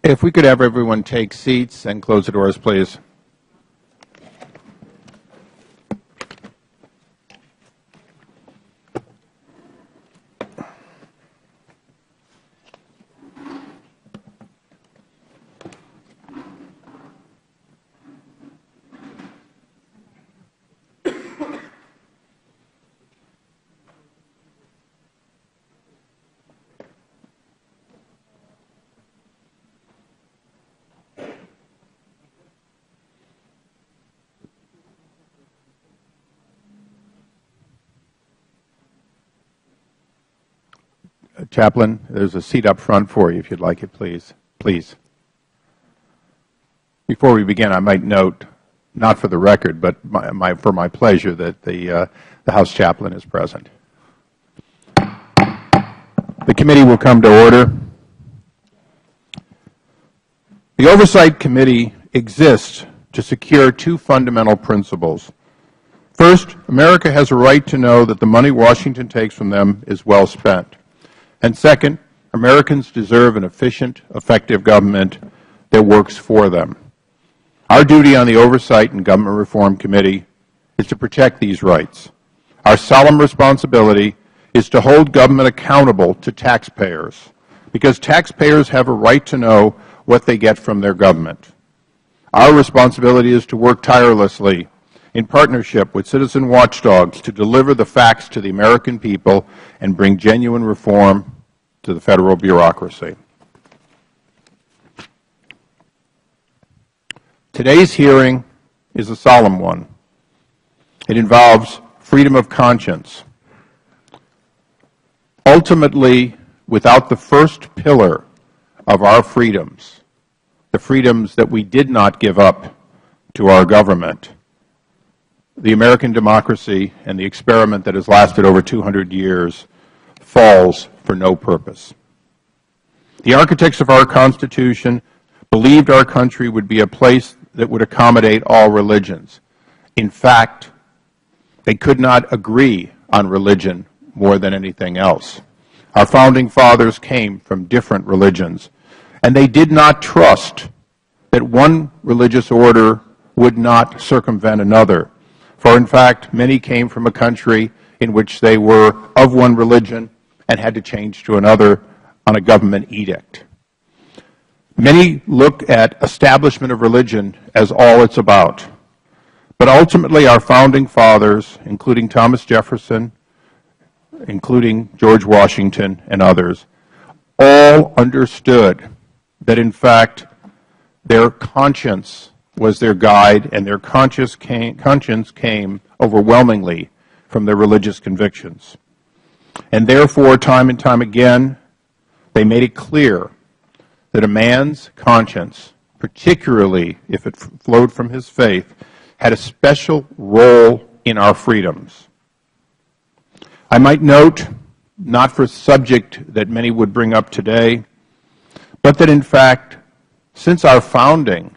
If we could have everyone take seats and close the doors, please. Chaplain, there's a seat up front for you if you'd like it, please. Please. Before we begin, I might note, not for the record, but for my pleasure, that the House Chaplain is present. The committee will come to order. The Oversight Committee exists to secure two fundamental principles. First, America has a right to know that the money Washington takes from them is well spent. And second, Americans deserve an efficient, effective government that works for them. Our duty on the Oversight and Government Reform Committee is to protect these rights. Our solemn responsibility is to hold government accountable to taxpayers, because taxpayers have a right to know what they get from their government. Our responsibility is to work tirelessly in partnership with citizen watchdogs to deliver the facts to the American people and bring genuine reform to the federal bureaucracy. Today's hearing is a solemn one. It involves freedom of conscience. Ultimately, without the first pillar of our freedoms, the freedoms that we did not give up to our government, the American democracy and the experiment that has lasted over 200 years falls for no purpose. The architects of our Constitution believed our country would be a place that would accommodate all religions. In fact, they could not agree on religion more than anything else. Our founding fathers came from different religions, and they did not trust that one religious order would not circumvent another. For in fact, many came from a country in which they were of one religion and had to change to another on a government edict. Many look at establishment of religion as all it's about. But ultimately, our founding fathers, including Thomas Jefferson, including George Washington and others, all understood that, in fact, their conscience was their guide, and their conscience came overwhelmingly from their religious convictions. And therefore, time and time again, they made it clear that a man's conscience, particularly if it flowed from his faith, had a special role in our freedoms. I might note, not for a subject that many would bring up today, but that in fact, since our founding,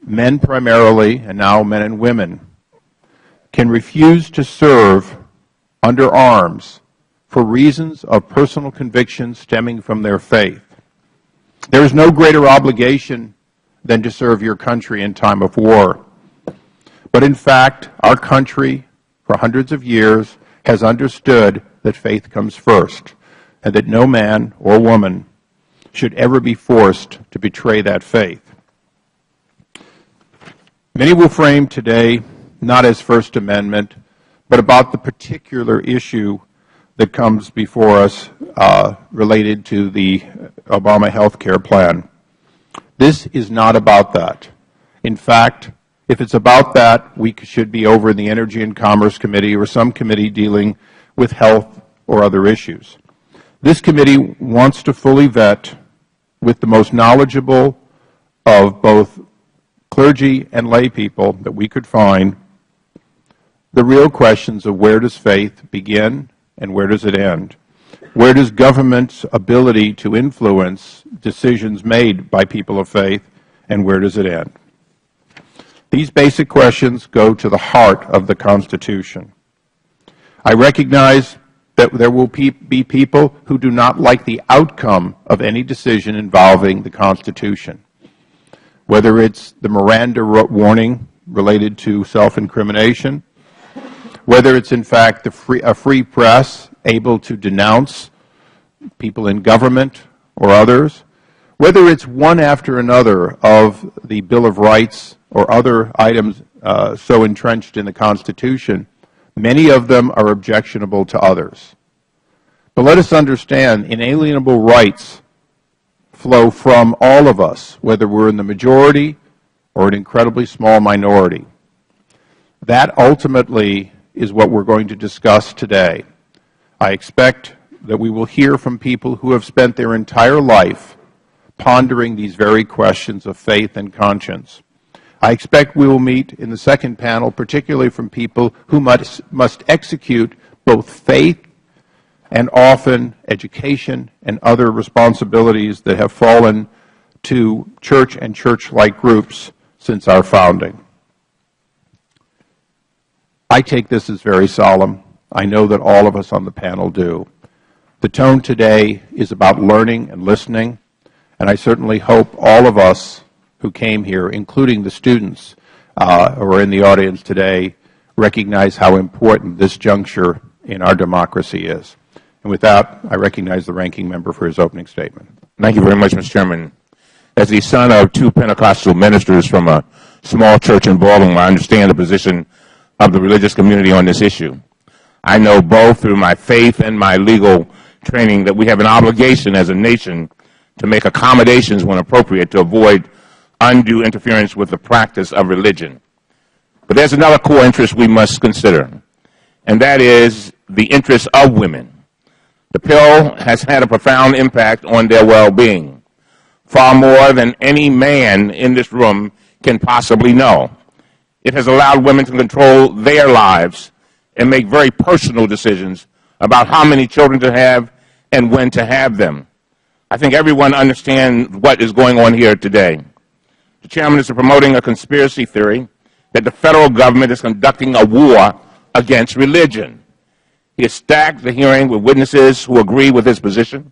men primarily, and now men and women, can refuse to serve under arms for reasons of personal conviction stemming from their faith. There is no greater obligation than to serve your country in time of war. But in fact, our country, for hundreds of years, has understood that faith comes first, and that no man or woman should ever be forced to betray that faith. Many will frame today not as First Amendment, but about the particular issue that comes before us related to the Obama health care plan. This is not about that. In fact, if it's about that, we should be over in the Energy and Commerce Committee or some committee dealing with health or other issues. This committee wants to fully vet, with the most knowledgeable of both clergy and lay people that we could find, the real questions of where does faith begin and where does it end? Where does government's ability to influence decisions made by people of faith, and where does it end? These basic questions go to the heart of the Constitution. I recognize that there will be people who do not like the outcome of any decision involving the Constitution, whether it's the Miranda warning related to self-incrimination, whether it's in fact a free press able to denounce people in government or others, whether it's one after another of the Bill of Rights or other items so entrenched in the Constitution. Many of them are objectionable to others. But let us understand, inalienable rights flow from all of us, whether we're in the majority or an incredibly small minority. That ultimately is what we're going to discuss today. I expect that we will hear from people who have spent their entire life pondering these very questions of faith and conscience. I expect we will meet in the second panel, particularly from people who must execute both faith and often education and other responsibilities that have fallen to church and church-like groups since our founding. I take this as very solemn. I know that all of us on the panel do. The tone today is about learning and listening, and I certainly hope all of us who came here, including the students who are in the audience today, recognize how important this juncture in our democracy is. And with that, I recognize the ranking member for his opening statement. Thank you very much, Mr. Chairman. As the son of two Pentecostal ministers from a small church in Baltimore, I understand the position of the religious community on this issue. I know both through my faith and my legal training that we have an obligation as a nation to make accommodations when appropriate to avoid undue interference with the practice of religion. But there's another core interest we must consider, and that is the interest of women. The pill has had a profound impact on their well-being, far more than any man in this room can possibly know. It has allowed women to control their lives and make very personal decisions about how many children to have and when to have them. I think everyone understands what is going on here today. The chairman is promoting a conspiracy theory that the federal government is conducting a war against religion. He has stacked the hearing with witnesses who agree with his position.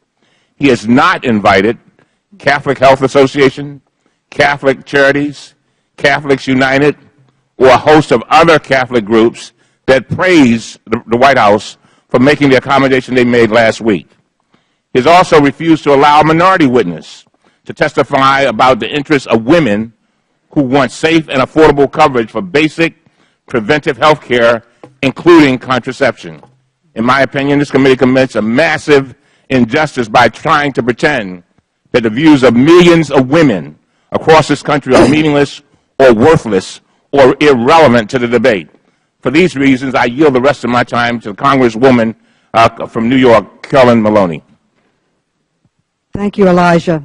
He has not invited Catholic Health Association, Catholic Charities, Catholics United, or a host of other Catholic groups that praise the White House for making the accommodation they made last week. He has also refused to allow a minority witness to testify about the interests of women who want safe and affordable coverage for basic preventive health care, including contraception. In my opinion, this committee commits a massive injustice by trying to pretend that the views of millions of women across this country are meaningless or worthless or irrelevant to the debate. For these reasons, I yield the rest of my time to Congresswoman from New York, Carolyn Maloney. Thank you, Elijah.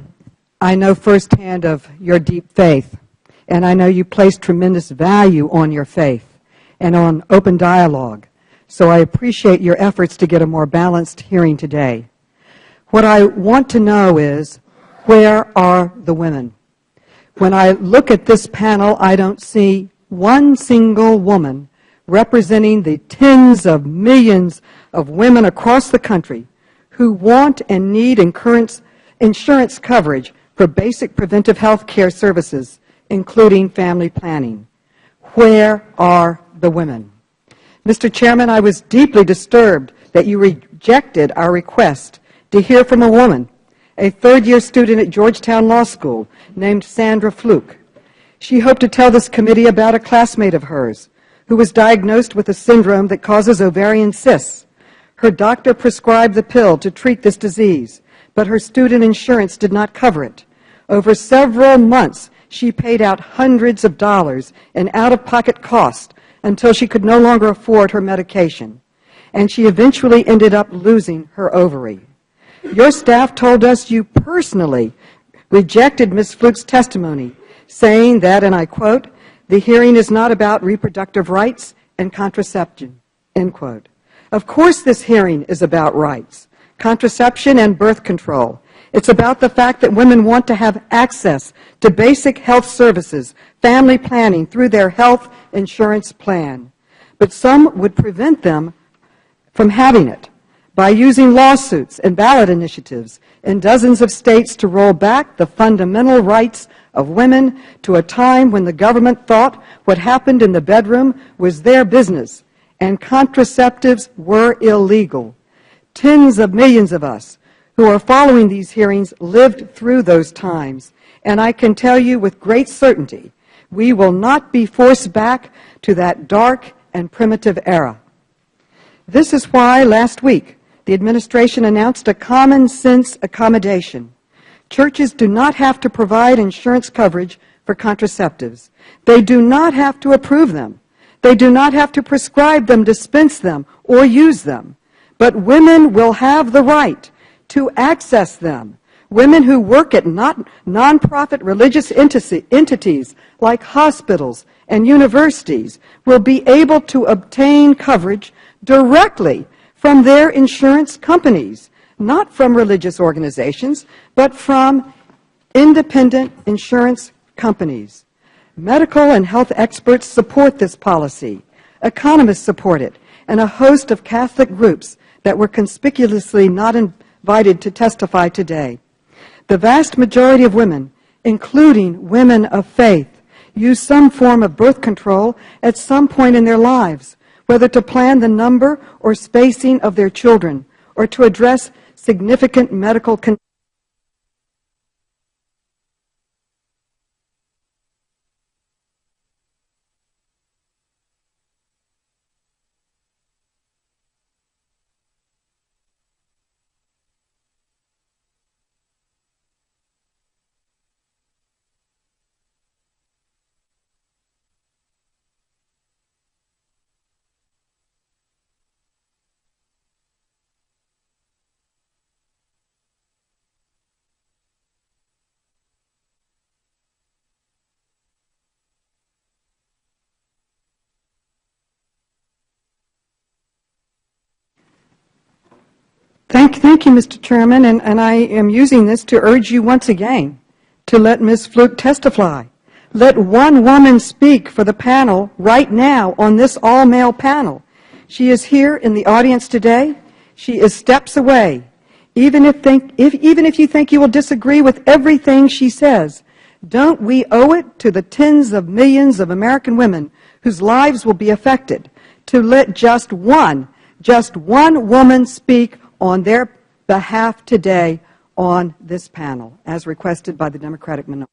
I know firsthand of your deep faith, and I know you place tremendous value on your faith and on open dialogue. So I appreciate your efforts to get a more balanced hearing today. What I want to know is, where are the women? When I look at this panel, I don't see one single woman representing the tens of millions of women across the country who want and need insurance coverage for basic preventive health care services, including family planning. Where are the women? Mr. Chairman, I was deeply disturbed that you rejected our request to hear from a woman, a third-year student at Georgetown Law School named Sandra Fluke. She hoped to tell this committee about a classmate of hers who was diagnosed with a syndrome that causes ovarian cysts. Her doctor prescribed the pill to treat this disease, but her student insurance did not cover it. Over several months, she paid out hundreds of dollars in out-of-pocket costs until she could no longer afford her medication, and she eventually ended up losing her ovary. Your staff told us you personally rejected Ms. Fluke's testimony, saying that, and I quote, "The hearing is not about reproductive rights and contraception," end quote. Of course this hearing is about rights, contraception and birth control. It's about the fact that women want to have access to basic health services, family planning through their health insurance plan. But some would prevent them from having it by using lawsuits and ballot initiatives in dozens of states to roll back the fundamental rights of women to a time when the government thought what happened in the bedroom was their business and contraceptives were illegal. Tens of millions of us who are following these hearings lived through those times, and I can tell you with great certainty, we will not be forced back to that dark and primitive era. This is why last week the administration announced a common sense accommodation. Churches do not have to provide insurance coverage for contraceptives. They do not have to approve them. They do not have to prescribe them, dispense them, or use them. But women will have the right to access them. Women who work at nonprofit religious entities like hospitals and universities will be able to obtain coverage directly from their insurance companies, not from religious organizations, but from independent insurance companies. Medical and health experts support this policy. Economists support it, and a host of Catholic groups that were conspicuously not invited to testify today. The vast majority of women, including women of faith, use some form of birth control at some point in their lives, whether to plan the number or spacing of their children or to address significant medical conditions. Thank you, Mr. Chairman, and I am using this to urge you once again to let Ms. Fluke testify. Let one woman speak for the panel right now on this all-male panel. She is here in the audience today. She is steps away. Even if you think you will disagree with everything she says, don't we owe it to the tens of millions of American women whose lives will be affected to let just one woman speak on their behalf today on this panel, as requested by the Democratic minority?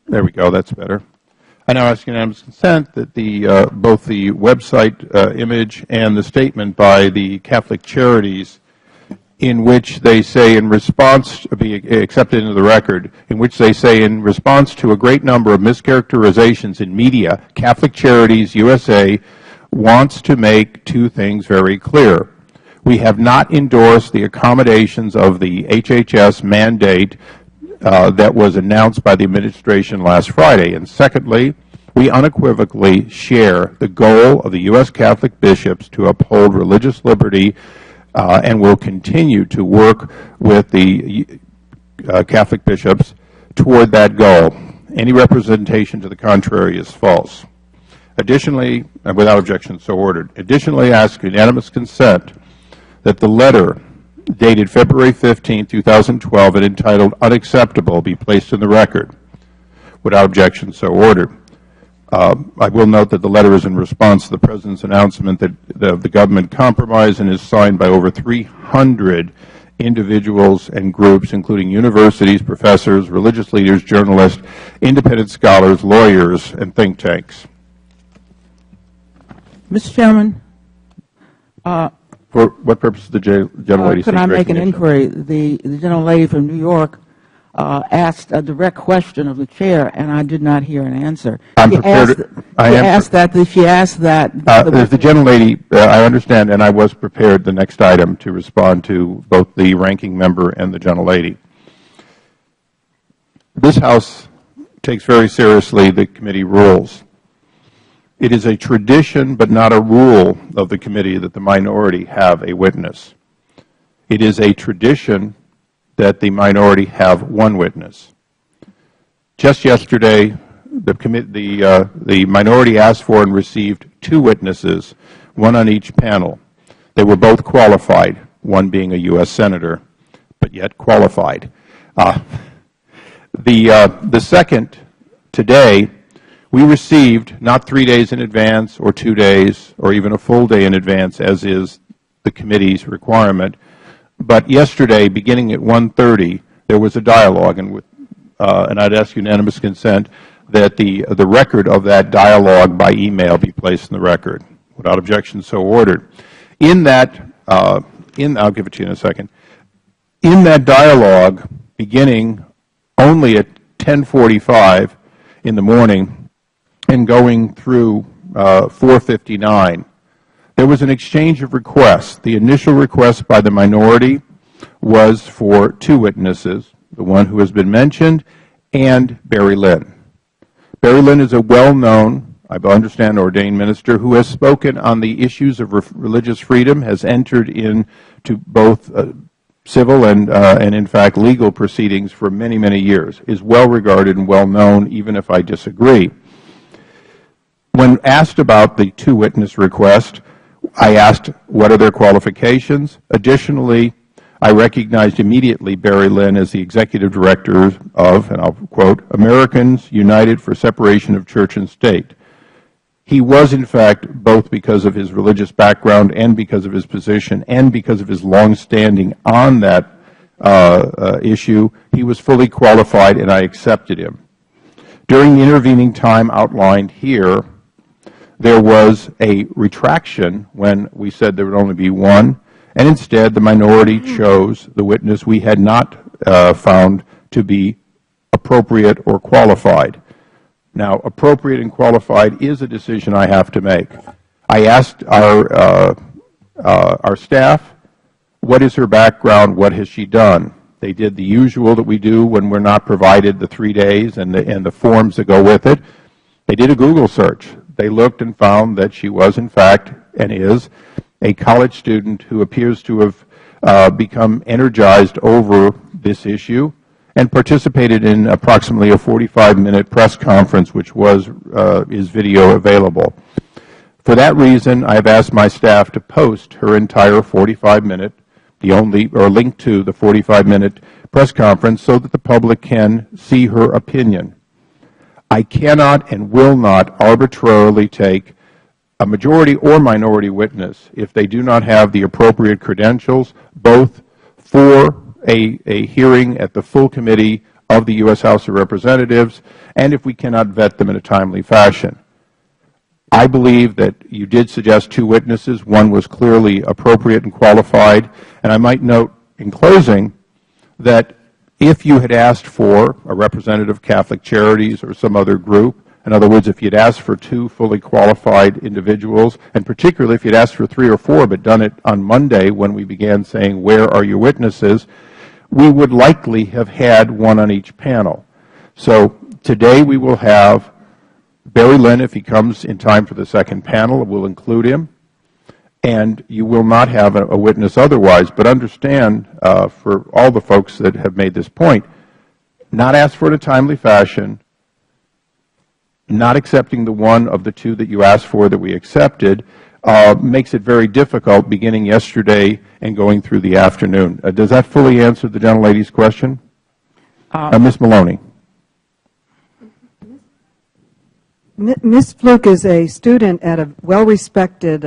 There we go. That's better. I now ask unanimous consent that both the website image and the statement by the Catholic Charities, in which they say in response, be accepted into the record, in which they say in response to a great number of mischaracterizations in media, Catholic Charities USA wants to make two things very clear. We have not endorsed the accommodations of the HHS mandate that was announced by the administration last Friday. And secondly, we unequivocally share the goal of the U.S. Catholic bishops to uphold religious liberty and will continue to work with the Catholic bishops toward that goal. Any representation to the contrary is false. Additionally, and without objection, so ordered. Additionally, I ask unanimous consent that the letter dated February 15, 2012, and entitled Unacceptable be placed in the record. Without objection, so ordered. I will note that the letter is in response to the President's announcement that the government compromise and is signed by over 300 individuals and groups, including universities, professors, religious leaders, journalists, independent scholars, lawyers, and think tanks. Mr. Chairman, for what purpose did the gentlelady could I make an inquiry? The gentlelady from New York asked a direct question of the chair, and I did not hear an answer. I'm prepared. She asked that. The gentlelady, I understand, and I was prepared the next item to respond to both the ranking member and the gentlelady. This House takes very seriously the committee rules. It is a tradition, but not a rule of the committee, that the minority have a witness. It is a tradition that the minority have one witness. Just yesterday, the minority asked for and received two witnesses, one on each panel. They were both qualified, one being a U.S. Senator, but yet qualified. The second, today, we received, not 3 days in advance or 2 days or even a full day in advance, as is the committee's requirement, but yesterday, beginning at 1:30, there was a dialogue, and I'd ask unanimous consent that the record of that dialogue by email be placed in the record. Without objection, so ordered. In that, I'll give it to you in a second. In that dialogue, beginning only at 10:45 in the morning and going through 4:59, there was an exchange of requests. The initial request by the minority was for two witnesses, the one who has been mentioned, and Barry Lynn. Barry Lynn is a well-known, I understand, ordained minister who has spoken on the issues of religious freedom, has entered into both civil and in fact, legal proceedings for many, many years, is well regarded and well known, even if I disagree. When asked about the two witness request, I asked what are their qualifications. Additionally, I recognized immediately Barry Lynn as the executive director of, and I'll quote, Americans United for Separation of Church and State. He was, in fact, both because of his religious background and because of his position and because of his longstanding on that issue, he was fully qualified, and I accepted him. During the intervening time outlined here, there was a retraction when we said there would only be one, and instead the minority chose the witness we had not found to be appropriate or qualified. Now, appropriate and qualified is a decision I have to make. I asked our staff, what is her background, what has she done? They did the usual that we do when we're not provided the 3 days and the forms that go with it. They did a Google search. They looked and found that she was, in fact, and is, a college student who appears to have become energized over this issue and participated in approximately a 45-minute press conference, which is video available. For that reason, I have asked my staff to post her entire 45-minute, link to the 45-minute press conference so that the public can see her opinion. I cannot and will not arbitrarily take a majority or minority witness if they do not have the appropriate credentials, both for a hearing at the full committee of the U.S. House of Representatives, and if we cannot vet them in a timely fashion. I believe that you did suggest two witnesses. One was clearly appropriate and qualified, and I might note in closing that if you had asked for a representative of Catholic Charities or some other group, in other words, if you had asked for two fully qualified individuals, and particularly if you had asked for 3 or 4 but done it on Monday when we began saying, where are your witnesses, we would likely have had one on each panel. So today we will have Barry Lynn, if he comes in time for the second panel, we'll include him, and you will not have a witness otherwise. But understand, for all the folks that have made this point, not asked for in a timely fashion, not accepting the one of the two that you asked for that we accepted, makes it very difficult beginning yesterday and going through the afternoon. Does that fully answer the gentlelady's question? Ms. Maloney. Ms. Fluke is a student at a well-respected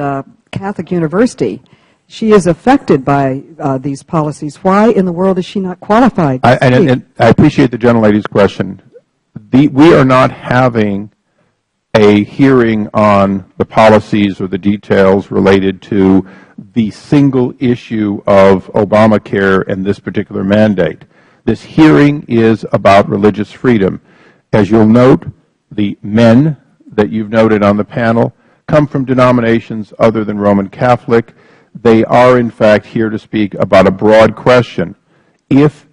Catholic university. She is affected by these policies. Why in the world is she not qualified to speak? And I appreciate the gentlelady's question. We are not having a hearing on the policies or the details related to the single issue of Obamacare and this particular mandate. This hearing is about religious freedom. As you'll note, the men that you've noted on the panel come from denominations other than Roman Catholic. They are, in fact, here to speak about a broad question. If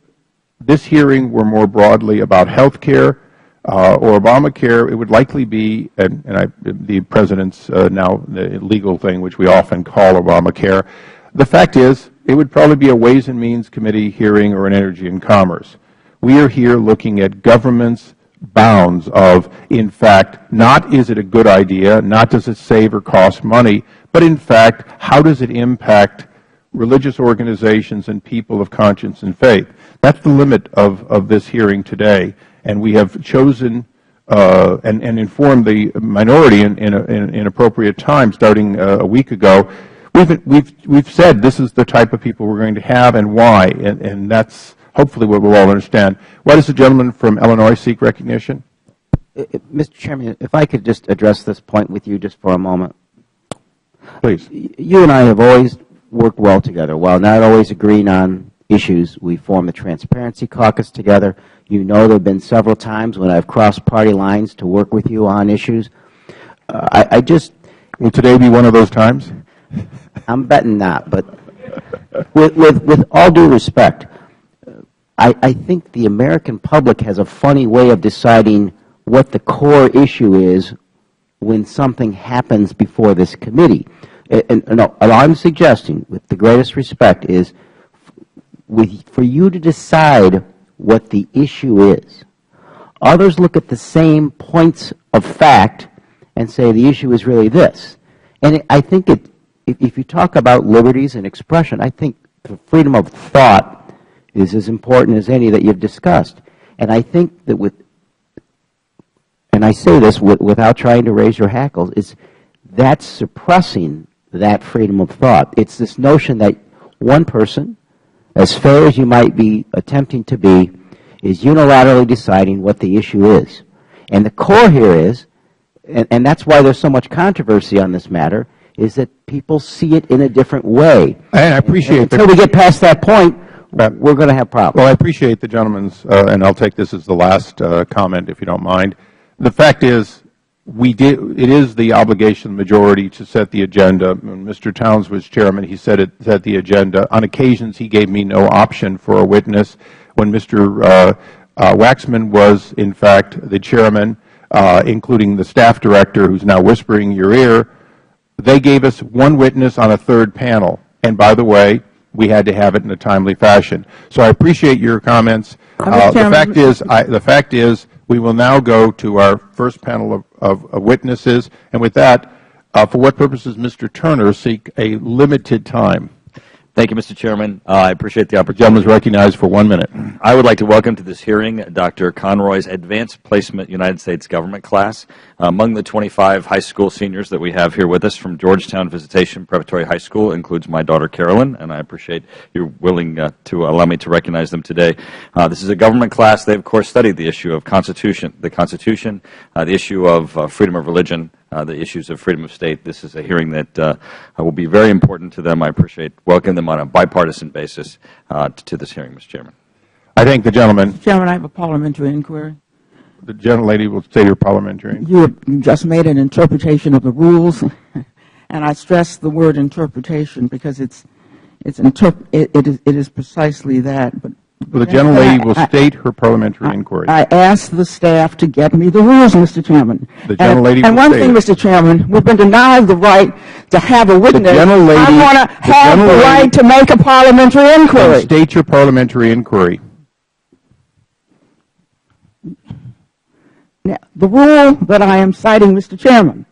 this hearing were more broadly about health care or Obamacare, it would likely be, the President's now legal thing, which we often call Obamacare. The fact is, it would probably be a Ways and Means Committee hearing or an Energy and Commerce. We are here looking at government's bounds of, in fact, not is it a good idea, not does it save or cost money, but in fact, how does it impact religious organizations and people of conscience and faith. That's the limit of this hearing today, and we have chosen and informed the minority in appropriate time, starting a week ago. We've said this is the type of people we're going to have and why, and that's hopefully what we'll all understand. Why does the gentleman from Illinois seek recognition? Mr. Chairman, if I could just address this point with you just for a moment. Please. You and I have always worked well together. While not always agreeing on issues, we formed the Transparency Caucus together. You know there have been several times when I've crossed party lines to work with you on issues. Will today be one of those times? I'm betting not, but with all due respect, I think the American public has a funny way of deciding what the core issue is when something happens before this committee. And all I'm suggesting, with the greatest respect, is for you to decide what the issue is. Others look at the same points of fact and say the issue is really this. And I think if you talk about liberties and expression, I think the freedom of thought is as important as any that you've discussed. And I think that and I say this without trying to raise your hackles, that's suppressing that freedom of thought. It's this notion that one person, as fair as you might be attempting to be, is unilaterally deciding what the issue is. And the core here is, and that's why there's so much controversy on this matter, is that people see it in a different way. And I appreciate that. Until we get past that point, we're going to have problems. Well, I appreciate the gentleman's, and I'll take this as the last comment, if you don't mind. The fact is, it is the obligation of the majority to set the agenda. When Mr. Towns was chairman, he set the agenda. On occasions, he gave me no option for a witness. When Mr. Waxman was, in fact, the chairman, including the staff director, who's now whispering in your ear, they gave us one witness on a third panel. And by the way, we had to have it in a timely fashion. So I appreciate your comments. The fact is, we will now go to our first panel of witnesses. And with that, for what purposes Mr. Turner seek a limited time? Thank you, Mr. Chairman. I appreciate the opportunity. The gentleman is recognized for 1 minute. I would like to welcome to this hearing Dr. Conroy's Advanced Placement United States Government class. Among the 25 high school seniors that we have here with us from Georgetown Visitation Preparatory High School includes my daughter Carolyn, and I appreciate you willing to allow me to recognize them today. This is a government class. They, of course, studied the issue of the Constitution, the issue of freedom of religion, the issues of freedom of state. This is a hearing that will be very important to them. I appreciate welcoming them on a bipartisan basis to this hearing, Mr. Chairman. I thank the gentleman. Mr. Chairman, I have a parliamentary inquiry. The gentlelady will state her parliamentary inquiry. You have just made an interpretation of the rules, and I stress the word interpretation because it is precisely that. But the gentlelady will state her parliamentary inquiry. I asked the staff to get me the rules, Mr. Chairman. The gentlelady and one thing, Mr. Chairman, we've been denied the right to have a witness. I want to have the right to make a parliamentary inquiry. State your parliamentary inquiry. Now, the rule that I am citing, Mr. Chairman,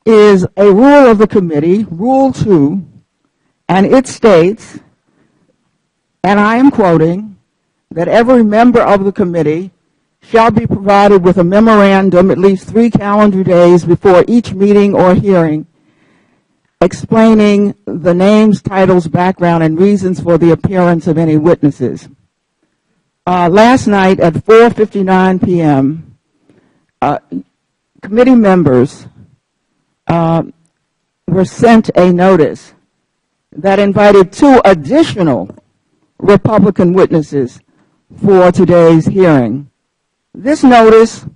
is a rule of the committee, Rule 2, and it states, and I am quoting, that every member of the committee shall be provided with a memorandum at least 3 calendar days before each meeting or hearing explaining the names, titles, background, and reasons for the appearance of any witnesses. Last night at 4:59 p.m., committee members were sent a notice that invited 2 additional Republican witnesses for today's hearing. This notice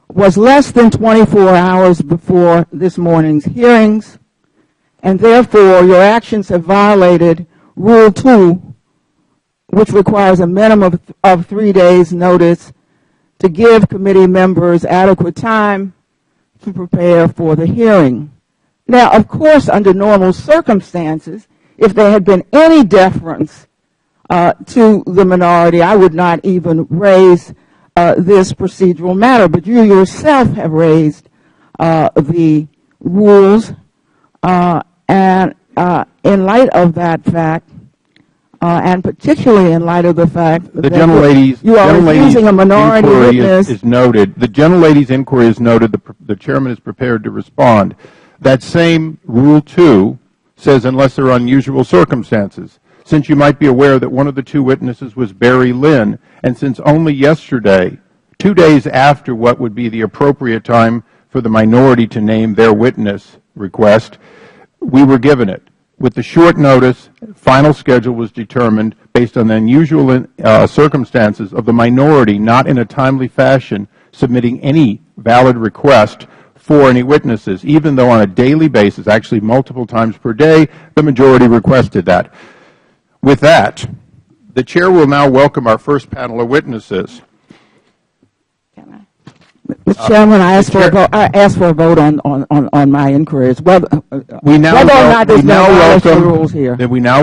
was less than 24 hours before this morning's hearings, and therefore your actions have violated Rule 2, which requires a minimum of 3 days' notice to give committee members adequate time to prepare for the hearing. Now, of course, under normal circumstances, if there had been any deference to the minority, I would not even raise this procedural matter. But you yourself have raised the rules, and in light of that fact, and particularly in light of the fact that you are refusing a minority witness. Is noted. The gentlelady's inquiry is noted. The chairman is prepared to respond. That same Rule 2 says unless there are unusual circumstances. Since you might be aware that one of the two witnesses was Barry Lynn, and since only yesterday, 2 days after what would be the appropriate time for the minority to name their witness request, we were given it. With the short notice, final schedule was determined based on the unusual circumstances of the minority not in a timely fashion submitting any valid request for any witnesses, even though on a daily basis, actually multiple times per day, the majority requested that. With that, the chair will now welcome our first panel of witnesses. Mr. Chairman, I ask for a vote on my inquiries. Whether We now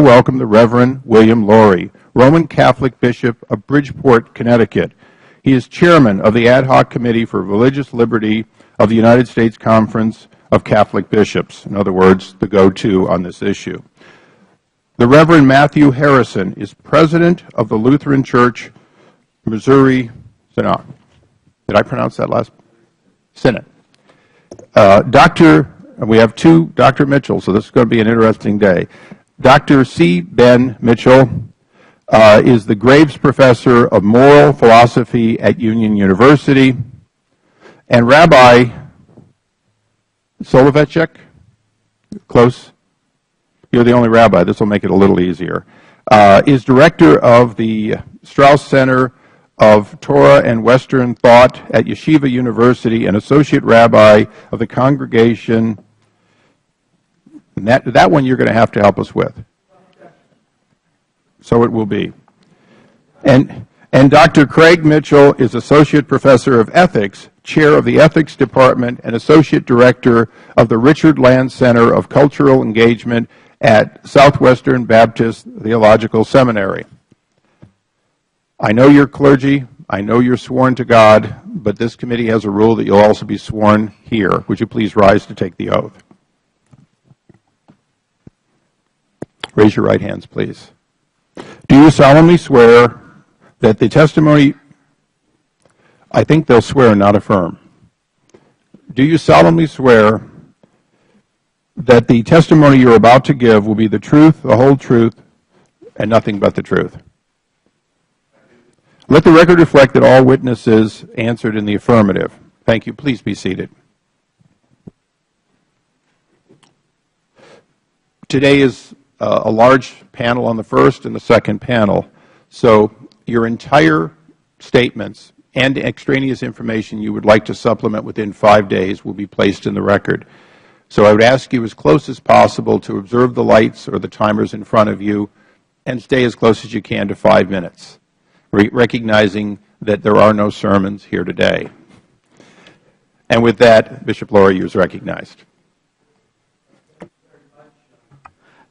welcome the Reverend William Laurie, Roman Catholic Bishop of Bridgeport, Connecticut. He is chairman of the Ad Hoc Committee for Religious Liberty of the United States Conference of Catholic Bishops. In other words, the go-to on this issue. The Reverend Matthew Harrison is president of the Lutheran Church, Missouri Synod. Did I pronounce that last? Synod. We have two Dr. Mitchell, so this is going to be an interesting day. Dr. C. Ben Mitchell is the Graves Professor of Moral Philosophy at Union University, and Rabbi Soloveitchik, close, you're the only rabbi, this will make it a little easier, is director of the Strauss Center of Torah and Western Thought at Yeshiva University and associate rabbi of the congregation. And that one you're going to have to help us with. So it will be. And Dr. Craig Mitchell is associate professor of ethics, chair of the ethics department, and associate director of the Richard Land Center of Cultural Engagement at Southwestern Baptist Theological Seminary. I know you're clergy, I know you're sworn to God, but this committee has a rule that you'll also be sworn here. Would you please rise to take the oath? Raise your right hands, please. Do you solemnly swear that the testimony, I think they'll swear, not affirm. Do you solemnly swear that the testimony you're about to give will be the truth, the whole truth, and nothing but the truth? Let the record reflect that all witnesses answered in the affirmative. Thank you. Please be seated. Today is a large panel on the first and the second panel, so your entire statements and extraneous information you would like to supplement within 5 days will be placed in the record. So I would ask you as close as possible to observe the lights or the timers in front of you and stay as close as you can to 5 minutes, recognizing that there are no sermons here today. And with that, Bishop Laurie, you is recognized.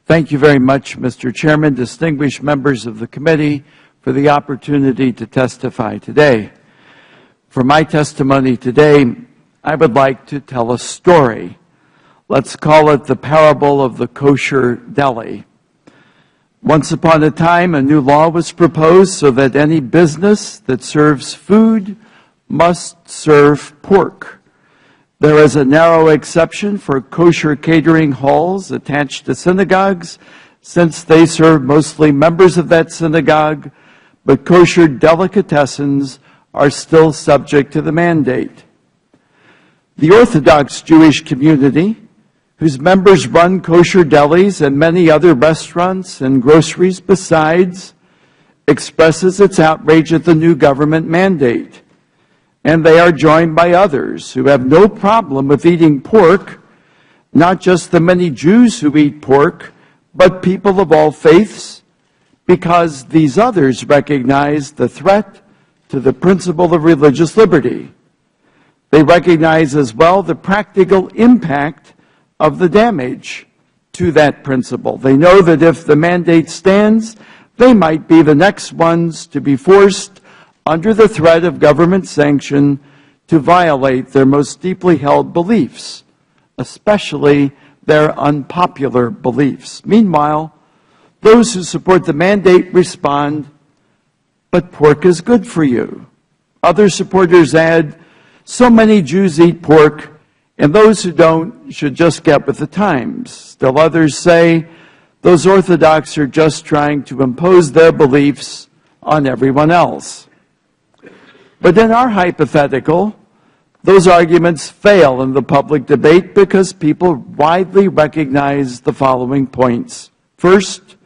Thank you very much, Mr. Chairman, distinguished members of the committee, for the opportunity to testify today. For my testimony today, I would like to tell a story. Let's call it the parable of the kosher deli. Once upon a time, a new law was proposed so that any business that serves food must serve pork. There is a narrow exception for kosher catering halls attached to synagogues, since they serve mostly members of that synagogue, but kosher delicatessens are still subject to the mandate. The Orthodox Jewish community, whose members run kosher delis and many other restaurants and groceries besides, expresses its outrage at the new government mandate. And they are joined by others who have no problem with eating pork, not just the many Jews who eat pork, but people of all faiths, because these others recognize the threat to the principle of religious liberty. They recognize as well the practical impact of the damage. to that principle. They know that if the mandate stands, they might be the next ones to be forced, under the threat of government sanction, to violate their most deeply held beliefs, especially their unpopular beliefs. Meanwhile, those who support the mandate respond, "But pork is good for you." Other supporters add, "So many Jews eat pork, and those who don't should just get with the times." Still others say, "Those Orthodox are just trying to impose their beliefs on everyone else." But in our hypothetical, those arguments fail in the public debate because people widely recognize the following points. First,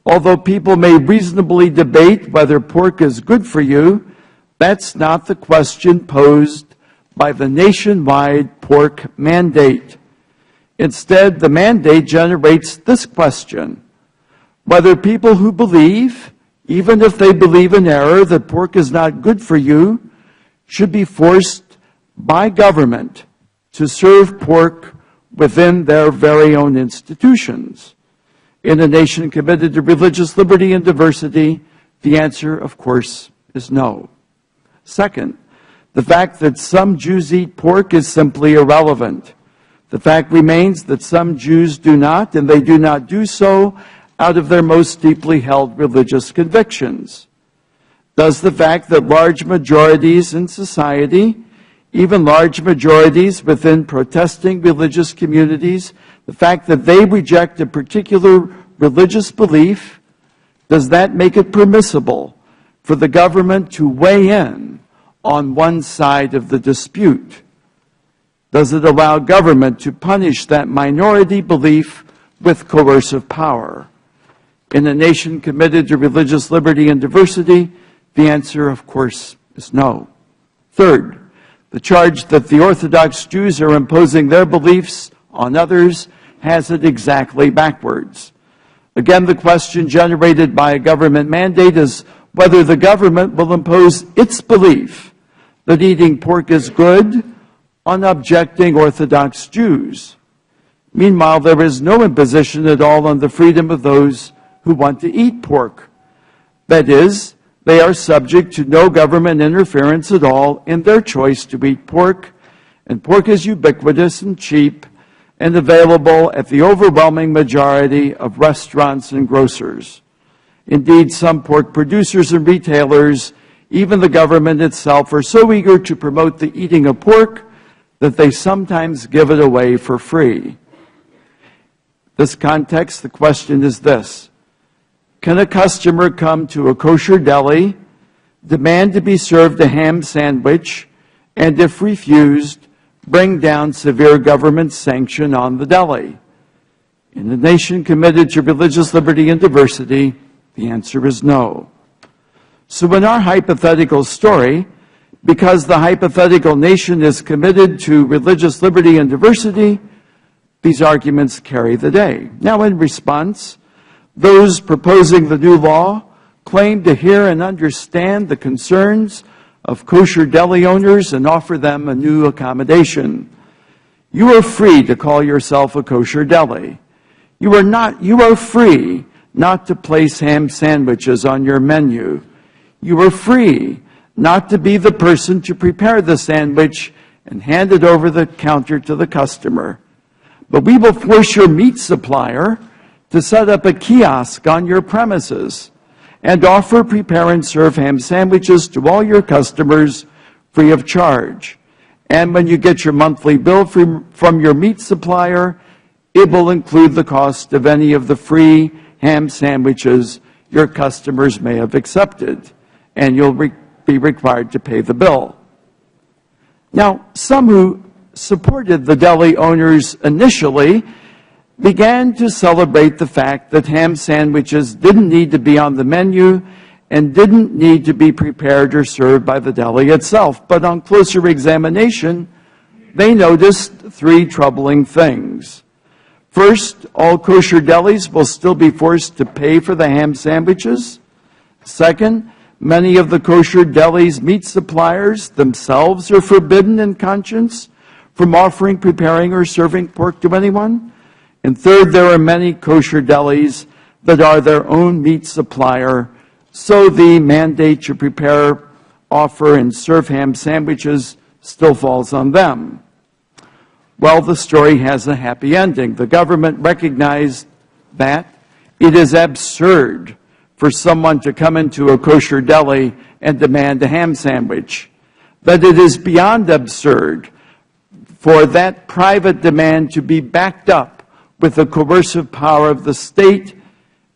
although people may reasonably debate whether pork is good for you, that's not the question posed by the nationwide pork mandate. Instead, the mandate generates this question: whether people who believe, even if they believe in error, that pork is not good for you, should be forced by government to serve pork within their very own institutions. In a nation committed to religious liberty and diversity, the answer, of course, is no. Second, the fact that some Jews eat pork is simply irrelevant. The fact remains that some Jews do not, and they do not do so out of their most deeply held religious convictions. Does the fact that large majorities in society, even large majorities within protesting religious communities, the fact that they reject a particular religious belief, does that make it permissible for the government to weigh in on one side of the dispute? Does it allow government to punish that minority belief with coercive power? In a nation committed to religious liberty and diversity, the answer, of course, is no. Third, the charge that the Orthodox Jews are imposing their beliefs on others has it exactly backwards. Again, the question generated by a government mandate is whether the government will impose its belief that eating pork is good on objecting Orthodox Jews. Meanwhile, there is no imposition at all on the freedom of those who want to eat pork. That is, they are subject to no government interference at all in their choice to eat pork, and pork is ubiquitous and cheap and available at the overwhelming majority of restaurants and grocers. Indeed, some pork producers and retailers, even the government itself, are so eager to promote the eating of pork that they sometimes give it away for free. In this context, the question is this: can a customer come to a kosher deli, demand to be served a ham sandwich, and if refused, bring down severe government sanction on the deli? In a nation committed to religious liberty and diversity, the answer is no. So in our hypothetical story, because the hypothetical nation is committed to religious liberty and diversity, these arguments carry the day. Now, in response, those proposing the new law claim to hear and understand the concerns of kosher deli owners and offer them a new accommodation. You are free to call yourself a kosher deli. You are free not to place ham sandwiches on your menu. You are free not to be the person to prepare the sandwich and hand it over the counter to the customer. But we will force your meat supplier to set up a kiosk on your premises and offer prepare and serve ham sandwiches to all your customers free of charge. And when you get your monthly bill from your meat supplier, it will include the cost of any of the free ham sandwiches your customers may have accepted, and you'll be required to pay the bill. Now, some who supported the deli owners initially began to celebrate the fact that ham sandwiches didn't need to be on the menu and didn't need to be prepared or served by the deli itself. But on closer examination, they noticed three troubling things. First, all kosher delis will still be forced to pay for the ham sandwiches. Second, many of the kosher delis' meat suppliers themselves are forbidden in conscience from offering, preparing, or serving pork to anyone. And third, there are many kosher delis that are their own meat supplier, so the mandate to prepare, offer, and serve ham sandwiches still falls on them. Well, the story has a happy ending. The government recognized that it is absurd for someone to come into a kosher deli and demand a ham sandwich, that it is beyond absurd for that private demand to be backed up with the coercive power of the state,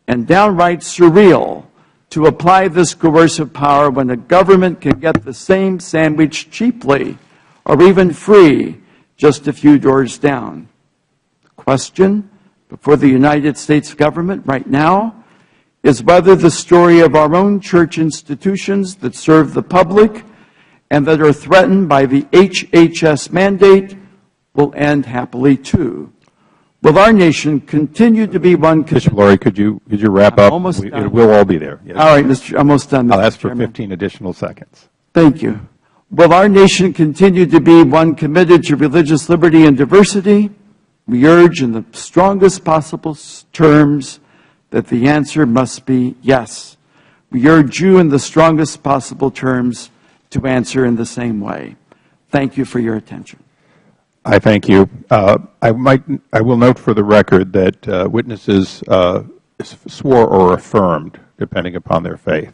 and downright surreal to apply this coercive power when a government can get the same sandwich cheaply or even free just a few doors down. The question before the United States government right now is whether the story of our own church institutions that serve the public and that are threatened by the HHS mandate will end happily too. Will our nation continue to be one... Bishop Lurie, could you wrap up? Almost done. We'll all be there. Yes. All right, Mr. Almost done, Mr. I'll ask for Chairman. 15 additional seconds. Thank you. Will our nation continue to be one committed to religious liberty and diversity? We urge in the strongest possible terms that the answer must be yes. We urge you in the strongest possible terms to answer in the same way. Thank you for your attention. I thank you. I will note for the record that witnesses swore or affirmed, depending upon their faith.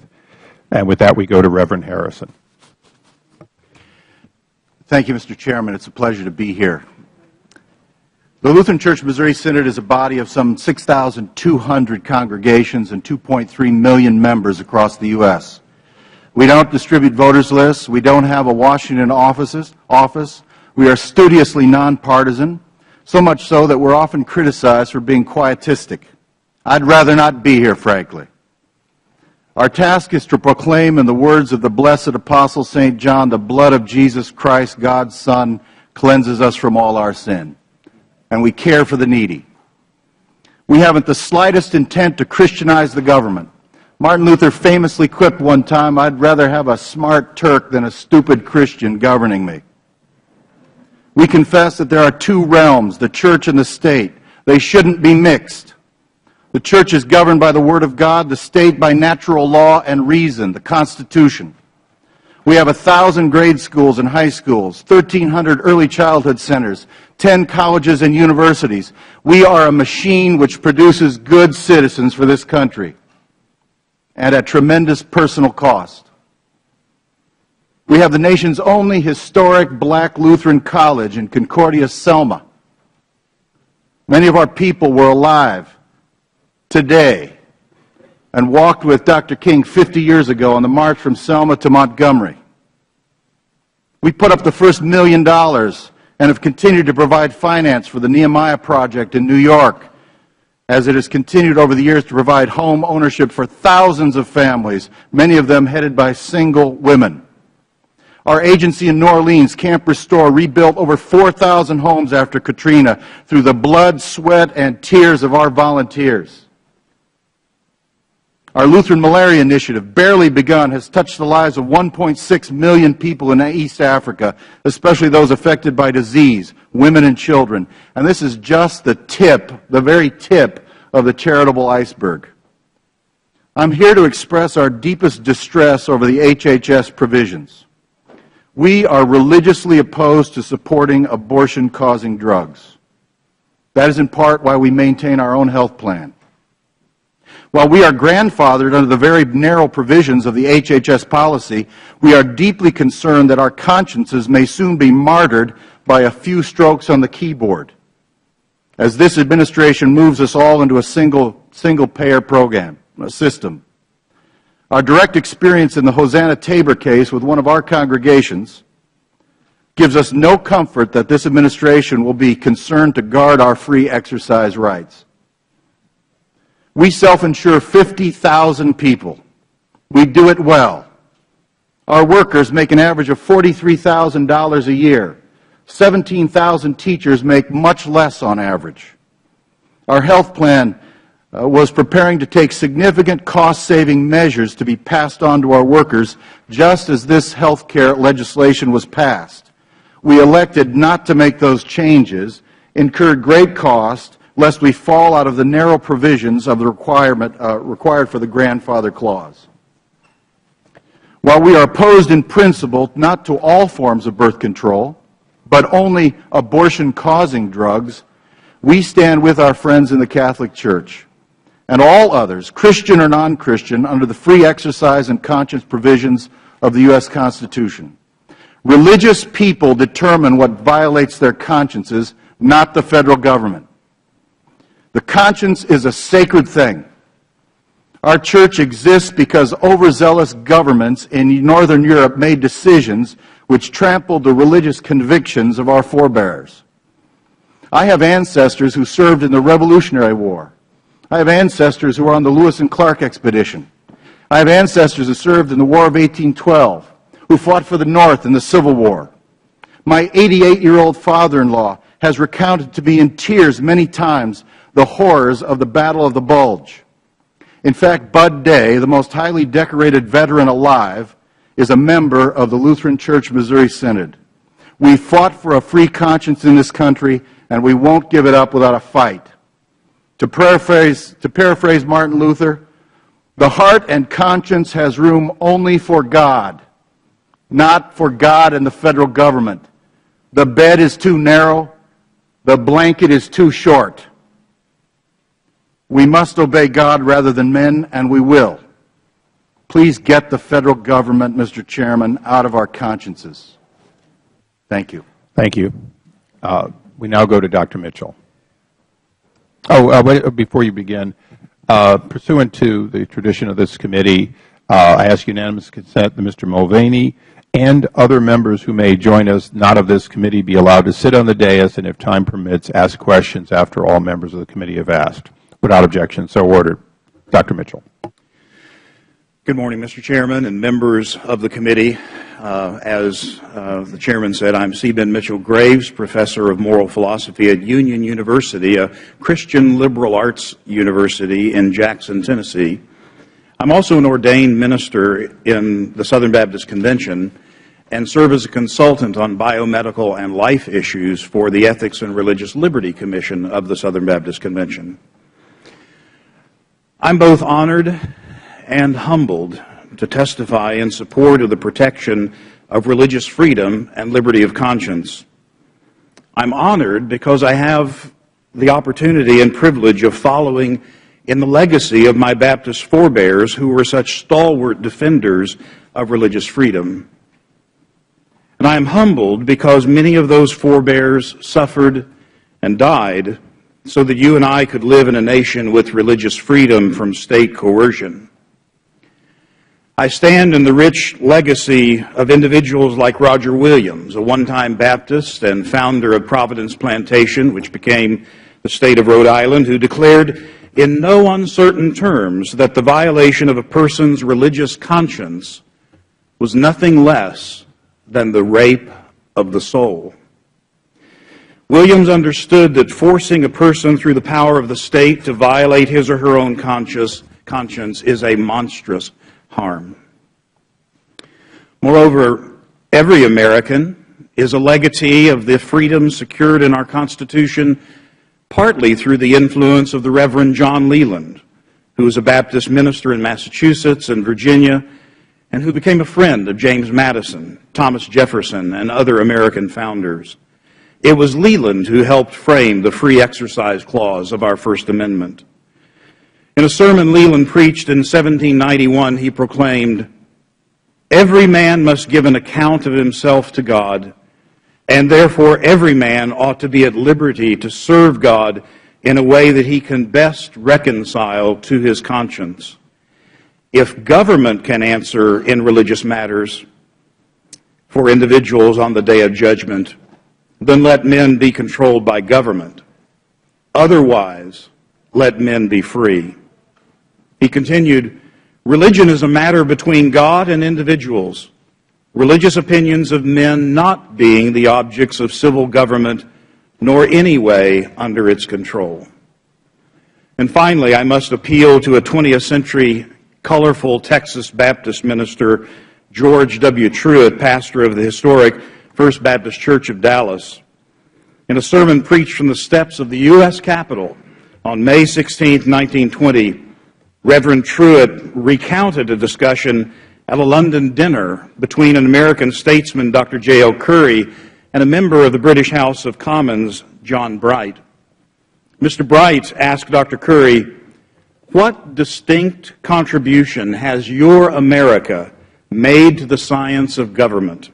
And with that, we go to Reverend Harrison. Thank you, Mr. Chairman. It's a pleasure to be here. The Lutheran Church Missouri Synod is a body of some 6,200 congregations and 2.3 million members across the U.S. We don't distribute voters lists. We don't have a Washington office. We are studiously nonpartisan, so much so that we're often criticized for being quietistic. I'd rather not be here, frankly. Our task is to proclaim, in the words of the blessed Apostle St. John, the blood of Jesus Christ, God's Son, cleanses us from all our sin. And we care for the needy. We haven't the slightest intent to Christianize the government. Martin Luther famously quipped one time, "I'd rather have a smart Turk than a stupid Christian governing me." We confess that there are two realms, the church and the state. They shouldn't be mixed. The church is governed by the Word of God, the state by natural law and reason, the Constitution. We have 1,000 grade schools and high schools, 1,300 early childhood centers, 10 colleges and universities. We are a machine which produces good citizens for this country, and at tremendous personal cost. We have the nation's only historic black Lutheran college in Concordia, Selma. Many of our people were alive today and walked with Dr. King 50 years ago on the march from Selma to Montgomery. We put up the first $1 million and have continued to provide finance for the Nehemiah Project in New York, as it has continued over the years to provide home ownership for thousands of families, many of them headed by single women. Our agency in New Orleans, Camp Restore, rebuilt over 4,000 homes after Katrina through the blood, sweat, and tears of our volunteers. Our Lutheran Malaria Initiative, barely begun, has touched the lives of 1.6 million people in East Africa, especially those affected by disease, women and children. And this is just the tip, the very tip of the charitable iceberg. I'm here to express our deepest distress over the HHS provisions. We are religiously opposed to supporting abortion-causing drugs. That is in part why we maintain our own health plan. While we are grandfathered under the very narrow provisions of the HHS policy, we are deeply concerned that our consciences may soon be martyred by a few strokes on the keyboard, as this administration moves us all into a single-payer program, a system. Our direct experience in the Hosanna Tabor case with one of our congregations gives us no comfort that this administration will be concerned to guard our free exercise rights. We self-insure 50,000 people. We do it well. Our workers make an average of $43,000 a year. 17,000 teachers make much less on average. Our health plan was preparing to take significant cost-saving measures to be passed on to our workers just as this health care legislation was passed. We elected not to make those changes, incurred great cost, lest we fall out of the narrow provisions of the required for the grandfather clause. While we are opposed in principle not to all forms of birth control, but only abortion-causing drugs, we stand with our friends in the Catholic Church and all others, Christian or non-Christian, under the free exercise and conscience provisions of the U.S. Constitution. Religious people determine what violates their consciences, not the federal government. The conscience is a sacred thing. Our church exists because overzealous governments in Northern Europe made decisions which trampled the religious convictions of our forebears. I have ancestors who served in the Revolutionary War. I have ancestors who were on the Lewis and Clark expedition. I have ancestors who served in the War of 1812, who fought for the North in the Civil War. My 88-year-old father-in-law has recounted to me in tears many times the horrors of the Battle of the Bulge. In fact, Bud Day, the most highly decorated veteran alive, is a member of the Lutheran Church Missouri Synod. We fought for a free conscience in this country, and we won't give it up without a fight. To paraphrase Martin Luther, the heart and conscience has room only for God, not for God and the federal government. The bed is too narrow, the blanket is too short. We must obey God rather than men, and we will. Please get the federal government, Mr. Chairman, out of our consciences. Thank you. Thank you. We now go to Dr. Mitchell. Before you begin, pursuant to the tradition of this committee, I ask unanimous consent that Mr. Mulvaney and other members who may join us not of this committee be allowed to sit on the dais and, if time permits, ask questions after all members of the committee have asked. Without objection, so ordered. Dr. Mitchell. Good morning, Mr. Chairman and members of the committee. As the Chairman said, I'm C. Ben Mitchell Graves, Professor of Moral Philosophy at Union University, a Christian liberal arts university in Jackson, Tennessee. I'm also an ordained minister in the Southern Baptist Convention and serve as a consultant on biomedical and life issues for the Ethics and Religious Liberty Commission of the Southern Baptist Convention. I'm both honored and humbled to testify in support of the protection of religious freedom and liberty of conscience. I'm honored because I have the opportunity and privilege of following in the legacy of my Baptist forebears who were such stalwart defenders of religious freedom. And I am humbled because many of those forebears suffered and died so that you and I could live in a nation with religious freedom from state coercion. I stand in the rich legacy of individuals like Roger Williams, a one-time Baptist and founder of Providence Plantation, which became the state of Rhode Island, who declared in no uncertain terms that the violation of a person's religious conscience was nothing less than the rape of the soul. Williams understood that forcing a person through the power of the state to violate his or her own conscience is a monstrous harm. Moreover, every American is a legatee of the freedoms secured in our Constitution, partly through the influence of the Reverend John Leland, who was a Baptist minister in Massachusetts and Virginia, and who became a friend of James Madison, Thomas Jefferson, and other American founders. It was Leland who helped frame the Free Exercise Clause of our First Amendment. In a sermon Leland preached in 1791, he proclaimed, "Every man must give an account of himself to God, and therefore every man ought to be at liberty to serve God in a way that he can best reconcile to his conscience. If government can answer in religious matters for individuals on the day of judgment, then let men be controlled by government. Otherwise, let men be free." He continued, "Religion is a matter between God and individuals, religious opinions of men not being the objects of civil government, nor any way under its control." And finally, I must appeal to a 20th century colorful Texas Baptist minister, George W. Truitt, pastor of the historic First Baptist Church of Dallas. In a sermon preached from the steps of the U.S. Capitol On May 16, 1920, Reverend Truett recounted a discussion at a London dinner between an American statesman, Dr. J.L. Curry, and a member of the British House of Commons, John Bright. Mr. Bright asked Dr. Curry, "What distinct contribution has your America made to the science of government?"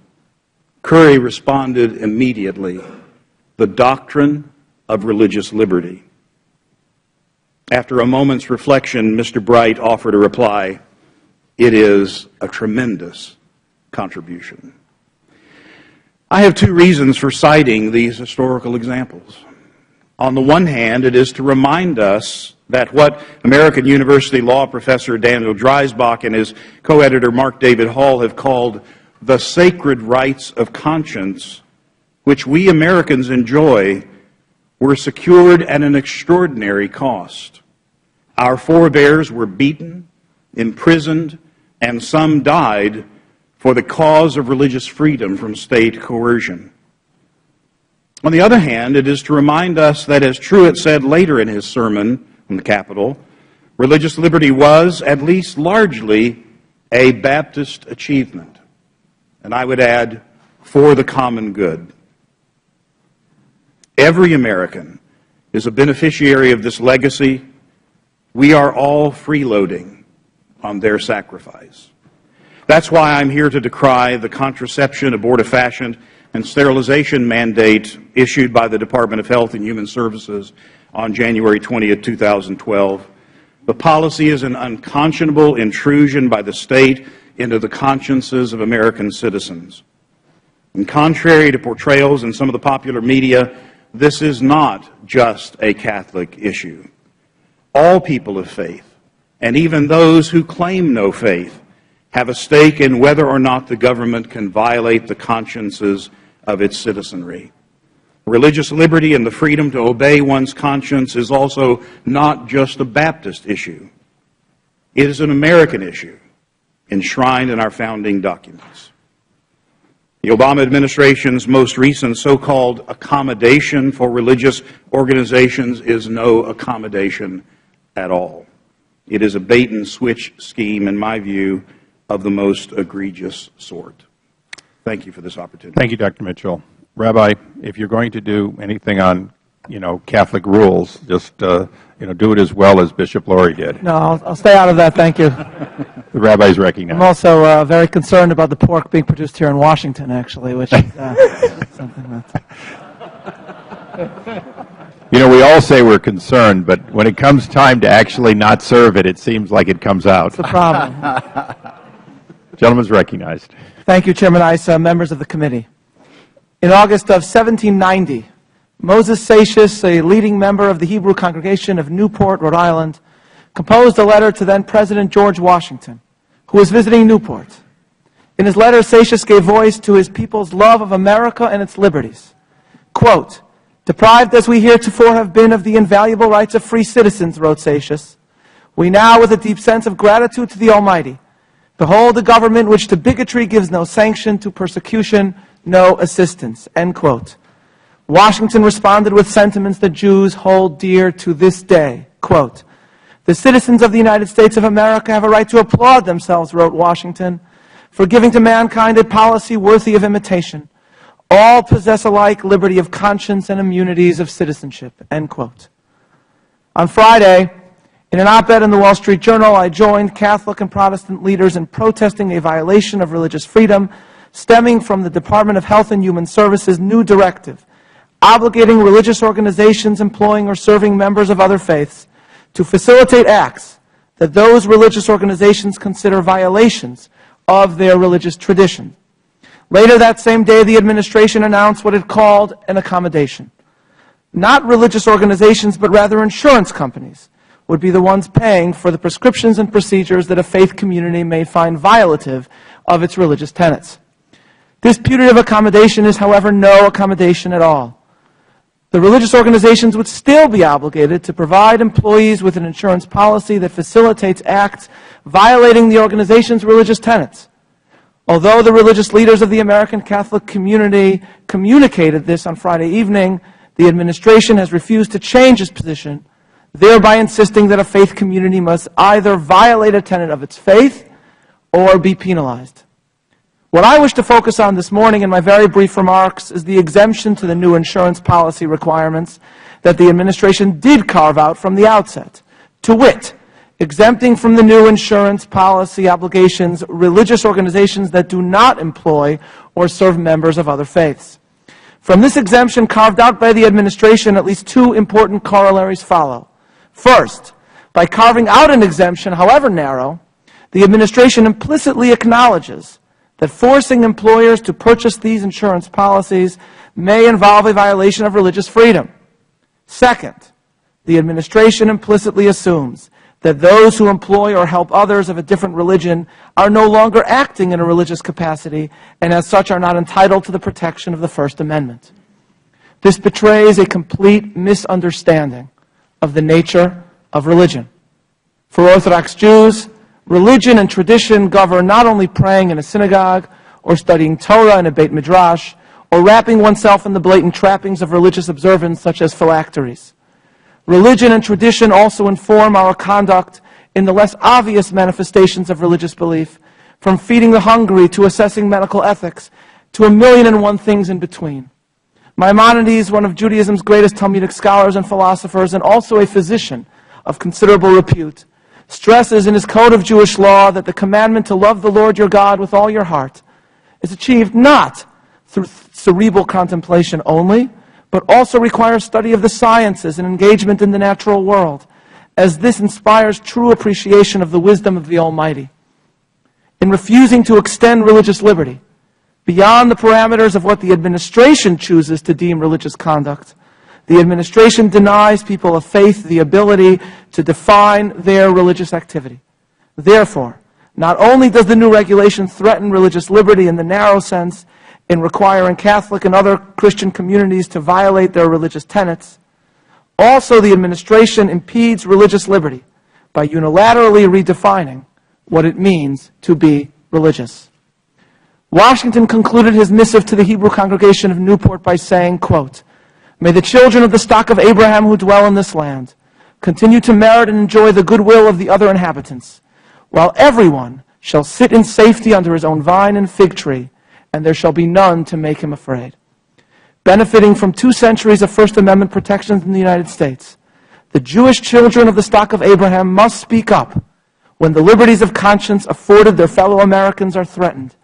Curry responded immediately, "The doctrine of religious liberty." After a moment's reflection, Mr. Bright offered a reply, "It is a tremendous contribution." I have two reasons for citing these historical examples. On the one hand, it is to remind us that what American University law professor Daniel Dreisbach and his co-editor Mark David Hall have called the sacred rights of conscience, which we Americans enjoy, were secured at an extraordinary cost. Our forebears were beaten, imprisoned, and some died for the cause of religious freedom from state coercion. On the other hand, it is to remind us that, as Truett said later in his sermon from the Capitol, religious liberty was, at least largely, a Baptist achievement. And I would add, for the common good. Every American is a beneficiary of this legacy. We are all freeloading on their sacrifice. That's why I'm here to decry the contraception, abortifacient, and sterilization mandate issued by the Department of Health and Human Services on January 20th, 2012. The policy is an unconscionable intrusion by the state into the consciences of American citizens. And contrary to portrayals in some of the popular media, this is not just a Catholic issue. All people of faith, and even those who claim no faith, have a stake in whether or not the government can violate the consciences of its citizenry. Religious liberty and the freedom to obey one's conscience is also not just a Baptist issue. It is an American issue, enshrined in our founding documents. The Obama administration's most recent so-called accommodation for religious organizations is no accommodation at all. It is a bait-and-switch scheme, in my view, of the most egregious sort. Thank you for this opportunity. Thank you, Dr. Mitchell. Rabbi, if you're going to do anything on, Catholic rules, just, do it as well as Bishop Laurie did. No, I'll stay out of that, thank you. The rabbi is recognized. I'm also very concerned about the pork being produced here in Washington, actually, which is something that... We all say we're concerned, but when it comes time to actually not serve it, it seems like it comes out. That's the problem. Gentleman's recognized. Thank you, Chairman Issa, members of the committee. In August of 1790, Moses Seixas, a leading member of the Hebrew congregation of Newport, Rhode Island, composed a letter to then-President George Washington, who was visiting Newport. In his letter, Seixas gave voice to his people's love of America and its liberties. Quote, "Deprived as we heretofore have been of the invaluable rights of free citizens," wrote Seixas, "we now, with a deep sense of gratitude to the Almighty, behold a government which to bigotry gives no sanction, to persecution no assistance." End quote. Washington responded with sentiments that Jews hold dear to this day. Quote, "The citizens of the United States of America have a right to applaud themselves," wrote Washington, "for giving to mankind a policy worthy of imitation. All possess alike liberty of conscience and immunities of citizenship." End quote. On Friday, in an op-ed in the Wall Street Journal, I joined Catholic and Protestant leaders in protesting a violation of religious freedom stemming from the Department of Health and Human Services' new directive, obligating religious organizations employing or serving members of other faiths to facilitate acts that those religious organizations consider violations of their religious tradition. Later that same day, the administration announced what it called an accommodation. Not religious organizations, but rather insurance companies would be the ones paying for the prescriptions and procedures that a faith community may find violative of its religious tenets. This putative accommodation is, however, no accommodation at all. The religious organizations would still be obligated to provide employees with an insurance policy that facilitates acts violating the organization's religious tenets. Although the religious leaders of the American Catholic community communicated this on Friday evening, the administration has refused to change its position thereby insisting that a faith community must either violate a tenet of its faith or be penalized. What I wish to focus on this morning in my very brief remarks is the exemption to the new insurance policy requirements that the administration did carve out from the outset, to wit, exempting from the new insurance policy obligations religious organizations that do not employ or serve members of other faiths. From this exemption carved out by the administration, at least two important corollaries follow. First, by carving out an exemption, however narrow, the administration implicitly acknowledges that forcing employers to purchase these insurance policies may involve a violation of religious freedom. Second, the administration implicitly assumes that those who employ or help others of a different religion are no longer acting in a religious capacity and as such are not entitled to the protection of the First Amendment. This betrays a complete misunderstanding of the nature of religion. For Orthodox Jews, religion and tradition govern not only praying in a synagogue or studying Torah in a Beit Midrash or wrapping oneself in the blatant trappings of religious observance such as phylacteries. Religion and tradition also inform our conduct in the less obvious manifestations of religious belief, from feeding the hungry to assessing medical ethics to 1,000,001 things in between. Maimonides, one of Judaism's greatest Talmudic scholars and philosophers and also a physician of considerable repute, stresses in his Code of Jewish Law that the commandment to love the Lord your God with all your heart is achieved not through cerebral contemplation only, but also requires study of the sciences and engagement in the natural world, as this inspires true appreciation of the wisdom of the Almighty. In refusing to extend religious liberty beyond the parameters of what the administration chooses to deem religious conduct, the administration denies people of faith the ability to define their religious activity. Therefore, not only does the new regulation threaten religious liberty in the narrow sense in requiring Catholic and other Christian communities to violate their religious tenets, also the administration impedes religious liberty by unilaterally redefining what it means to be religious. Washington concluded his missive to the Hebrew congregation of Newport by saying, quote, "May the children of the stock of Abraham who dwell in this land continue to merit and enjoy the goodwill of the other inhabitants, while everyone shall sit in safety under his own vine and fig tree, and there shall be none to make him afraid." Benefiting from 2 centuries of First Amendment protections in the United States, the Jewish children of the stock of Abraham must speak up when the liberties of conscience afforded their fellow Americans are threatened,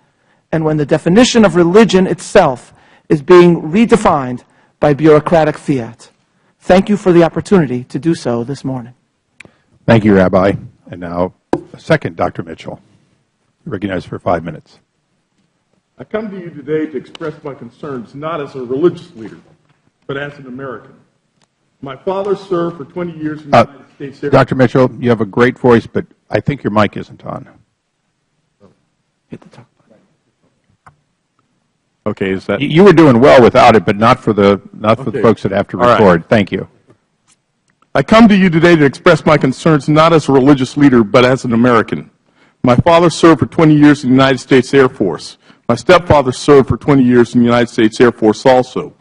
and when the definition of religion itself is being redefined by bureaucratic fiat. Thank you for the opportunity to do so this morning. Thank you, Rabbi. And now, a second, Dr. Mitchell. You're recognized for 5 minutes. I come to you today to express my concerns not as a religious leader, but as an American. My father served for 20 years in the United States Air Force. Dr. Mitchell, you have a great voice, but I think your mic isn't on. Hit the top button. Okay, is that? You were doing well without it, but not for the folks that have to record. All right. Thank you. I come to you today to express my concerns not as a religious leader, but as an American. My father served for 20 years in the United States Air Force. My stepfather served for 20 years in the United States Air Force also.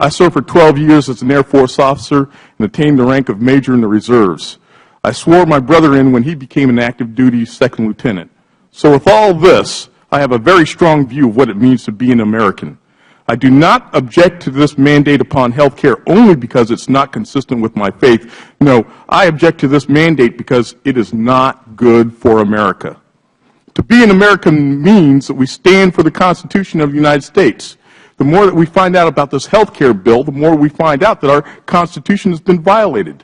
I served for 12 years as an Air Force officer and attained the rank of major in the reserves. I swore my brother in when he became an active duty second lieutenant. So with all this, I have a very strong view of what it means to be an American. I do not object to this mandate upon health care only because it's not consistent with my faith. No, I object to this mandate because it is not good for America. To be an American means that we stand for the Constitution of the United States. The more that we find out about this health care bill, the more we find out that our Constitution has been violated.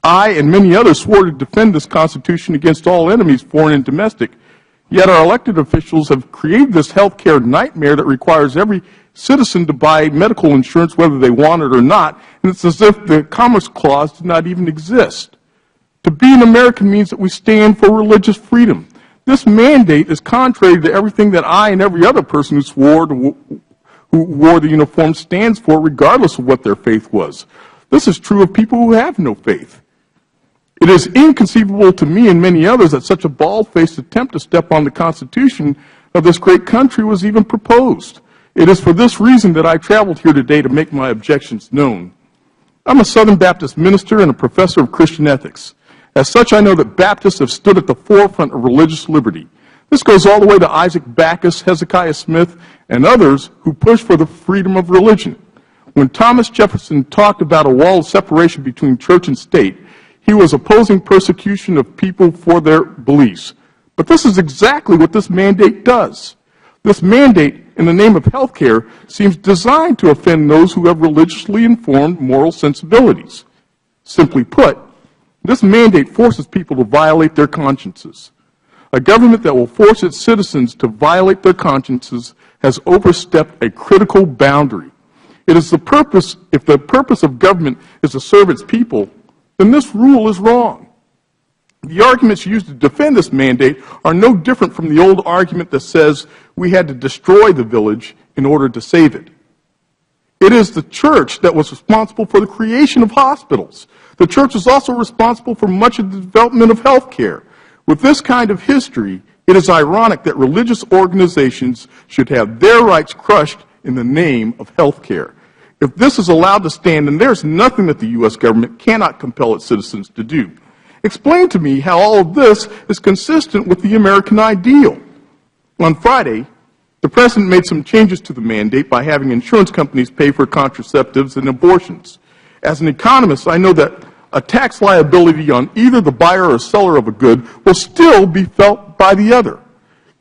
I and many others swore to defend this Constitution against all enemies, foreign and domestic. Yet our elected officials have created this health care nightmare that requires every citizen to buy medical insurance whether they want it or not, and it's as if the Commerce Clause did not even exist. To be an American means that we stand for religious freedom. This mandate is contrary to everything that I and every other person who wore the uniform stands for, regardless of what their faith was. This is true of people who have no faith. It is inconceivable to me and many others that such a bald-faced attempt to step on the Constitution of this great country was even proposed. It is for this reason that I traveled here today to make my objections known. I'm a Southern Baptist minister and a professor of Christian ethics. As such, I know that Baptists have stood at the forefront of religious liberty. This goes all the way to Isaac Backus, Hezekiah Smith, and others who push for the freedom of religion. When Thomas Jefferson talked about a wall of separation between church and state, he was opposing persecution of people for their beliefs. But this is exactly what this mandate does. This mandate, in the name of health care, seems designed to offend those who have religiously informed moral sensibilities. Simply put, this mandate forces people to violate their consciences. A government that will force its citizens to violate their consciences has overstepped a critical boundary. It is the purpose, if the purpose of government is to serve its people, then this rule is wrong. The arguments used to defend this mandate are no different from the old argument that says we had to destroy the village in order to save it. It is the church that was responsible for the creation of hospitals. The church is also responsible for much of the development of health care. With this kind of history, it is ironic that religious organizations should have their rights crushed in the name of health care. If this is allowed to stand, then there's nothing that the U.S. government cannot compel its citizens to do. Explain to me how all of this is consistent with the American ideal. On Friday, the President made some changes to the mandate by having insurance companies pay for contraceptives and abortions. As an economist, I know that a tax liability on either the buyer or seller of a good will still be felt by the other.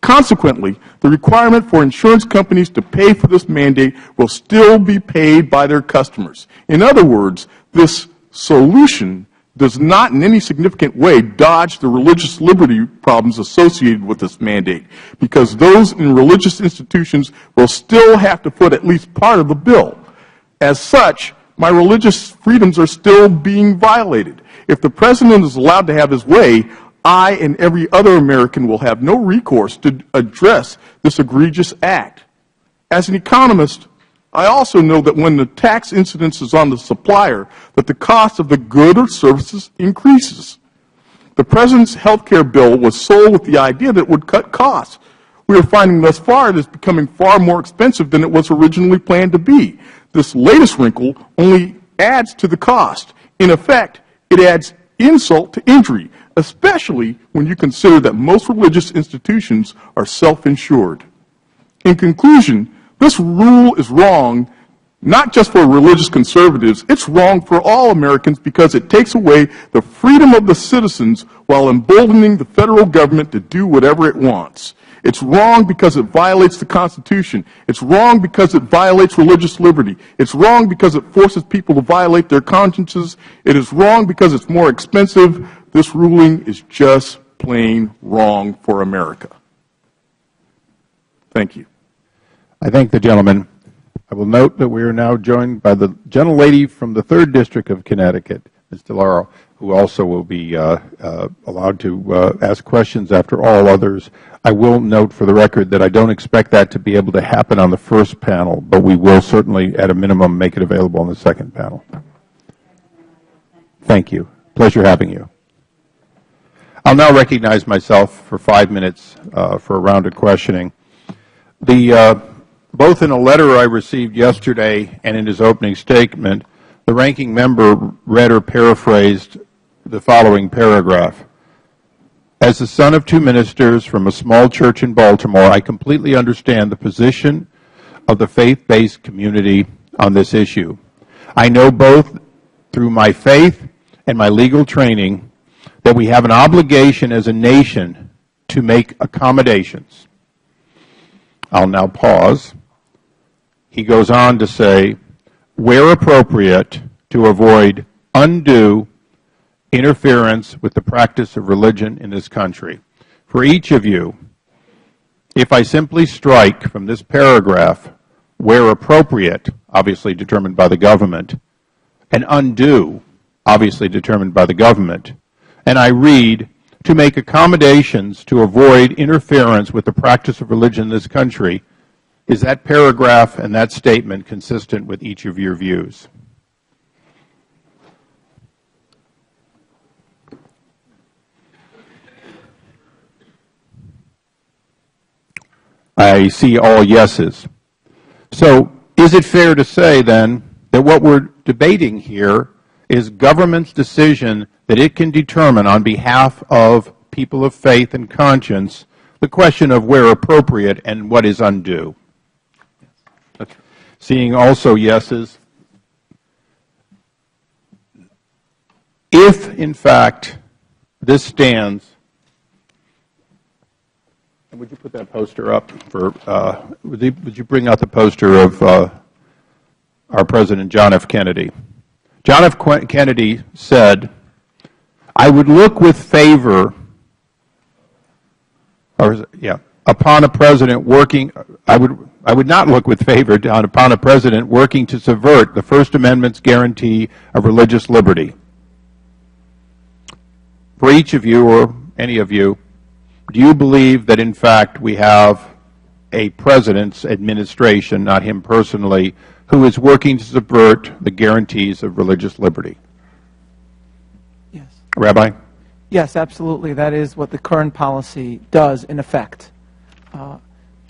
Consequently, the requirement for insurance companies to pay for this mandate will still be paid by their customers. In other words, this solution does not in any significant way dodge the religious liberty problems associated with this mandate, because those in religious institutions will still have to foot at least part of the bill. As such, my religious freedoms are still being violated. If the President is allowed to have his way, I and every other American will have no recourse to address this egregious act. As an economist, I also know that when the tax incidence is on the supplier, that the cost of the good or services increases. The President's health care bill was sold with the idea that it would cut costs. We are finding thus far it is becoming far more expensive than it was originally planned to be. This latest wrinkle only adds to the cost. In effect, it adds insult to injury, especially when you consider that most religious institutions are self-insured. In conclusion, this rule is wrong, not just for religious conservatives, it's wrong for all Americans because it takes away the freedom of the citizens while emboldening the federal government to do whatever it wants. It's wrong because it violates the Constitution. It's wrong because it violates religious liberty. It's wrong because it forces people to violate their consciences. It is wrong because it's more expensive. This ruling is just plain wrong for America. Thank you. I thank the gentleman. I will note that we are now joined by the gentlelady from the 3rd District of Connecticut, Ms. DeLauro, who also will be allowed to ask questions after all others. I will note for the record that I don't expect that to be able to happen on the first panel, but we will certainly, at a minimum, make it available on the second panel. Thank you. Pleasure having you. I'll now recognize myself for 5 minutes for a round of questioning. Both in a letter I received yesterday and in his opening statement, the ranking member read or paraphrased the following paragraph. As the son of 2 ministers from a small church in Baltimore, I completely understand the position of the faith-based community on this issue. I know both through my faith and my legal training that we have an obligation as a nation to make accommodations. I'll now pause. He goes on to say, where appropriate, to avoid undue interference with the practice of religion in this country. For each of you, if I simply strike from this paragraph, where appropriate, obviously determined by the government, and undue, obviously determined by the government, and I read, to make accommodations to avoid interference with the practice of religion in this country, is that paragraph and that statement consistent with each of your views? I see all yeses. So is it fair to say then that what we're debating here is government's decision that it can determine on behalf of people of faith and conscience the question of where appropriate and what is undue. Seeing also yeses. If, in fact, this stands, and would you put that poster up for, would you bring out the poster of our President John F. Kennedy? John F. Kennedy said, I would look with favor, upon a president working, I would not look with favor upon a president working to subvert the First Amendment's guarantee of religious liberty. For each of you, or any of you, do you believe that, in fact, we have a president's administration, not him personally, who is working to subvert the guarantees of religious liberty? Yes. Rabbi? Yes, absolutely. That is what the current policy does, in effect.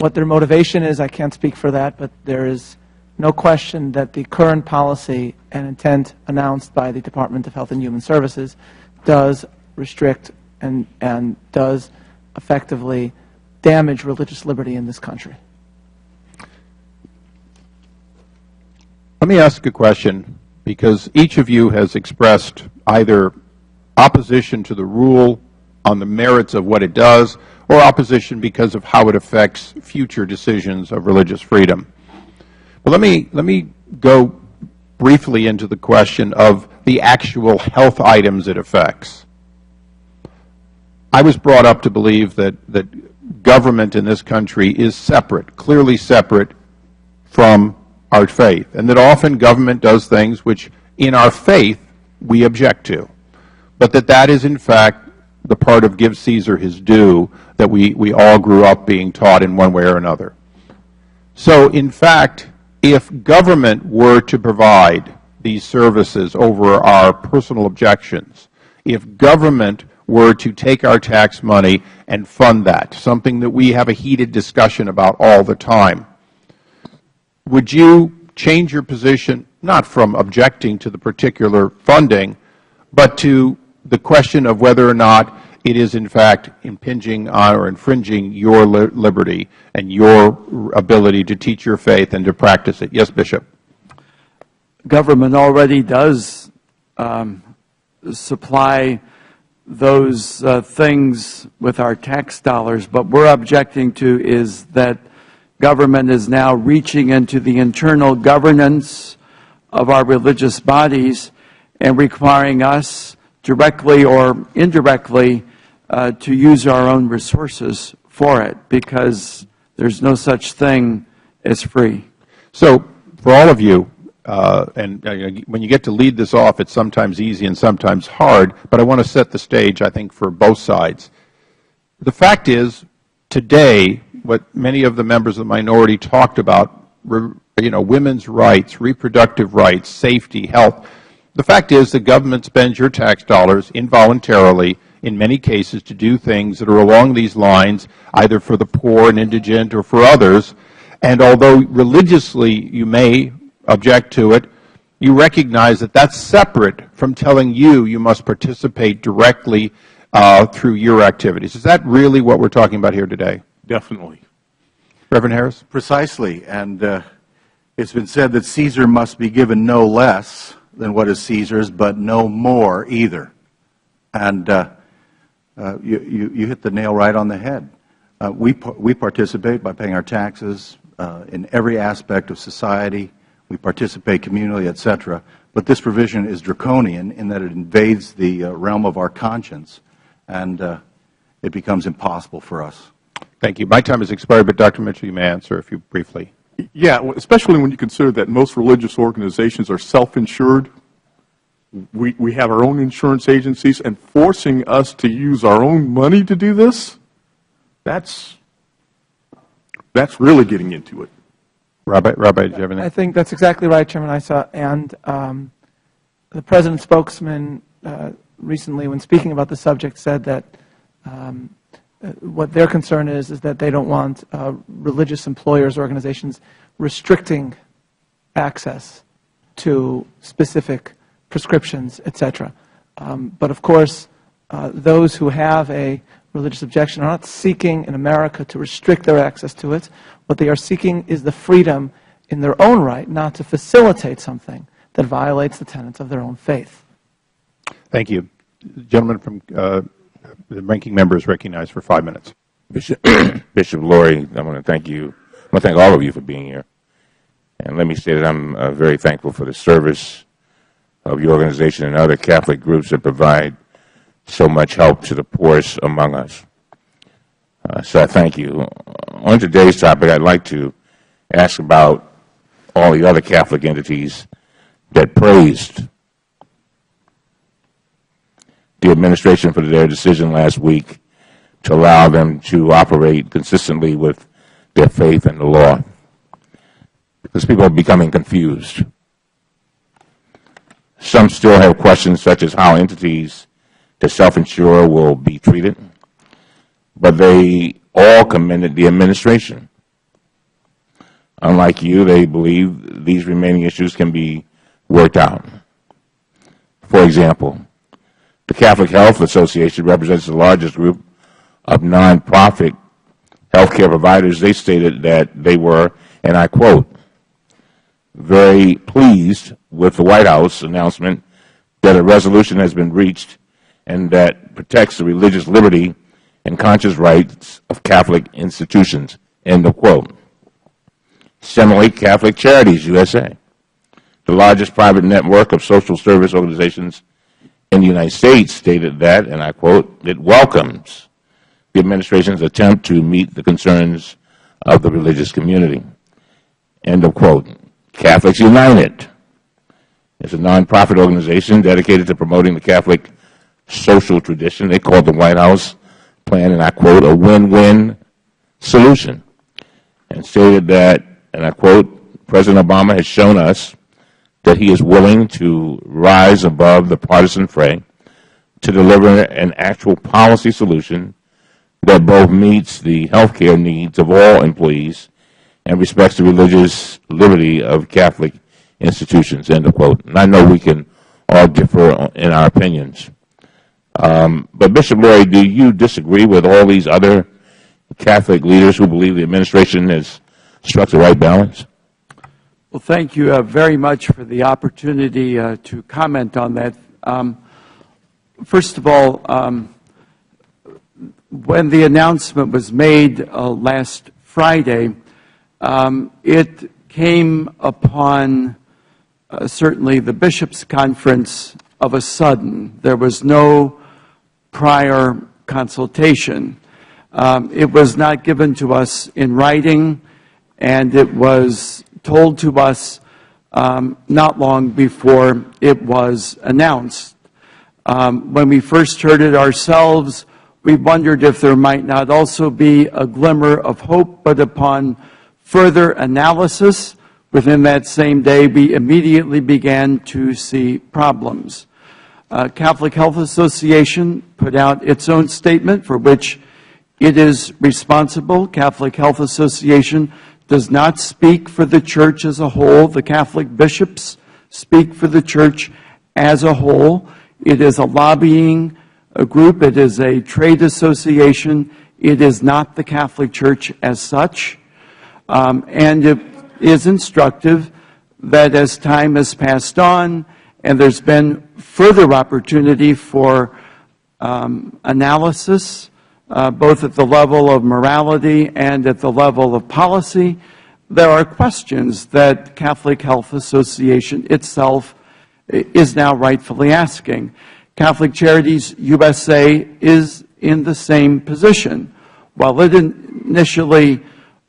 What their motivation is, I can't speak for that, but there is no question that the current policy and intent announced by the Department of Health and Human Services does restrict and does effectively damage religious liberty in this country. Let me ask a question, because each of you has expressed either opposition to the rule on the merits of what it does, or opposition because of how it affects future decisions of religious freedom. But let me go briefly into the question of the actual health items it affects. I was brought up to believe that government in this country is separate, clearly separate from our faith, and that often government does things which in our faith we object to, but that is in fact the part of give Caesar his due that we all grew up being taught in one way or another. So in fact, if government were to provide these services over our personal objections, if government were to take our tax money and fund that, something that we have a heated discussion about all the time, would you change your position, not from objecting to the particular funding, but to the question of whether or not it is in fact impinging on or infringing your liberty and your ability to teach your faith and to practice it? Yes, Bishop. Government already does supply those things with our tax dollars. What we're objecting to is that government is now reaching into the internal governance of our religious bodies and requiring us directly or indirectly to use our own resources for it, because there's no such thing as free. So for all of you, and when you get to lead this off, it's sometimes easy and sometimes hard, but I want to set the stage, I think, for both sides. The fact is, today, what many of the members of the minority talked about, women's rights, reproductive rights, safety, health, the fact is the government spends your tax dollars involuntarily, in many cases, to do things that are along these lines, either for the poor and indigent or for others, and although religiously you may object to it, you recognize that that's separate from telling you must participate directly through your activities. Is that really what we're talking about here today? Definitely. Reverend Harris? Precisely. And it's been said that Caesar must be given no less than what is Caesar's, but no more either. And you hit the nail right on the head. We participate by paying our taxes in every aspect of society. We participate communally, etc. But this provision is draconian in that it invades the realm of our conscience, and it becomes impossible for us. Thank you. My time has expired, but Dr. Mitchell, you may answer if you briefly. Yeah, especially when you consider that most religious organizations are self-insured. We have our own insurance agencies, and forcing us to use our own money to do this, that's really getting into it. Rabbi, do you have anything? I think that's exactly right, Chairman Issa. And the President's spokesman recently, when speaking about the subject, said that what their concern is that they don't want religious employers, organizations restricting access to specific prescriptions, etc. But of course, those who have a religious objection are not seeking in America to restrict their access to it. What they are seeking is the freedom in their own right not to facilitate something that violates the tenets of their own faith. Thank you. The gentleman from the ranking member is recognized for 5 minutes. Bishop Lurie, I want to thank you. I want to thank all of you for being here. And let me say that I'm very thankful for the service of your organization and other Catholic groups that provide so much help to the poorest among us. So I thank you. On today's topic, I'd like to ask about all the other Catholic entities that praised the administration for their decision last week to allow them to operate consistently with their faith and the law. Because people are becoming confused. Some still have questions such as how entities that self-insure will be treated, but they all commended the administration. Unlike you, they believe these remaining issues can be worked out. For example, the Catholic Health Association represents the largest group of nonprofit healthcare providers. They stated that they were, and I quote, very pleased with the White House announcement that a resolution has been reached and that protects the religious liberty and conscious rights of Catholic institutions, end of quote. Similarly, Catholic Charities USA, the largest private network of social service organizations in the United States, stated that, and I quote, it welcomes the administration's attempt to meet the concerns of the religious community, end of quote. Catholics United is a nonprofit organization dedicated to promoting the Catholic social tradition. They called the White House plan, and I quote, a win-win solution, and stated that, and I quote, President Obama has shown us that he is willing to rise above the partisan fray to deliver an actual policy solution that both meets the health care needs of all employees and respects the religious liberty of Catholic institutions, end of quote. And I know we can all differ in our opinions. But Bishop Lurie, do you disagree with all these other Catholic leaders who believe the administration has struck the right balance? Well, thank you very much for the opportunity to comment on that. First of all, when the announcement was made last Friday, it came upon certainly the bishops' conference of a sudden. There was no prior consultation. It was not given to us in writing, and it was told to us not long before it was announced. When we first heard it ourselves, we wondered if there might not also be a glimmer of hope, but upon further analysis within that same day, we immediately began to see problems. Catholic Health Association put out its own statement for which it is responsible. Catholic Health Association does not speak for the church as a whole. The Catholic bishops speak for the church as a whole. It is a lobbying group. It is a trade association. It is not the Catholic Church as such. And it is instructive that as time has passed on and there's been further opportunity for analysis, both at the level of morality and at the level of policy, there are questions that Catholic Health Association itself is now rightfully asking. Catholic Charities USA is in the same position. While it initially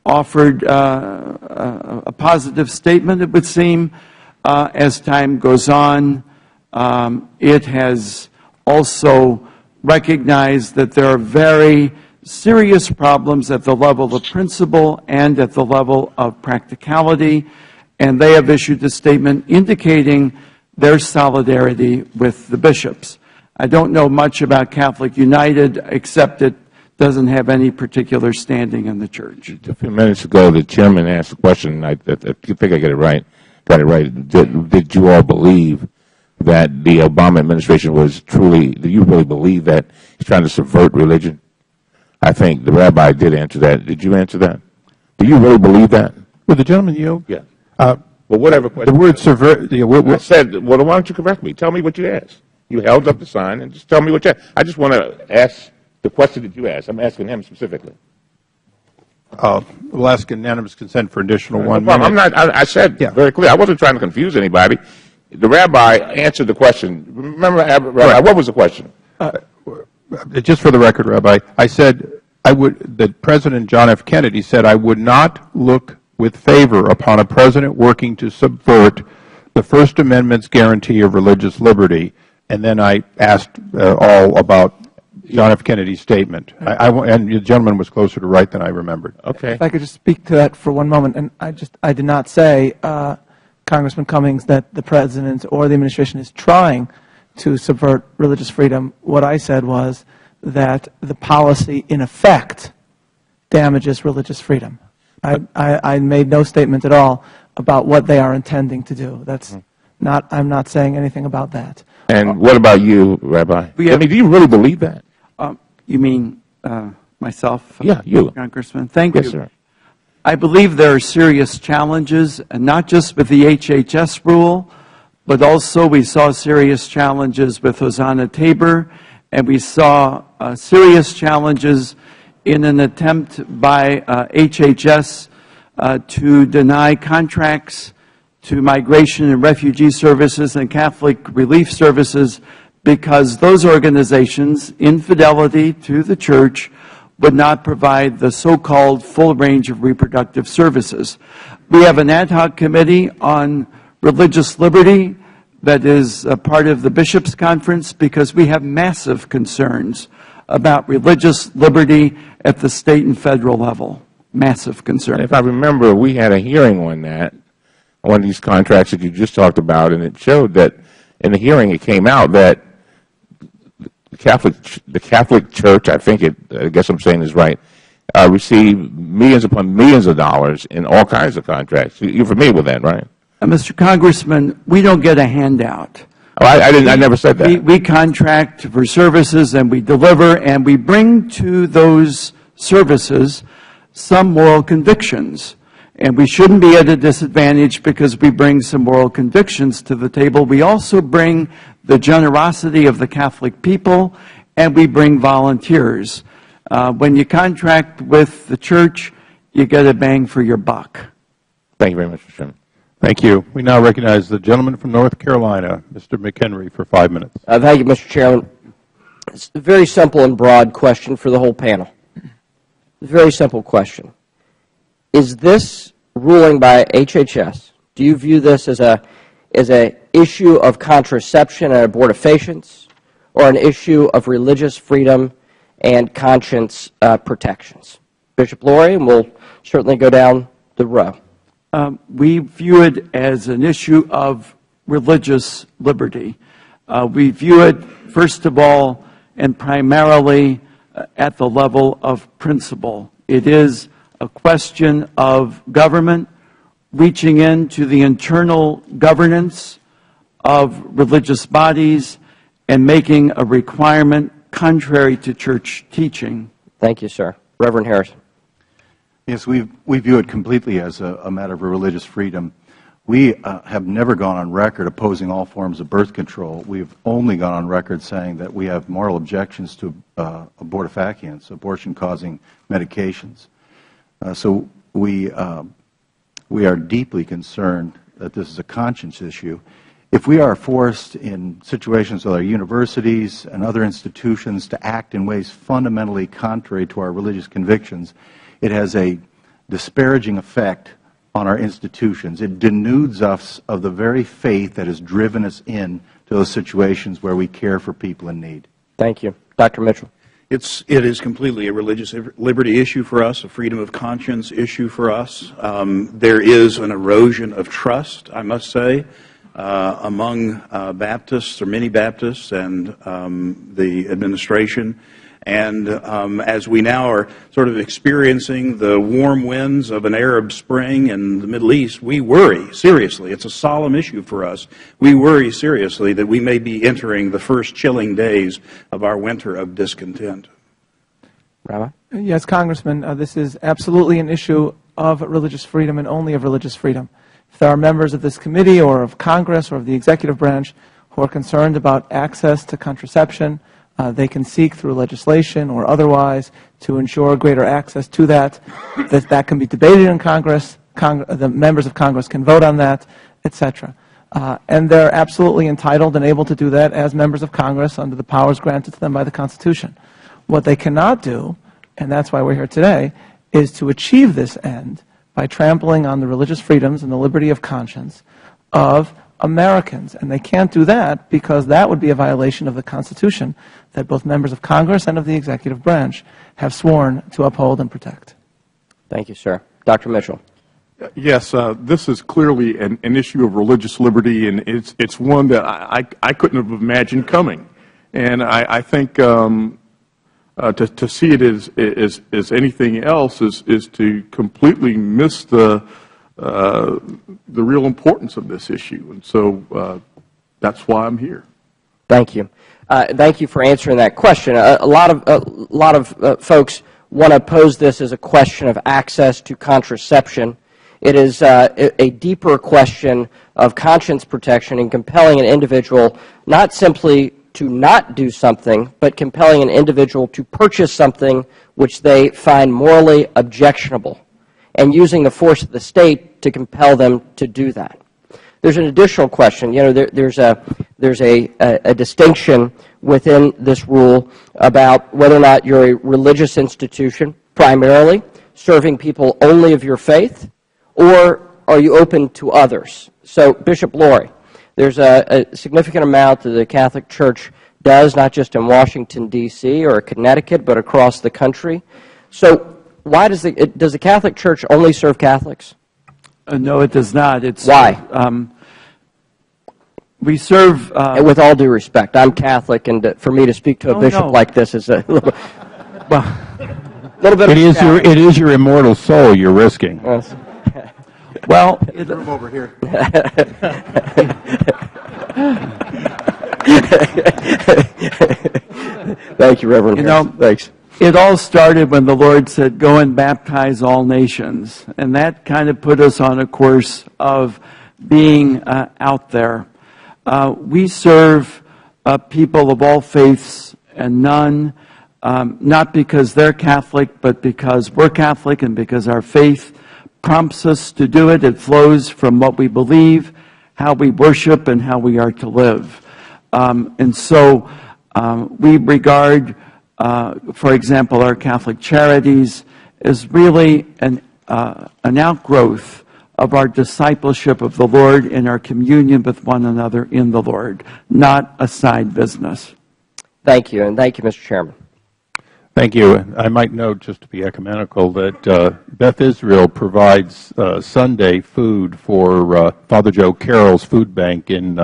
offered a positive statement, it would seem, as time goes on, it has also recognized that there are very serious problems at the level of principle and at the level of practicality, and they have issued a statement indicating their solidarity with the bishops. I don't know much about Catholic United, except it doesn't have any particular standing in the church. A few minutes ago, the chairman asked a question, and I think I got it right. Did you all believe that the Obama administration was truly, do you really believe that he's trying to subvert religion? I think the rabbi did answer that. Did you answer that? Do you really believe that? Would the gentleman yield? Yeah. Well, whatever question. The word subvert, I said, well, why don't you correct me? Tell me what you asked. You held up the sign and just tell me what you asked. I just want to ask the question that you asked. I'm asking him specifically. We'll ask unanimous consent for additional No 1 problem. minute. I said very clear. I wasn't trying to confuse anybody. The rabbi answered the question. Remember, Rabbi, what was the question? Just for the record, Rabbi, I said that President John F. Kennedy said, I would not look with favor upon a president working to subvert the First Amendment's guarantee of religious liberty. And then I asked all about John F. Kennedy's statement. And the gentleman was closer to right than I remembered. Okay. If I could just speak to that for 1 moment. And I did not say, Congressman Cummings, that the President or the administration is trying to subvert religious freedom. What I said was that the policy, in effect, damages religious freedom. I made no statement at all about what they are intending to do. That's not, I'm not saying anything about that. And what about you, Rabbi? Do you really believe that? You mean myself? Yeah, you. Congressman, thank you. Yes, sir. I believe there are serious challenges, and not just with the HHS rule, but also we saw serious challenges with Hosanna Tabor, and we saw serious challenges in an attempt by HHS to deny contracts to Migration and Refugee Services and Catholic Relief Services because those organizations, in fidelity to the Church, would not provide the so-called full range of reproductive services. We have an ad hoc committee on religious liberty that is a part of the Bishops' Conference because we have massive concerns about religious liberty at the state and federal level. Massive concern. If I remember, we had a hearing on that, on these contracts that you just talked about, and it showed that in the hearing it came out that the Catholic Church, I guess I'm saying this right, received millions upon millions of dollars in all kinds of contracts. You're familiar with that, right? Mr. Congressman, we don't get a handout. Oh, I never said that. We contract for services and we deliver and we bring to those services some moral convictions. And we shouldn't be at a disadvantage because we bring some moral convictions to the table. We also bring the generosity of the Catholic people, and we bring volunteers. When you contract with the Church, you get a bang for your buck. Thank you very much, Mr. Chairman. Thank you. We now recognize the gentleman from North Carolina, Mr. McHenry, for 5 minutes. Thank you, Mr. Chairman. It's a very simple and broad question for the whole panel. Very simple question. Is this ruling by HHS, do you view this as a issue of contraception and abortifacients, or an issue of religious freedom and conscience protections? Bishop Laurie, and we'll certainly go down the row. We view it as an issue of religious liberty. We view it, first of all, and primarily at the level of principle. It is a question of government reaching into the internal governance of religious bodies and making a requirement contrary to Church teaching. Thank you, sir. Reverend Harrison. Yes, we view it completely as a matter of religious freedom. We have never gone on record opposing all forms of birth control. We've only gone on record saying that we have moral objections to abortifacients, abortion-causing medications. So we are deeply concerned that this is a conscience issue. If we are forced in situations with our universities and other institutions to act in ways fundamentally contrary to our religious convictions, it has a disparaging effect on our institutions. It denudes us of the very faith that has driven us into those situations where we care for people in need. Thank you. Dr. Mitchell. It is completely a religious liberty issue for us, a freedom of conscience issue for us. There is an erosion of trust, I must say, among Baptists or many Baptists and the administration. And as we now are sort of experiencing the warm winds of an Arab Spring in the Middle East, we worry seriously. It's a solemn issue for us. We worry seriously that we may be entering the first chilling days of our winter of discontent. Rabbi? Yes, Congressman, this is absolutely an issue of religious freedom and only of religious freedom. If there are members of this committee or of Congress or of the executive branch who are concerned about access to contraception, they can seek through legislation or otherwise to ensure greater access to that. That can be debated in Congress. The members of Congress can vote on that, etc. And they're absolutely entitled and able to do that as members of Congress under the powers granted to them by the Constitution. What they cannot do, and that's why we're here today, is to achieve this end by trampling on the religious freedoms and the liberty of conscience of Americans. And they can't do that because that would be a violation of the Constitution that both members of Congress and of the executive branch have sworn to uphold and protect. Thank you, sir. Dr. Mitchell. Yes, this is clearly an issue of religious liberty, and it's one that I couldn't have imagined coming. And I think to see it as anything else is to completely miss the real importance of this issue. And so that's why I'm here. Thank you. Thank you for answering that question. A lot of folks want to pose this as a question of access to contraception. It is a deeper question of conscience protection and compelling an individual not simply to not do something, but compelling an individual to purchase something which they find morally objectionable, and using the force of the state to compel them to do that. There's an additional question. You know, there's a distinction within this rule about whether or not you're a religious institution, primarily serving people only of your faith, or are you open to others? So, Bishop Laurie, there's a significant amount that the Catholic Church does, not just in Washington, D.C. or Connecticut, but across the country. So why does the Catholic Church only serve Catholics? No, it does not. Why? We serve... with all due respect, I'm Catholic, and for me to speak to a bishop like this is a little, little bit of it is your immortal soul you're risking. Yes. Well, room over here. Thank you, Reverend. Thanks. It all started when the Lord said, "Go and baptize all nations," and that kind of put us on a course of being out there. We serve people of all faiths and none, not because they're Catholic, but because we're Catholic and because our faith prompts us to do it. It flows from what we believe, how we worship, and how we are to live. And so we regard, for example, our Catholic charities as really an outgrowth of our discipleship of the Lord and our communion with one another in the Lord, not a side business. Thank you, and thank you, Mr. Chairman. Thank you. I might note, just to be ecumenical, that Beth Israel provides Sunday food for Father Joe Carroll's food bank in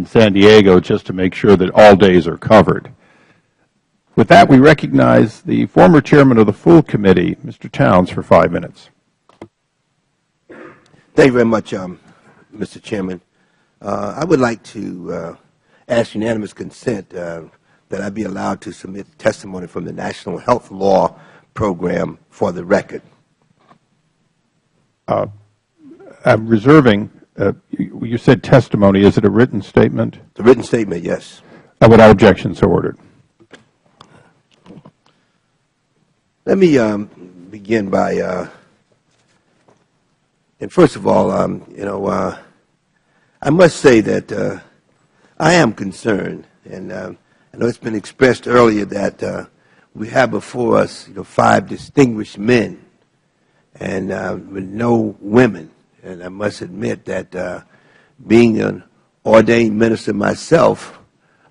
San Diego, just to make sure that all days are covered. With that, we recognize the former chairman of the full committee, Mr. Towns, for 5 minutes. Thank you very much, Mr. Chairman. I would like to ask unanimous consent that I be allowed to submit testimony from the National Health Law Program for the record. I'm reserving, you said testimony. Is it a written statement? The written statement, yes. Without objection, so ordered. Let me begin by, and first of all, I must say that I am concerned, and I know it's been expressed earlier that we have before us 5 distinguished men and with no women. And I must admit that being an ordained minister myself,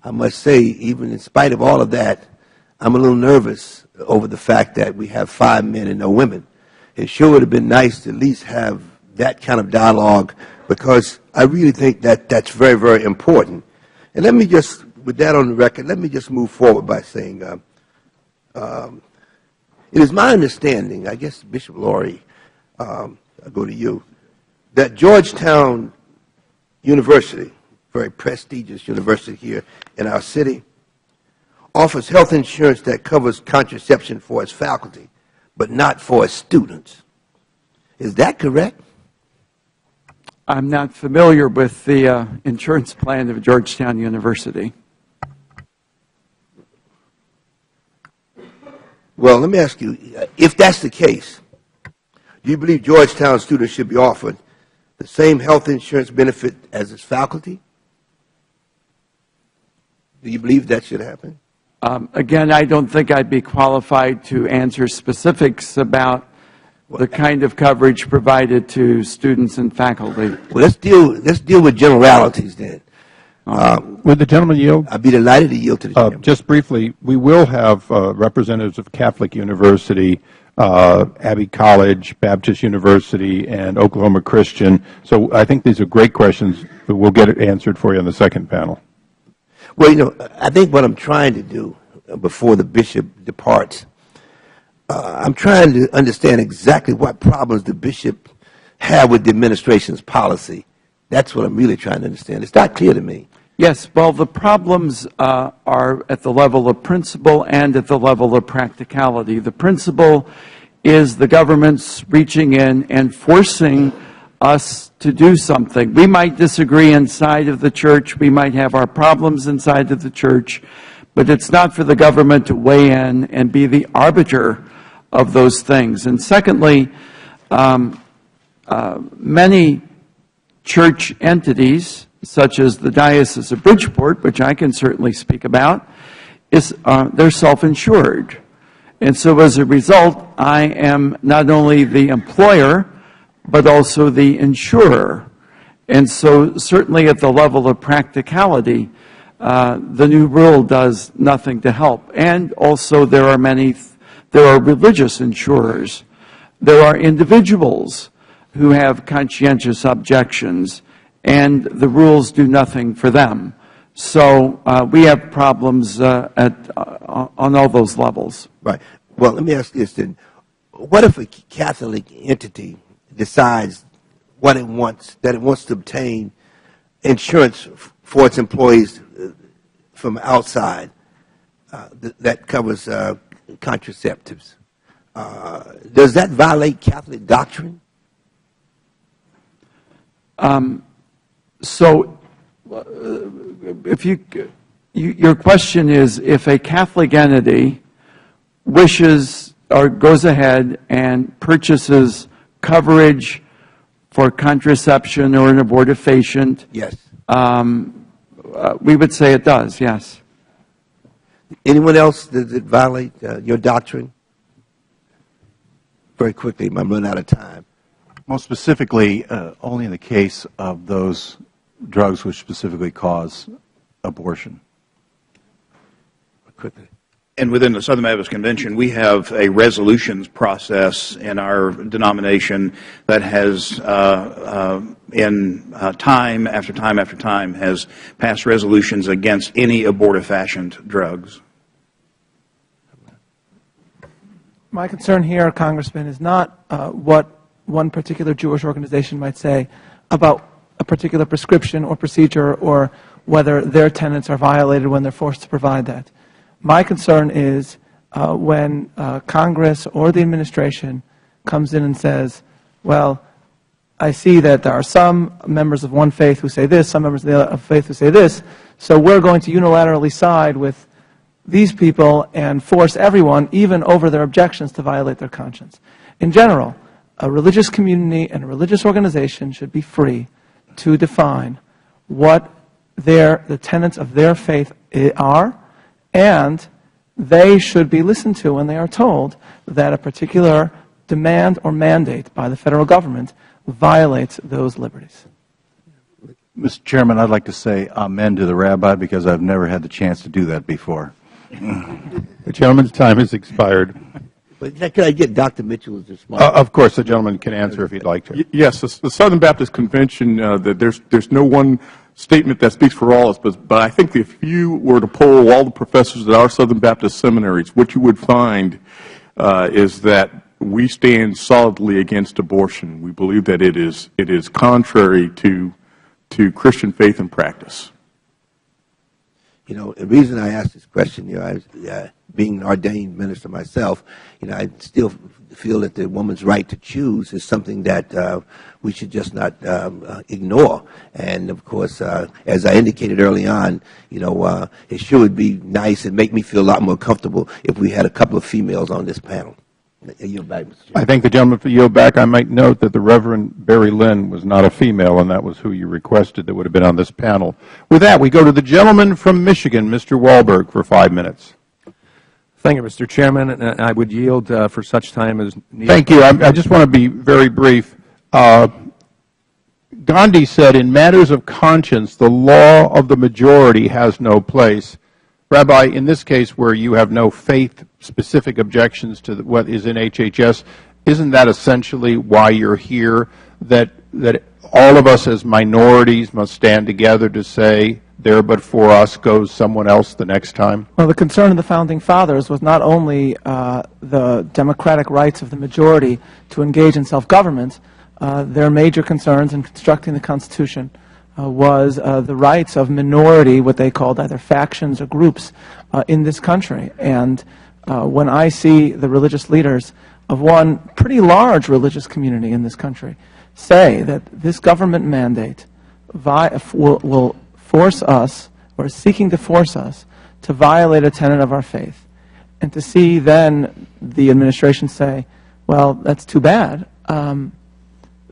I must say, even in spite of all of that, I'm a little nervous over the fact that we have 5 men and no women. It sure would have been nice to at least have that kind of dialogue, because I really think that that's very, very important. And let me just, with that on the record, let me just move forward by saying It is my understanding, I guess Bishop Laurie, I'll go to you, that Georgetown University, very prestigious university here in our city, offers health insurance that covers contraception for its faculty, but not for its students. Is that correct? I'm not familiar with the insurance plan of Georgetown University. Well, let me ask you, if that's the case, do you believe Georgetown students should be offered the same health insurance benefit as its faculty? Do you believe that should happen? Again, I don't think I'd be qualified to answer specifics about the kind of coverage provided to students and faculty. Well, let's deal with generalities then. Would the gentleman yield? I'd be delighted to yield to the gentleman. Just briefly, we will have representatives of Catholic University, Abbey College, Baptist University, and Oklahoma Christian. So I think these are great questions, but we'll get it answered for you on the second panel. Well, you know, I think what I'm trying to do before the bishop departs, I'm trying to understand exactly what problems the bishop had with the administration's policy. That's what I'm really trying to understand. It's not clear to me. Yes, well, the problems are at the level of principle and at the level of practicality. The principle is the government's reaching in and forcing us to do something. We might disagree inside of the church. We might have our problems inside of the church, but it's not for the government to weigh in and be the arbiter of those things. And secondly, many church entities, such as the Diocese of Bridgeport, which I can certainly speak about, they're self-insured. And so as a result, I am not only the employer, but also the insurer. And so certainly at the level of practicality, the new rule does nothing to help. And also there are religious insurers. There are individuals who have conscientious objections, and the rules do nothing for them. So we have problems on all those levels. Right. Well, let me ask this then. What if a Catholic entity decides that it wants to obtain insurance for its employees from outside that covers contraceptives? Does that violate Catholic doctrine? So if your question is, if a Catholic entity wishes or goes ahead and purchases coverage for contraception or an abortifacient, yes, we would say it does, yes. Anyone else, does it violate your doctrine? Very quickly, I'm running out of time. Most specifically, only in the case of those drugs which specifically cause abortion. Quickly. And within the Southern Baptist Convention, we have a resolutions process in our denomination that has, in time after time after time, has passed resolutions against any abortifacient drugs. My concern here, Congressman, is not what one particular Jewish organization might say about a particular prescription or procedure or whether their tenets are violated when they're forced to provide that. My concern is when Congress or the administration comes in and says, well, I see that there are some members of one faith who say this, some members of the other faith who say this, so we're going to unilaterally side with these people and force everyone, even over their objections, to violate their conscience. In general, a religious community and a religious organization should be free to define what the tenets of their faith are, and they should be listened to when they are told that a particular demand or mandate by the federal government violates those liberties. Mr. Chairman, I'd like to say amen to the rabbi because I've never had the chance to do that before. The gentleman's time has expired. But can I get Dr. Mitchell's response? Of course, the gentleman can answer if he'd like to. Yes, the Southern Baptist Convention, that there's no one statement that speaks for all of us, but I think if you were to poll all the professors at our Southern Baptist seminaries, what you would find is that we stand solidly against abortion. We believe that it is contrary to Christian faith and practice. You know, the reason I asked this question, you know, being an ordained minister myself, you know, I still feel that the woman's right to choose is something that we should just not ignore. And of course, as I indicated early on, you know, it sure would be nice and make me feel a lot more comfortable if we had a couple of females on this panel. I yield back, Mr. Chairman. I thank the gentleman for yield back. I might note that the Reverend Barry Lynn was not a female, and that was who you requested that would have been on this panel. With that, we go to the gentleman from Michigan, Mr. Wahlberg, for 5 minutes. Thank you, Mr. Chairman, and I would yield for such time as needed. Thank you. I just want to be very brief. Gandhi said, in matters of conscience, the law of the majority has no place. Rabbi, in this case where you have no faith-specific objections to what is in HHS, isn't that essentially why you're here, that all of us as minorities must stand together to say, there but for us goes someone else the next time? Well, the concern of the Founding Fathers was not only the democratic rights of the majority to engage in self-government. Their major concerns in constructing the Constitution was the rights of minority, what they called either factions or groups in this country. And when I see the religious leaders of one pretty large religious community in this country say that this government mandate will force us, or is seeking to force us, to violate a tenet of our faith, and to see then the administration say, well, that's too bad,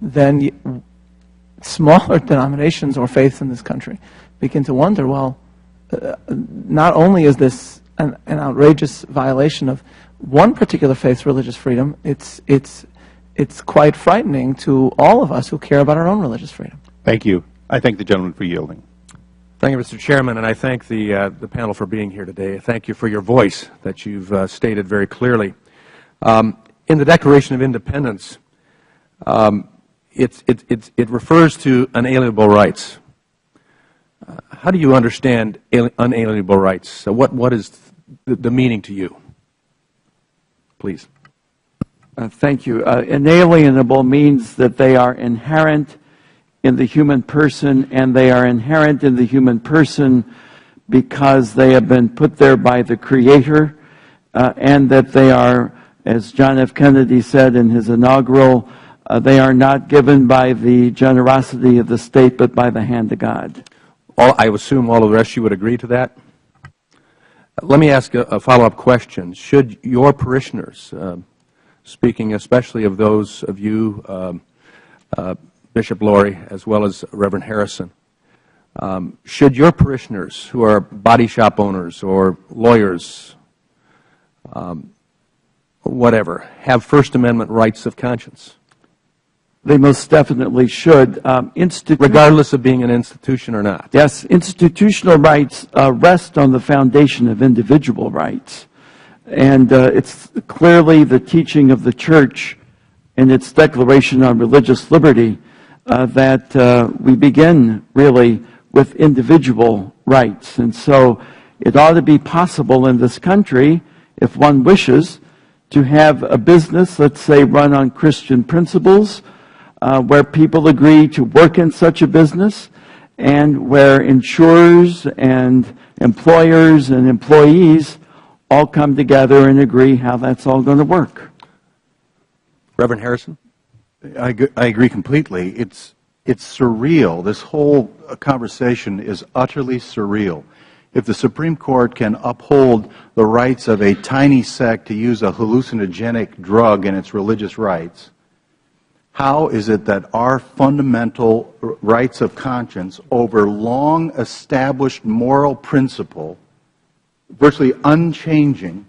then smaller denominations or faiths in this country begin to wonder, well, not only is this an outrageous violation of one particular faith's religious freedom, it's quite frightening to all of us who care about our own religious freedom. Thank you. I thank the gentleman for yielding. Thank you, Mr. Chairman, and I thank the panel for being here today. Thank you for your voice that you've stated very clearly. In the Declaration of Independence, it refers to unalienable rights. How do you understand unalienable rights? So what is the meaning to you? Please. Thank you. Inalienable means that they are inherent in the human person, and they are inherent in the human person because they have been put there by the Creator, and that they are, as John F. Kennedy said in his inaugural, they are not given by the generosity of the state, but by the hand of God. I assume all of the rest you would agree to that? Let me ask a follow-up question. Should your parishioners, speaking especially of those of you, Bishop Laurie, as well as Reverend Harrison, should your parishioners who are body shop owners or lawyers, whatever, have First Amendment rights of conscience? They most definitely should. Regardless of being an institution or not. Yes, institutional rights rest on the foundation of individual rights. And it's clearly the teaching of the Church in its Declaration on Religious Liberty that we begin really with individual rights. And so it ought to be possible in this country, if one wishes, to have a business, let's say, run on Christian principles, where people agree to work in such a business, and where insurers and employers and employees all come together and agree how that's all going to work. Reverend Harrison? I agree completely. It's surreal. This whole conversation is utterly surreal. If the Supreme Court can uphold the rights of a tiny sect to use a hallucinogenic drug in its religious rights, how is it that our fundamental rights of conscience over long-established moral principle, virtually unchanging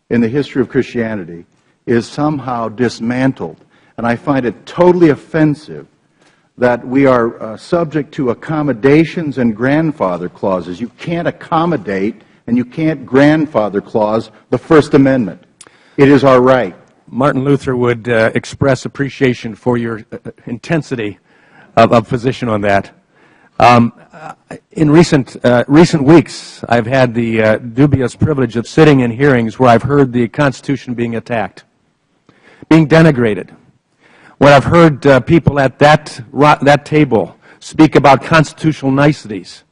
in the history of Christianity, is somehow dismantled? And I find it totally offensive that we are subject to accommodations and grandfather clauses. You can't accommodate and you can't grandfather clause the First Amendment. It is our right. Martin Luther would express appreciation for your intensity of position on that. In recent weeks, I've had the dubious privilege of sitting in hearings where I've heard the Constitution being attacked, being denigrated, when I've heard people at that table speak about constitutional niceties,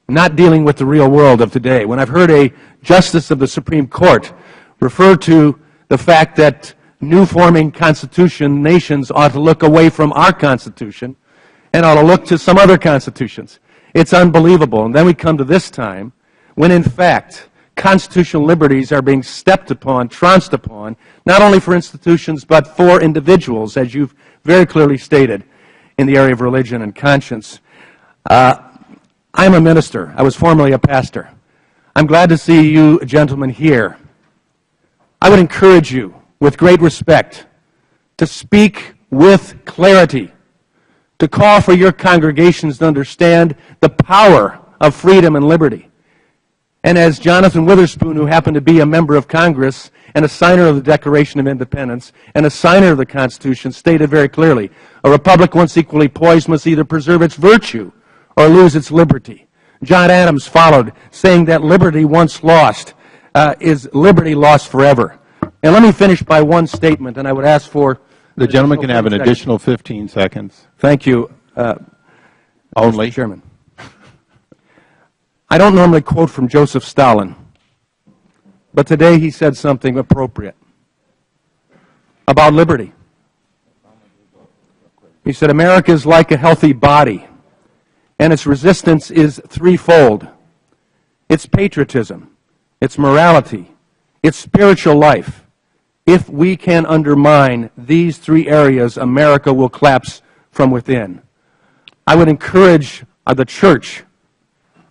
not dealing with the real world of today, when I've heard a justice of the Supreme Court refer to the fact that new-forming constitution nations ought to look away from our Constitution and ought to look to some other constitutions. It's unbelievable. And then we come to this time when, in fact, constitutional liberties are being stepped upon, trounced upon, not only for institutions but for individuals, as you've very clearly stated, in the area of religion and conscience. I'm a minister. I was formerly a pastor. I'm glad to see you gentlemen here. I would encourage you, with great respect, to speak with clarity, to call for your congregations to understand the power of freedom and liberty. And as Jonathan Witherspoon, who happened to be a member of Congress and a signer of the Declaration of Independence and a signer of the Constitution, stated very clearly, a republic once equally poised must either preserve its virtue or lose its liberty. John Adams followed, saying that liberty once lost is liberty lost forever. And let me finish by one statement, and I would ask for... The gentleman can have an additional 15 seconds. Thank you. Only. Mr. Chairman. I don't normally quote from Joseph Stalin, but today he said something appropriate about liberty. He said, America is like a healthy body, and its resistance is threefold. It's patriotism, it's morality, it's spiritual life. If we can undermine these three areas, America will collapse from within. I would encourage the church,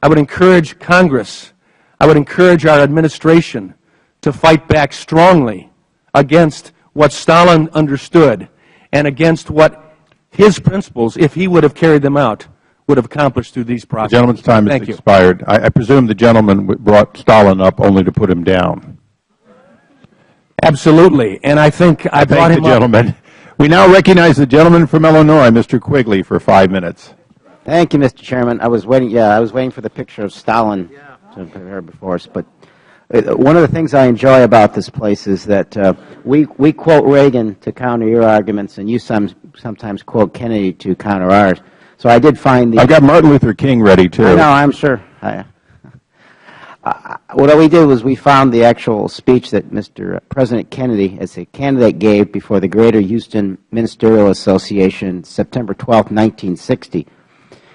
I would encourage Congress, I would encourage our administration to fight back strongly against what Stalin understood and against what his principles, if he would have carried them out, would have accomplished through these processes. The gentleman's time has expired. I presume the gentleman brought Stalin up only to put him down. Absolutely, and I think I brought him the gentleman. We now recognize the gentleman from Illinois, Mr. Quigley, for 5 minutes. Thank you, Mr. Chairman. I was waiting for the picture of Stalin to prepare before us. But one of the things I enjoy about this place is that we quote Reagan to counter your arguments, and you sometimes quote Kennedy to counter ours. So I did find the... I've got Martin Luther King ready, too. I know, I'm sure. What we did was we found the actual speech that Mr. President Kennedy, as a candidate, gave before the Greater Houston Ministerial Association, September 12, 1960. He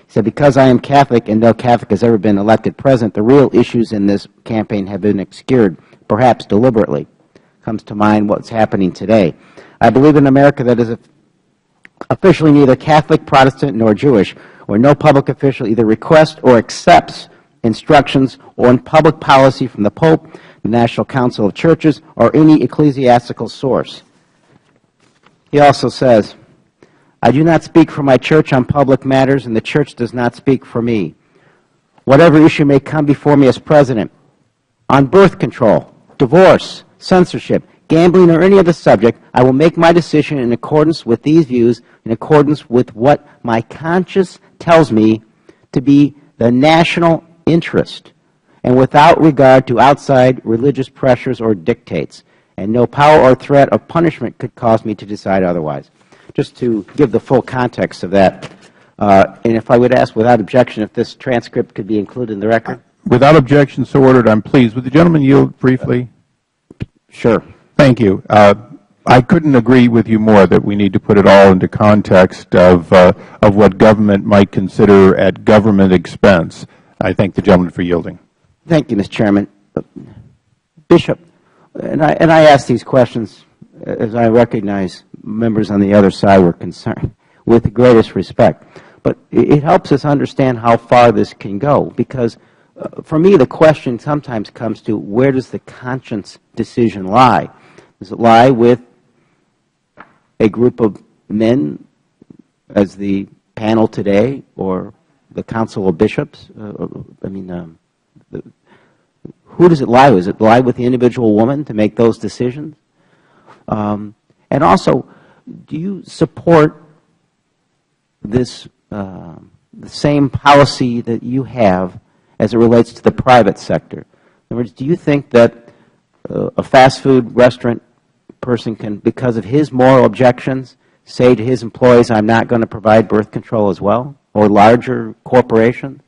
said, because I am Catholic and no Catholic has ever been elected president, the real issues in this campaign have been obscured, perhaps deliberately. Comes to mind what's happening today. I believe in America that is officially neither Catholic, Protestant, nor Jewish, where no public official either requests or accepts instructions on public policy from the Pope, the National Council of Churches, or any ecclesiastical source. He also says, I do not speak for my church on public matters, and the church does not speak for me. Whatever issue may come before me as president, on birth control, divorce, censorship, gambling, or any other subject, I will make my decision in accordance with these views, in accordance with what my conscience tells me to be the national interest, and without regard to outside religious pressures or dictates, and no power or threat of punishment could cause me to decide otherwise. Just to give the full context of that, and if I would ask without objection if this transcript could be included in the record. Without objection, so ordered. I'm pleased. Would the gentleman yield briefly? Sure. Thank you. I couldn't agree with you more that we need to put it all into context of what government might consider at government expense. I thank the gentleman for yielding. Thank you, Mr. Chairman. Bishop, and I ask these questions as I recognize members on the other side were concerned, with the greatest respect. But it helps us understand how far this can go, because for me the question sometimes comes to where does the conscience decision lie? Does it lie with a group of men as the panel today, or the Council of Bishops? who does it lie with? Does it lie with the individual woman to make those decisions? And also, do you support this, the same policy that you have as it relates to the private sector? In other words, do you think that a fast food restaurant person can, because of his moral objections, say to his employees, I'm not going to provide birth control as well, or larger corporations?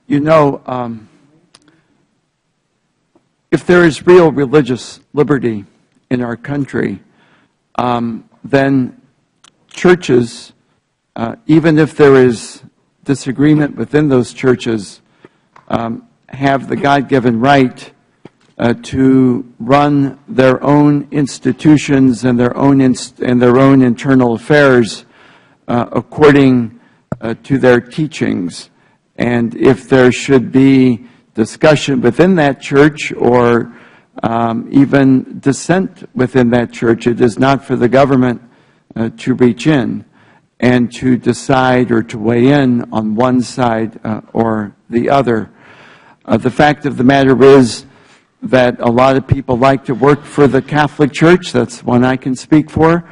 You know, if there is real religious liberty in our country, then churches, even if there is disagreement within those churches, have the God-given right to run their own institutions and their own internal affairs according to their teachings. And if there should be discussion within that church or even dissent within that church, it is not for the government to reach in and to decide or to weigh in on one side or the other. The fact of the matter is that a lot of people like to work for the Catholic Church. That's one I can speak for,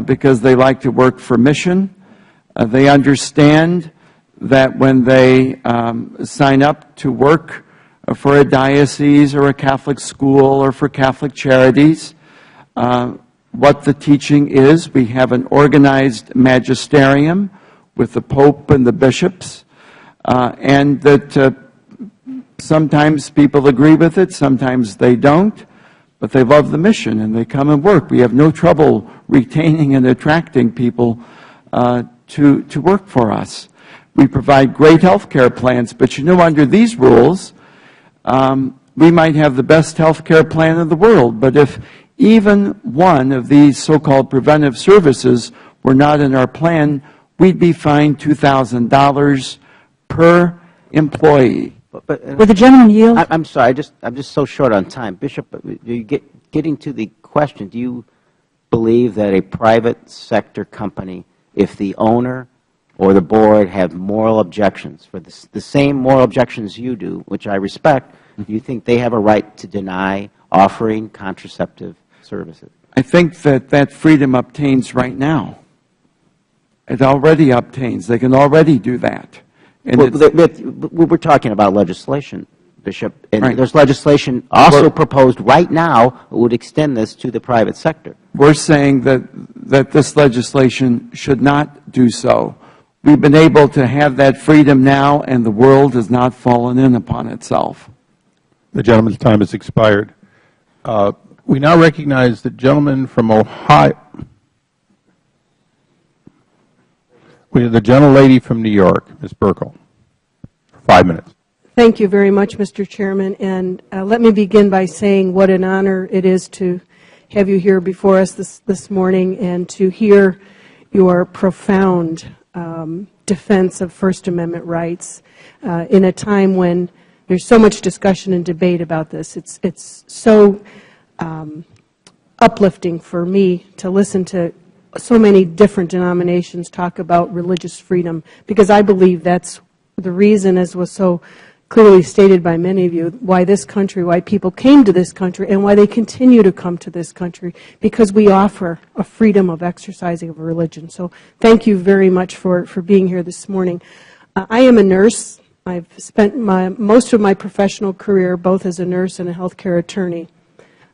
because they like to work for mission. They understand that when they sign up to work for a diocese or a Catholic school or for Catholic charities, what the teaching is. We have an organized magisterium with the Pope and the bishops, and that sometimes people agree with it, sometimes they don't, but they love the mission and they come and work. We have no trouble retaining and attracting people to work for us. We provide great health care plans, but you know, under these rules, we might have the best health care plan in the world, but if even one of these so-called preventive services were not in our plan, we'd be fined $2,000 per employee. Would the gentleman yield? I'm sorry, I'm just so short on time. Bishop, getting to the question, do you believe that a private sector company, if the owner or the board have moral objections, for the same moral objections you do, which I respect, do you think they have a right to deny offering contraceptive services? I think that that freedom obtains right now. It already obtains. They can already do that. And we're talking about legislation, Bishop, and right. There's legislation also proposed right now that would extend this to the private sector. We're saying that this legislation should not do so. We've been able to have that freedom now, and the world has not fallen in upon itself. The gentleman's time has expired. We now recognize the gentleman from Ohio. We have the gentlelady from New York, Ms. Burkle. 5 minutes. Thank you very much, Mr. Chairman. And let me begin by saying what an honor it is to have you here before us this morning and to hear your profound defense of First Amendment rights in a time when there's so much discussion and debate about this. It's so uplifting for me to listen to so many different denominations talk about religious freedom, because I believe that's the reason, as was so clearly stated by many of you, why this country, why people came to this country, and why they continue to come to this country, because we offer a freedom of exercising of religion. So thank you very much for being here this morning. I am a nurse. I've spent most of my professional career both as a nurse and a healthcare attorney.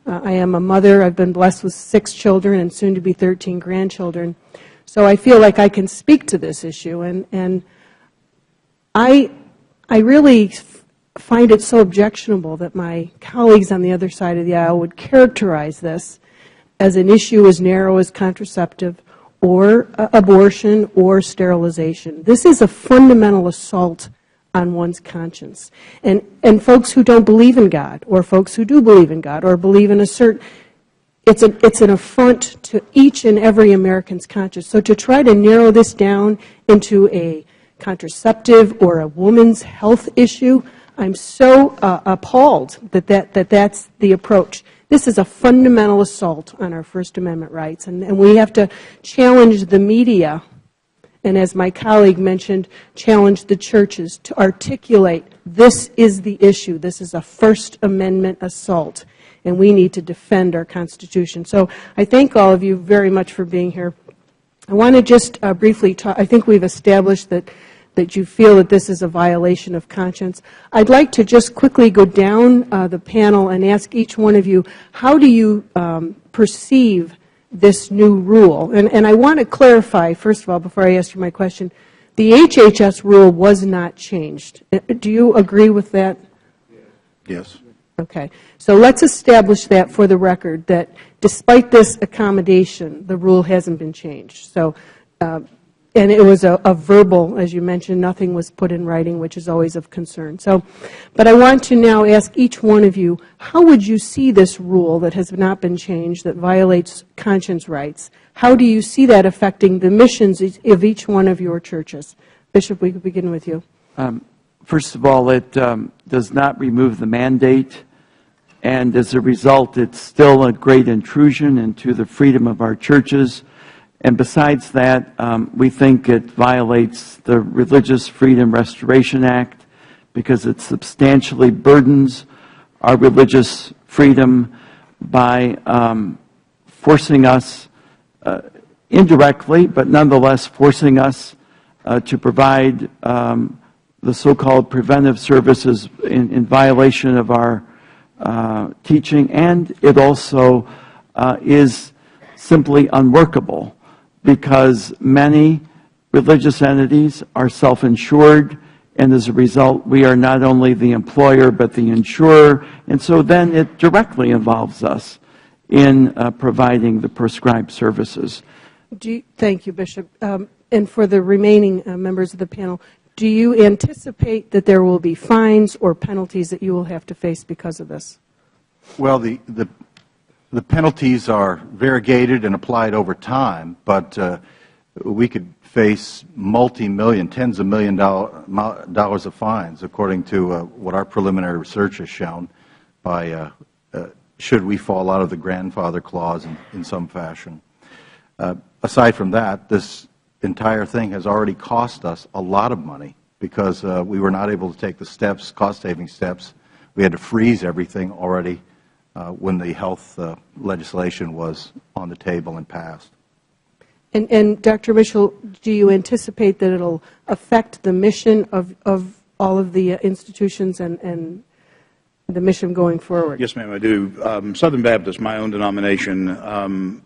I am a mother. I've been blessed with 6 children and soon to be 13 grandchildren. So I feel like I can speak to this issue. And I really find it so objectionable that my colleagues on the other side of the aisle would characterize this as an issue as narrow as contraceptive or abortion or sterilization. This is a fundamental assault on one's conscience. And folks who don't believe in God, or folks who do believe in God, or believe in a certain, it's an affront to each and every American's conscience. So to try to narrow this down into a contraceptive or a woman's health issue, I'm so appalled that that's the approach. This is a fundamental assault on our First Amendment rights, and we have to challenge the media, and as my colleague mentioned, challenge the churches to articulate this is the issue. This is a First Amendment assault, and we need to defend our Constitution. So I thank all of you very much for being here. I want to just briefly talk. I think we've established that you feel that this is a violation of conscience. I'd like to just quickly go down the panel and ask each one of you, how do you perceive this new rule? And I want to clarify, first of all, before I ask you my question, the HHS rule was not changed. Do you agree with that? Yes. Okay. So let's establish that for the record, that despite this accommodation, the rule hasn't been changed. So, and it was a verbal, as you mentioned, nothing was put in writing, which is always of concern. So, but I want to now ask each one of you, how would you see this rule that has not been changed, that violates conscience rights? How do you see that affecting the missions of each one of your churches? Bishop, we could begin with you. First of all, it does not remove the mandate, and as a result, it's still a great intrusion into the freedom of our churches. And besides that, we think it violates the Religious Freedom Restoration Act because it substantially burdens our religious freedom by forcing us, indirectly, but nonetheless forcing us to provide the so-called preventive services in violation of our teaching. And it also is simply unworkable, because many religious entities are self-insured, and as a result, we are not only the employer but the insurer, and so then it directly involves us in providing the prescribed services. Thank you, Bishop. And for the remaining members of the panel, do you anticipate that there will be fines or penalties that you will have to face because of this? Well, the penalties are variegated and applied over time, but we could face multi-million, tens of dollars of fines, according to what our preliminary research has shown, by should we fall out of the grandfather clause in some fashion. Aside from that, this entire thing has already cost us a lot of money because we were not able to take the steps, cost-saving steps. We had to freeze everything already when the health legislation was on the table and passed. And Dr. Mitchell, do you anticipate that it will affect the mission of all of the institutions and the mission going forward? Yes, ma'am, I do. Southern Baptist, my own denomination,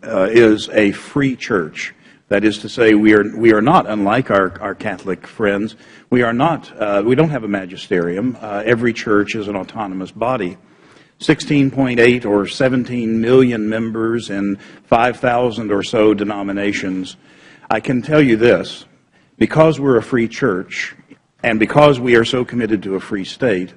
is a free church. That is to say, we are not unlike our Catholic friends. We are not. We don't have a magisterium. Every church is an autonomous body. 16.8 or 17 million members in 5,000 or so denominations. I can tell you this, because we're a free church, and because we are so committed to a free state,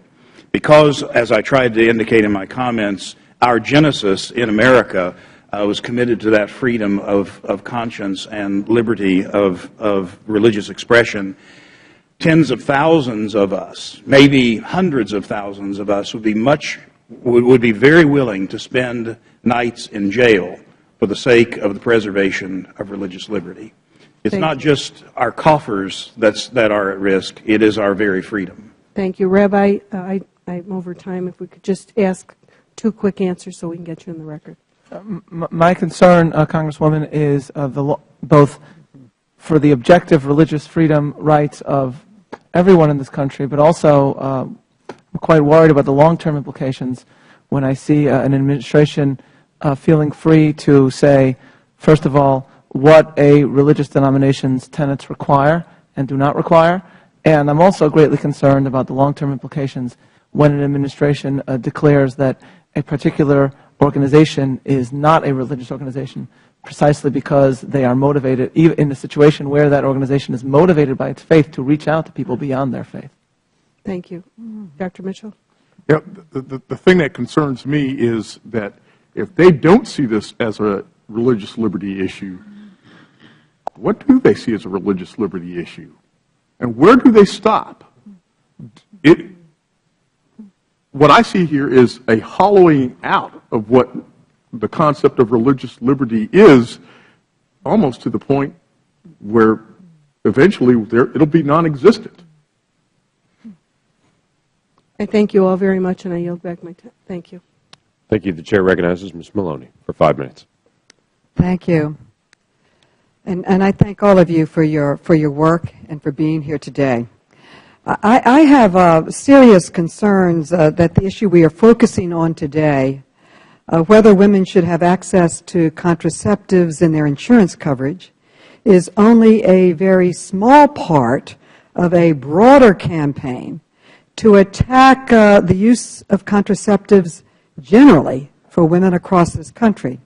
because, as I tried to indicate in my comments, our genesis in America was committed to that freedom of conscience and liberty of religious expression, tens of thousands of us, maybe hundreds of thousands of us, would be very willing to spend nights in jail for the sake of the preservation of religious liberty. It's not just our coffers that are at risk, it is our very freedom. Thank you. Rabbi, I'm over time. If we could just ask 2 quick answers so we can get you in the record. My concern, Congresswoman, is both for the objective religious freedom rights of everyone in this country, but also I'm quite worried about the long-term implications when I see an administration feeling free to say, first of all, what a religious denomination's tenets require and do not require. And I'm also greatly concerned about the long-term implications when an administration declares that a particular organization is not a religious organization precisely because they are motivated, even in a situation where that organization is motivated by its faith, to reach out to people beyond their faith. Thank you. Dr. Mitchell? Yeah, the thing that concerns me is that if they don't see this as a religious liberty issue, what do they see as a religious liberty issue? And where do they stop? What I see here is a hollowing out of what the concept of religious liberty is, almost to the point where eventually it'll be non-existent. I thank you all very much, and I yield back my time. Thank you. Thank you. The chair recognizes Ms. Maloney for 5 minutes. Thank you. And I thank all of you for your work and for being here today. I have serious concerns that the issue we are focusing on today, whether women should have access to contraceptives in their insurance coverage, is only a very small part of a broader campaign to attack the use of contraceptives generally for women across this country.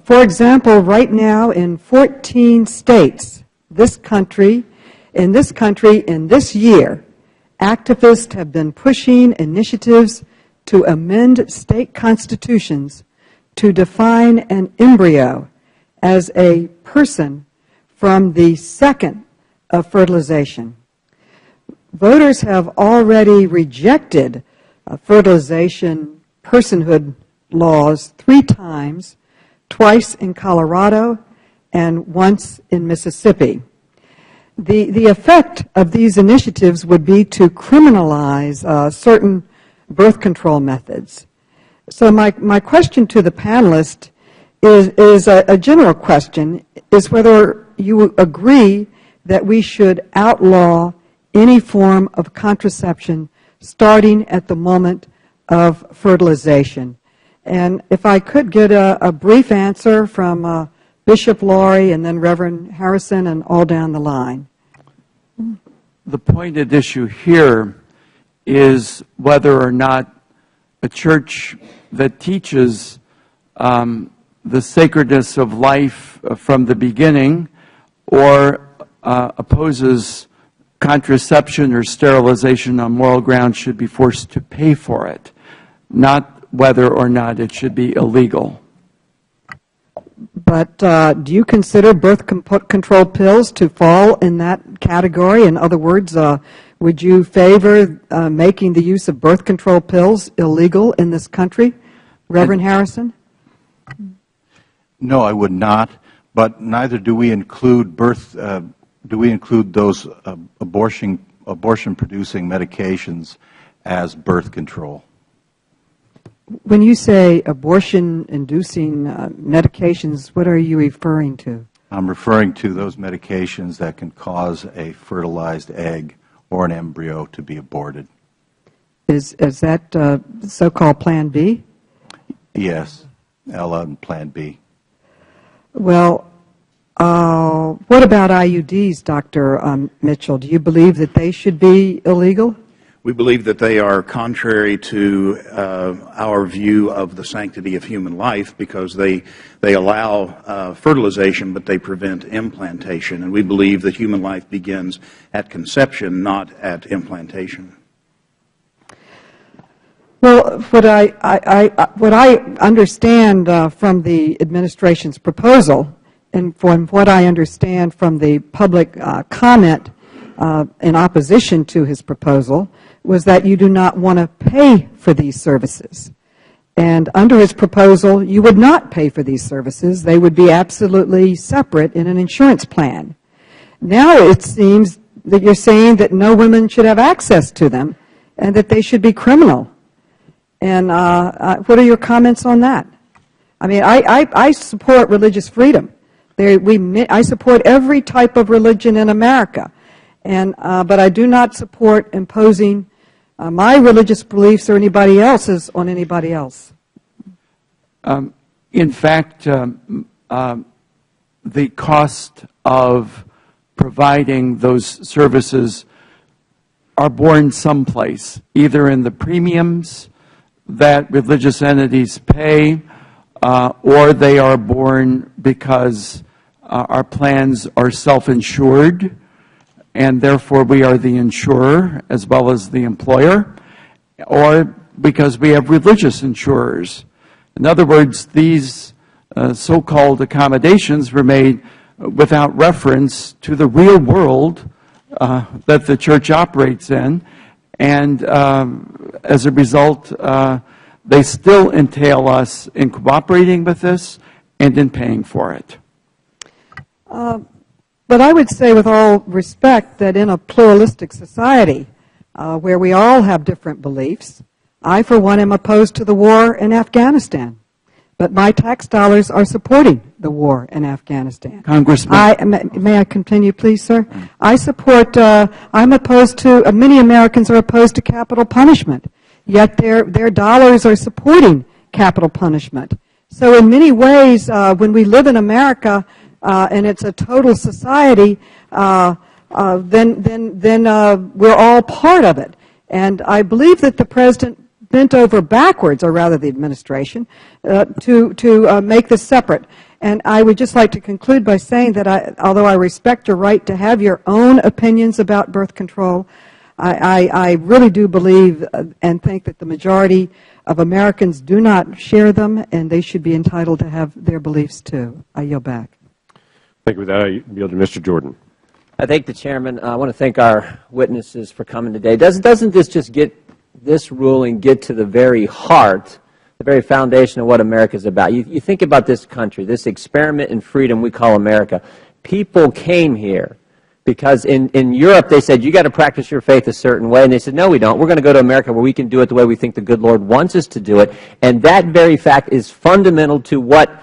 For example, right now in 14 states, in this year, activists have been pushing initiatives to amend state constitutions to define an embryo as a person from the second of fertilization. Voters have already rejected fertilization personhood laws 3 times, twice in Colorado and once in Mississippi. The effect of these initiatives would be to criminalize certain birth control methods. So my question to the panelists is a general question, is whether you agree that we should outlaw any form of contraception starting at the moment of fertilization. And if I could get a brief answer from Bishop Laurie and then Reverend Harrison and all down the line. The pointed issue here is whether or not a church that teaches the sacredness of life from the beginning or opposes contraception or sterilization on moral grounds should be forced to pay for it, not whether or not it should be illegal. But do you consider birth control pills to fall in that category? In other words, would you favor making the use of birth control pills illegal in this country? Reverend Harrison? No, I would not, but neither do we include those abortion-producing medications as birth control. When you say abortion-inducing medications, what are you referring to? I'm referring to those medications that can cause a fertilized egg or an embryo to be aborted. Is that so-called Plan B? Yes, Ella and Plan B. Well, what about IUDs, Dr. Mitchell? Do you believe that they should be illegal? We believe that they are contrary to our view of the sanctity of human life because they allow fertilization, but they prevent implantation. And we believe that human life begins at conception, not at implantation. Well, what I understand from the administration's proposal, and from what I understand from the public comment in opposition to his proposal, was that you do not want to pay for these services. And under his proposal, you would not pay for these services. They would be absolutely separate in an insurance plan. Now it seems that you're saying that no women should have access to them and that they should be criminal. And what are your comments on that? I mean, I support religious freedom. I support every type of religion in America. But I do not support imposing my religious beliefs or anybody else's on anybody else. In fact, the cost of providing those services are borne someplace, either in the premiums that religious entities pay, or they are borne because our plans are self-insured, and therefore we are the insurer as well as the employer, or because we have religious insurers. In other words, these so-called accommodations were made without reference to the real world that the church operates in, and as a result, they still entail us in cooperating with this and in paying for it. But I would say with all respect that in a pluralistic society, where we all have different beliefs. I, for one, am opposed to the war in Afghanistan, but my tax dollars are supporting the war in Afghanistan. Congressman. May I continue, please, sir? I support, I'm opposed to, many Americans are opposed to capital punishment, yet their dollars are supporting capital punishment. So in many ways, when we live in America and it's a total society, then we're all part of it. And I believe that the President bent over backwards, or rather the administration, to make this separate. And I would just like to conclude by saying that although I respect your right to have your own opinions about birth control, I really do believe and think that the majority of Americans do not share them, and they should be entitled to have their beliefs too. I yield back. Thank you. With that, I yield to Mr. Jordan. I thank the Chairman. I want to thank our witnesses for coming today. Doesn't this just this ruling get to the very heart, the very foundation of what America is about? You think about this country, this experiment in freedom we call America. People came here because in Europe they said, you got to practice your faith a certain way. And they said, no, we don't. We're going to go to America where we can do it the way we think the good Lord wants us to do it. And that very fact is fundamental to what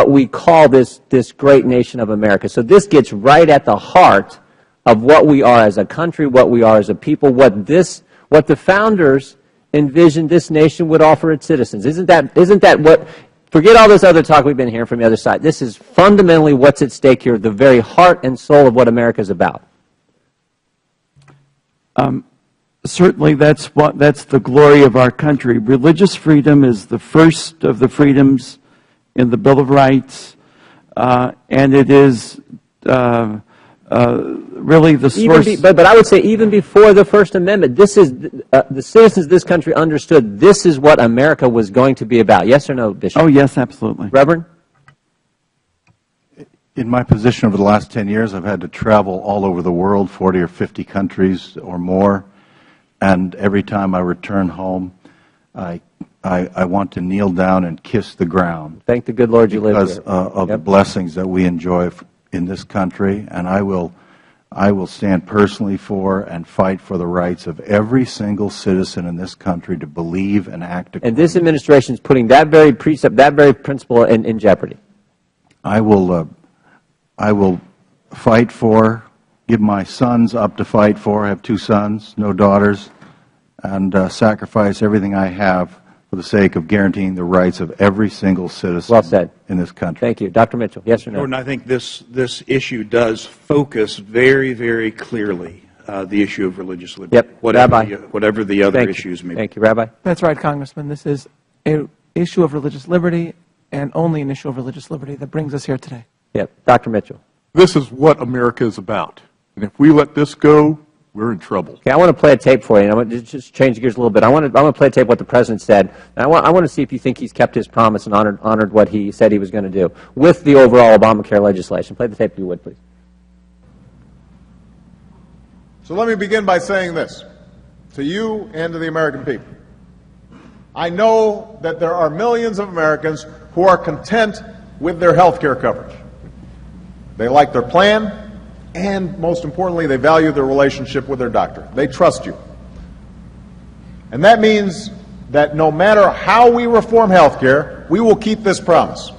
we call this great nation of America. So this gets right at the heart of what we are as a country, what we are as a people, what the founders envisioned this nation would offer its citizens. Isn't that what, forget all this other talk we've been hearing from the other side. This is fundamentally what's at stake here, the very heart and soul of what America is about. Certainly that's the glory of our country. Religious freedom is the first of the freedoms in the Bill of Rights, and it is really the source. But I would say even before the First Amendment, this is the citizens of this country understood this is what America was going to be about. Yes or no, Bishop? Oh, yes, absolutely. Reverend? In my position over the last 10 years, I've had to travel all over the world, 40 or 50 countries or more, and every time I return home, I want to kneel down and kiss the ground. Thank the good Lord you live here. Because of the blessings that we enjoy in this country, and I will stand personally for and fight for the rights of every single citizen in this country to believe and act accordingly. And this administration is putting that very precept, that very principle in jeopardy. I will fight for, give my sons up to fight for. I have 2 sons, no daughters, and sacrifice everything I have for the sake of guaranteeing the rights of every single citizen in this country. Thank you. Dr. Mitchell, yes or no? Jordan, I think this issue does focus very, very clearly the issue of religious liberty, Yep. whatever the other issues may be. Thank you, Rabbi. That's right, Congressman. This is an issue of religious liberty and only an issue of religious liberty that brings us here today. Yep. Dr. Mitchell. This is what America is about. And if we let this go, we're in trouble. Okay, I want to play a tape for you. I want to just change gears a little bit. I want to play a tape what the President said. And I want to see if you think he's kept his promise and honored what he said he was going to do with the overall Obamacare legislation. Play the tape if you would, please. So let me begin by saying this to you and to the American people. I know that there are millions of Americans who are content with their health care coverage. They like their plan, and most importantly, they value their relationship with their doctor. They trust you. And that means that no matter how we reform health care, we will keep this promise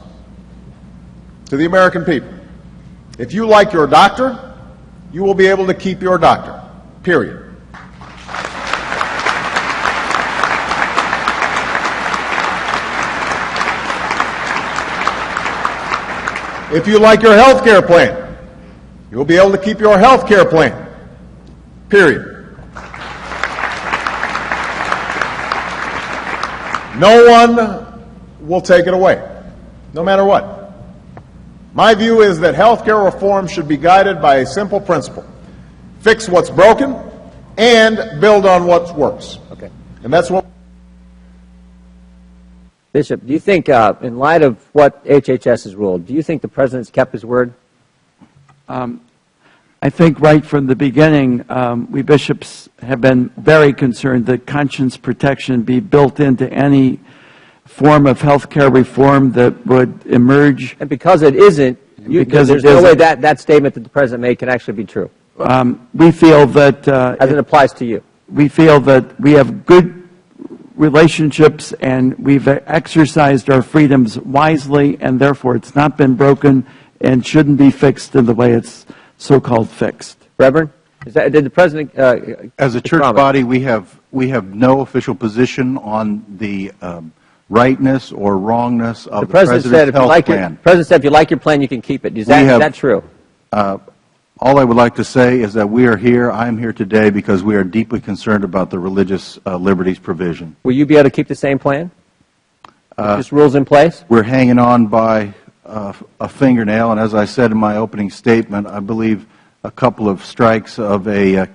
to the American people. If you like your doctor, you will be able to keep your doctor, period. If you like your health care plan, you'll be able to keep your health care plan, period. No one will take it away, no matter what. My view is that health care reform should be guided by a simple principle: fix what's broken and build on what works. Okay. And that's what. Bishop, do you think, in light of what HHS has ruled, do you think the President's kept his word? I think right from the beginning, we bishops have been very concerned that conscience protection be built into any form of health care reform that would emerge. And because it isn't, there's no way that statement that the President made can actually be true. We feel that as it applies to you. we feel that we have good relationships and we've exercised our freedoms wisely, and therefore it's not been broken and shouldn't be fixed in the way it's so-called fixed. Reverend, did the President As a church body, we have no official position on the rightness or wrongness of the President's health plan. The President said if you like your plan, you can keep it. Is that true? All I would like to say is that we are here, I am here today because we are deeply concerned about the religious liberties provision. Will you be able to keep the same plan? Just rules in place? We're hanging on by a fingernail, and as I said in my opening statement, I believe a couple of strikes of a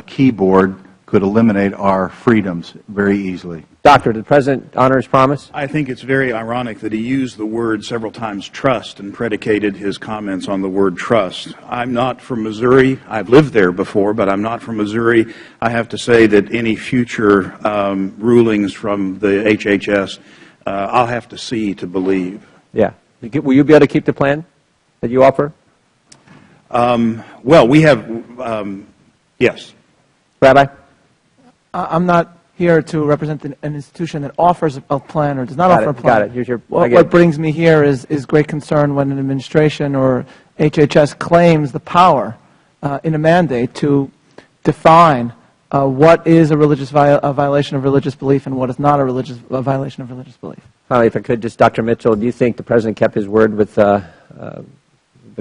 keyboard could eliminate our freedoms very easily. Doctor, did the President honor his promise? I think it's very ironic that he used the word several times, trust, and predicated his comments on the word trust. I'm not from Missouri. I've lived there before, but I'm not from Missouri. I have to say that any future rulings from the HHS, I'll have to see to believe. Yeah. Will you be able to keep the plan that you offer? Well, we have, yes. Rabbi? I'm not here to represent an institution that offers a plan or does not offer a plan. Got it. Here's your, what brings me here is great concern when an administration or HHS claims the power in a mandate to define what is a violation of religious belief and what is not a violation of religious belief. Finally, if I could, just Dr. Mitchell, do you think the President kept his word with the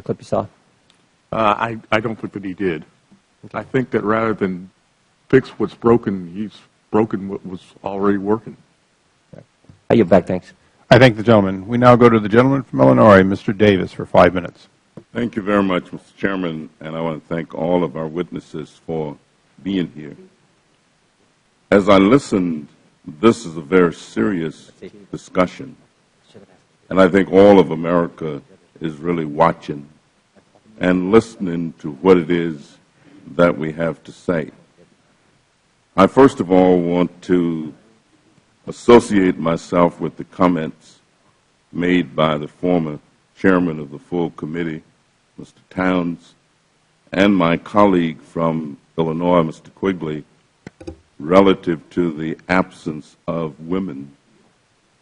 clip you saw? I don't think that he did. I think that rather than fix what's broken, he's broken what was already working. I yield back. Thanks. I thank the gentleman. We now go to the gentleman from Illinois, Mr. Davis, for 5 minutes. Thank you very much, Mr. Chairman, and I want to thank all of our witnesses for being here. As I listened, this is a very serious discussion, and I think all of America is really watching and listening to what it is that we have to say. I first of all want to associate myself with the comments made by the former chairman of the full committee, Mr. Towns, and my colleague from Illinois, Mr. Quigley, relative to the absence of women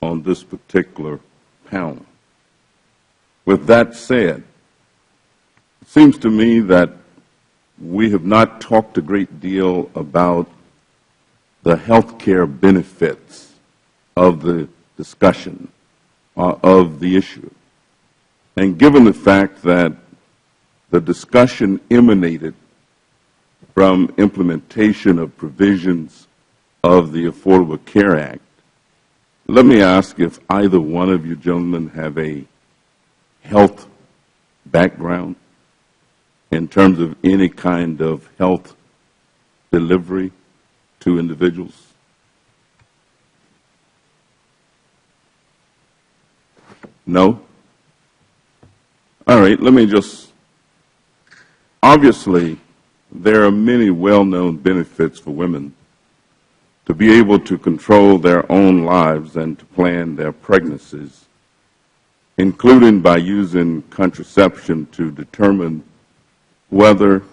on this particular panel. With that said, it seems to me that we have not talked a great deal about the health care benefits of the discussion, of the issue. And given the fact that the discussion emanated from implementation of provisions of the Affordable Care Act, let me ask if either one of you gentlemen have a health background in terms of any kind of health delivery to individuals? No? All right, let me just, obviously, there are many well-known benefits for women to be able to control their own lives and to plan their pregnancies, including by using contraception to determine whether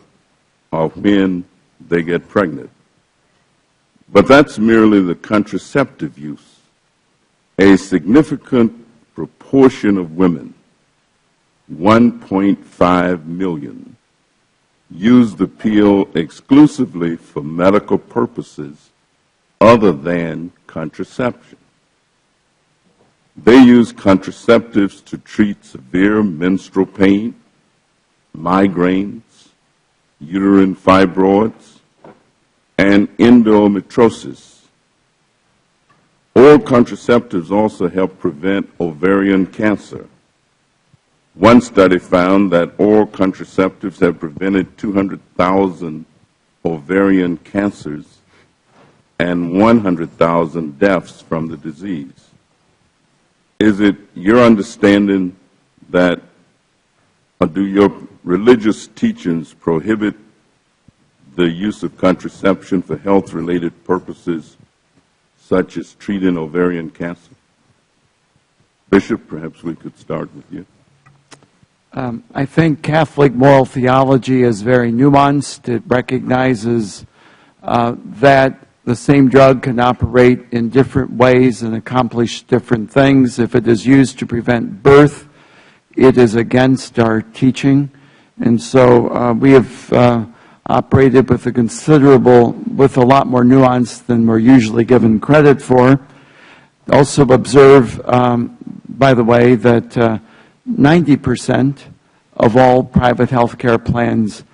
or when they get pregnant. But that's merely the contraceptive use. A significant proportion of women, 1.5 million, use the pill exclusively for medical purposes other than contraception. They use contraceptives to treat severe menstrual pain, migraines, uterine fibroids, and endometriosis. Oral contraceptives also help prevent ovarian cancer. One study found that oral contraceptives have prevented 200,000 ovarian cancers and 100,000 deaths from the disease. Is it your understanding that, or do your religious teachings prohibit the use of contraception for health-related purposes, such as treating ovarian cancer? Bishop, perhaps we could start with you. I think Catholic moral theology is very nuanced. It recognizes that the same drug can operate in different ways and accomplish different things. If it is used to prevent birth, it is against our teaching. And so we have operated with with a lot more nuance than we're usually given credit for. Also observe, by the way, that 90% of all private health care plans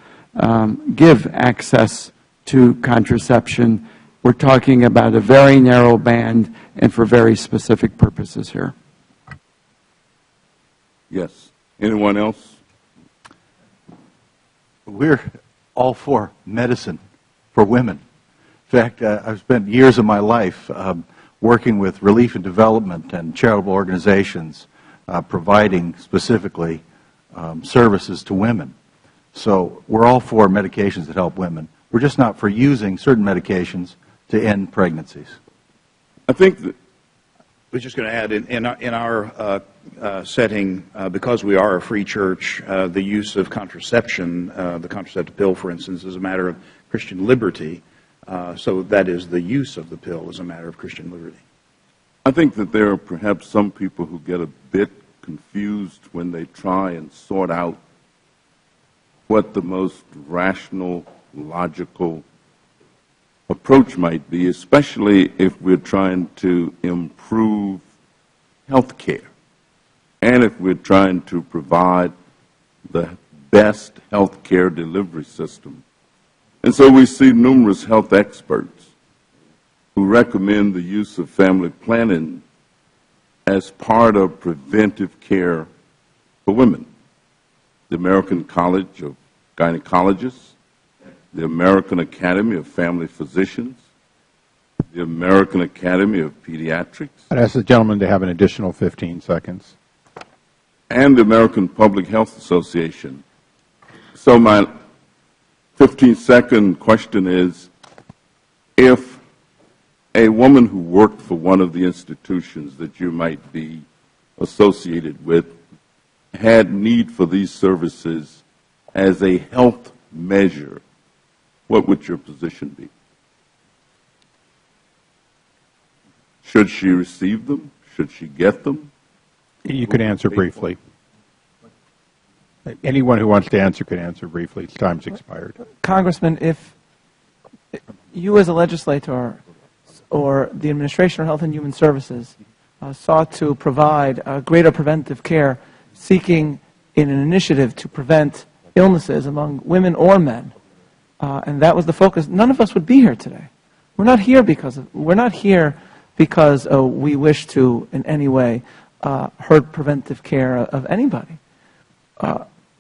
give access to contraception. We're talking about a very narrow band and for very specific purposes here. Yes. Anyone else? We're all for medicine for women. In fact, I've spent years of my life working with relief and development and charitable organizations providing specifically services to women. So we're all for medications that help women. We're just not for using certain medications to end pregnancies. I think that I was just going to add, in our setting, because we are a free church, the use of contraception, the contraceptive pill, for instance, is a matter of Christian liberty. So that is, the use of the pill is a matter of Christian liberty. I think that there are perhaps some people who get a bit confused when they try and sort out what the most rational, logical approach might be, especially if we're trying to improve health care and if we're trying to provide the best health care delivery system. And so we see numerous health experts who recommend the use of family planning as part of preventive care for women. The American College of Gynecologists, the American Academy of Family Physicians, the American Academy of Pediatrics. I'd ask the gentleman to have an additional 15 seconds. And the American Public Health Association. So my 15-second question is, if a woman who worked for one of the institutions that you might be associated with had need for these services as a health measure, what would your position be? Should she receive them? Should she get them? You could answer briefly. Anyone who wants to answer could answer briefly. Time's expired. Congressman, if you as a legislator or the Administration of Health and Human Services sought to provide greater preventive care, seeking in an initiative to prevent illnesses among women or men, and that was the focus, none of us would be here today. We're not here because we wish to in any way hurt preventive care of anybody.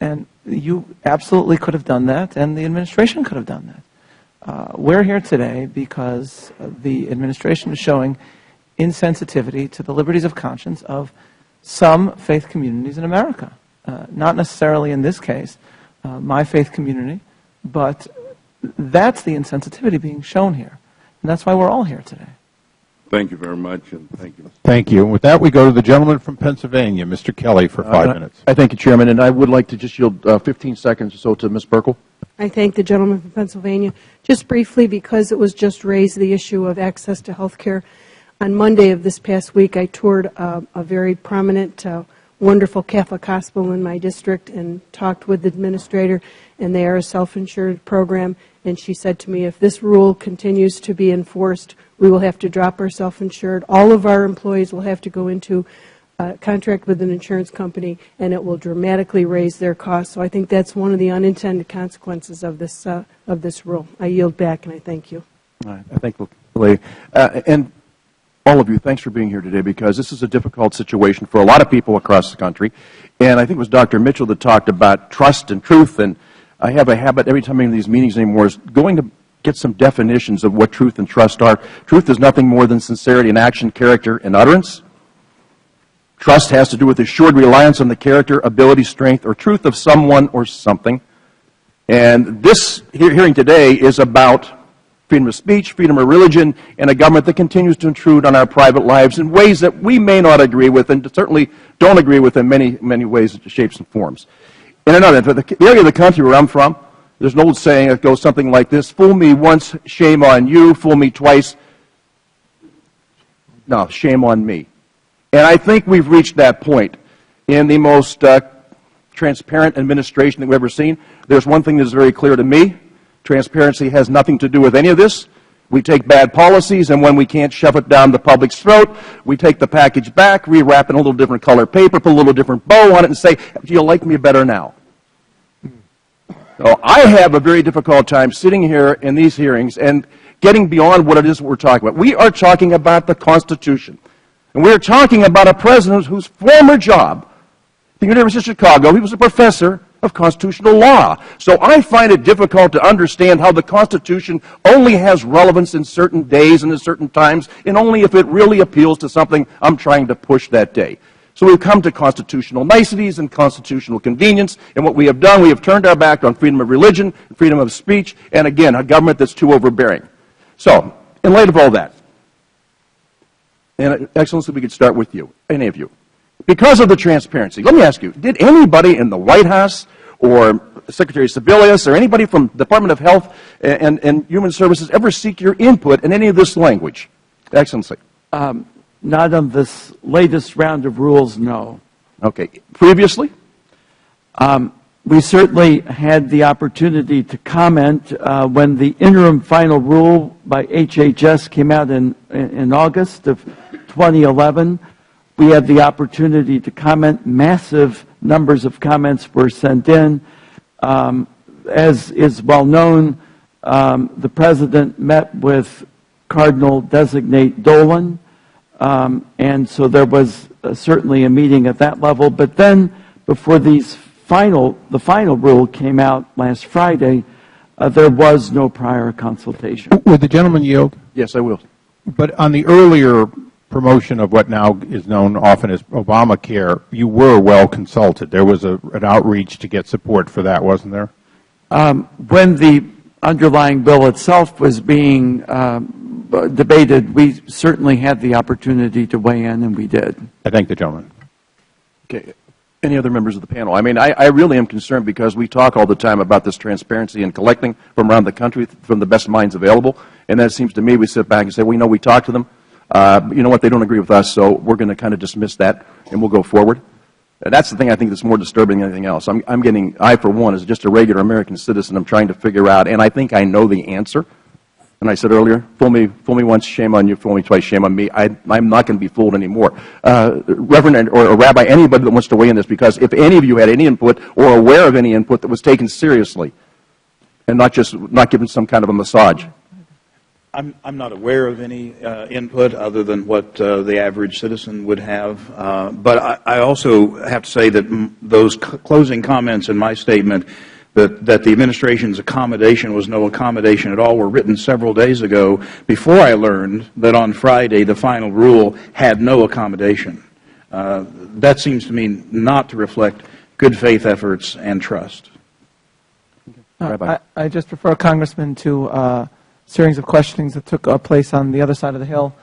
And you absolutely could have done that, and the administration could have done that. We're here today because the administration is showing insensitivity to the liberties of conscience of some faith communities in America. Not necessarily in this case, my faith community, but that's the insensitivity being shown here. And that's why we're all here today. Thank you very much, and thank you. Thank you. And with that, we go to the gentleman from Pennsylvania, Mr. Kelly, for 5 minutes. I thank you, Chairman, and I would like to just yield 15 seconds or so to Ms. Burkle. I thank the gentleman from Pennsylvania. Just briefly, because it was just raised, the issue of access to health care. On Monday of this past week, I toured a very prominent, wonderful Catholic hospital in my district and talked with the administrator, and they are a self-insured program. And she said to me, if this rule continues to be enforced, we will have to drop our self-insured. All of our employees will have to go into a contract with an insurance company, and it will dramatically raise their costs. So I think that's one of the unintended consequences of this rule. I yield back, and I thank you. All right. I thank the lady. And all of you, thanks for being here today, because this is a difficult situation for a lot of people across the country. And I think it was Dr. Mitchell that talked about trust and truth. And I have a habit every time I'm in these meetings anymore is going to get some definitions of what truth and trust are. Truth is nothing more than sincerity in action, character, and utterance. Trust has to do with assured reliance on the character, ability, strength, or truth of someone or something. And this hearing today is about freedom of speech, freedom of religion, and a government that continues to intrude on our private lives in ways that we may not agree with and certainly don't agree with in many, many ways, shapes, and forms. In another, the area of the country where I'm from, There's an old saying that goes something like this: fool me once, shame on you; fool me twice, no, shame on me. And I think we've reached that point in the most transparent administration that we've ever seen. There's one thing that is very clear to me: transparency has nothing to do with any of this. We take bad policies, and when we can't shove it down the public's throat, we take the package back, rewrap it in a little different color paper, put a little different bow on it, and say, do you like me better now? So I have a very difficult time sitting here in these hearings and getting beyond what it is we're talking about. We are talking about the Constitution. And we're talking about a president whose former job, at the University of Chicago, he was a professor of constitutional law. So I find it difficult to understand how the Constitution only has relevance in certain days and at certain times, and only if it really appeals to something I'm trying to push that day. So we've come to constitutional niceties and constitutional convenience, and what we have done, we have turned our back on freedom of religion, freedom of speech, and again, a government that's too overbearing. So, in light of all that, and Excellency, we could start with you, any of you. Because of the transparency, let me ask you, did anybody in the White House or Secretary Sebelius or anybody from the Department of Health and Human Services ever seek your input in any of this language? Excellency. Not on this latest round of rules, no. Okay. Previously? We certainly had the opportunity to comment when the interim final rule by HHS came out in August of 2011. We had the opportunity to comment. Massive numbers of comments were sent in. As is well known, the President met with Cardinal Designate Dolan, and so there was certainly a meeting at that level. But then, before the final rule came out last Friday, there was no prior consultation. Would the gentleman yield? Yes, I will. But on the earlier promotion of what now is known often as Obamacare, you were well consulted. There was an outreach to get support for that, wasn't there? When the underlying bill itself was being debated, we certainly had the opportunity to weigh in, and we did. I thank the gentleman. Okay. Any other members of the panel? I mean, I really am concerned because we talk all the time about this transparency and collecting from around the country from the best minds available, and then it seems to me we sit back and say, well, we talked to them. You know what, they don't agree with us, so we're going to kind of dismiss that, and we'll go forward. That's the thing I think that's more disturbing than anything else. I, for one, as just a regular American citizen, I'm trying to figure out, and I think I know the answer. And I said earlier, fool me once, shame on you; fool me twice, shame on me. I'm not going to be fooled anymore. Reverend or Rabbi, anybody that wants to weigh in this, because if any of you had any input or aware of any input that was taken seriously, and not given some kind of a massage. I'm not aware of any input other than what the average citizen would have. But I also have to say that those closing comments in my statement that the administration's accommodation was no accommodation at all were written several days ago before I learned that on Friday the final rule had no accommodation. That seems to me not to reflect good faith efforts and trust. I just refer Congressman to a series of questionings that took place on the other side of the Hill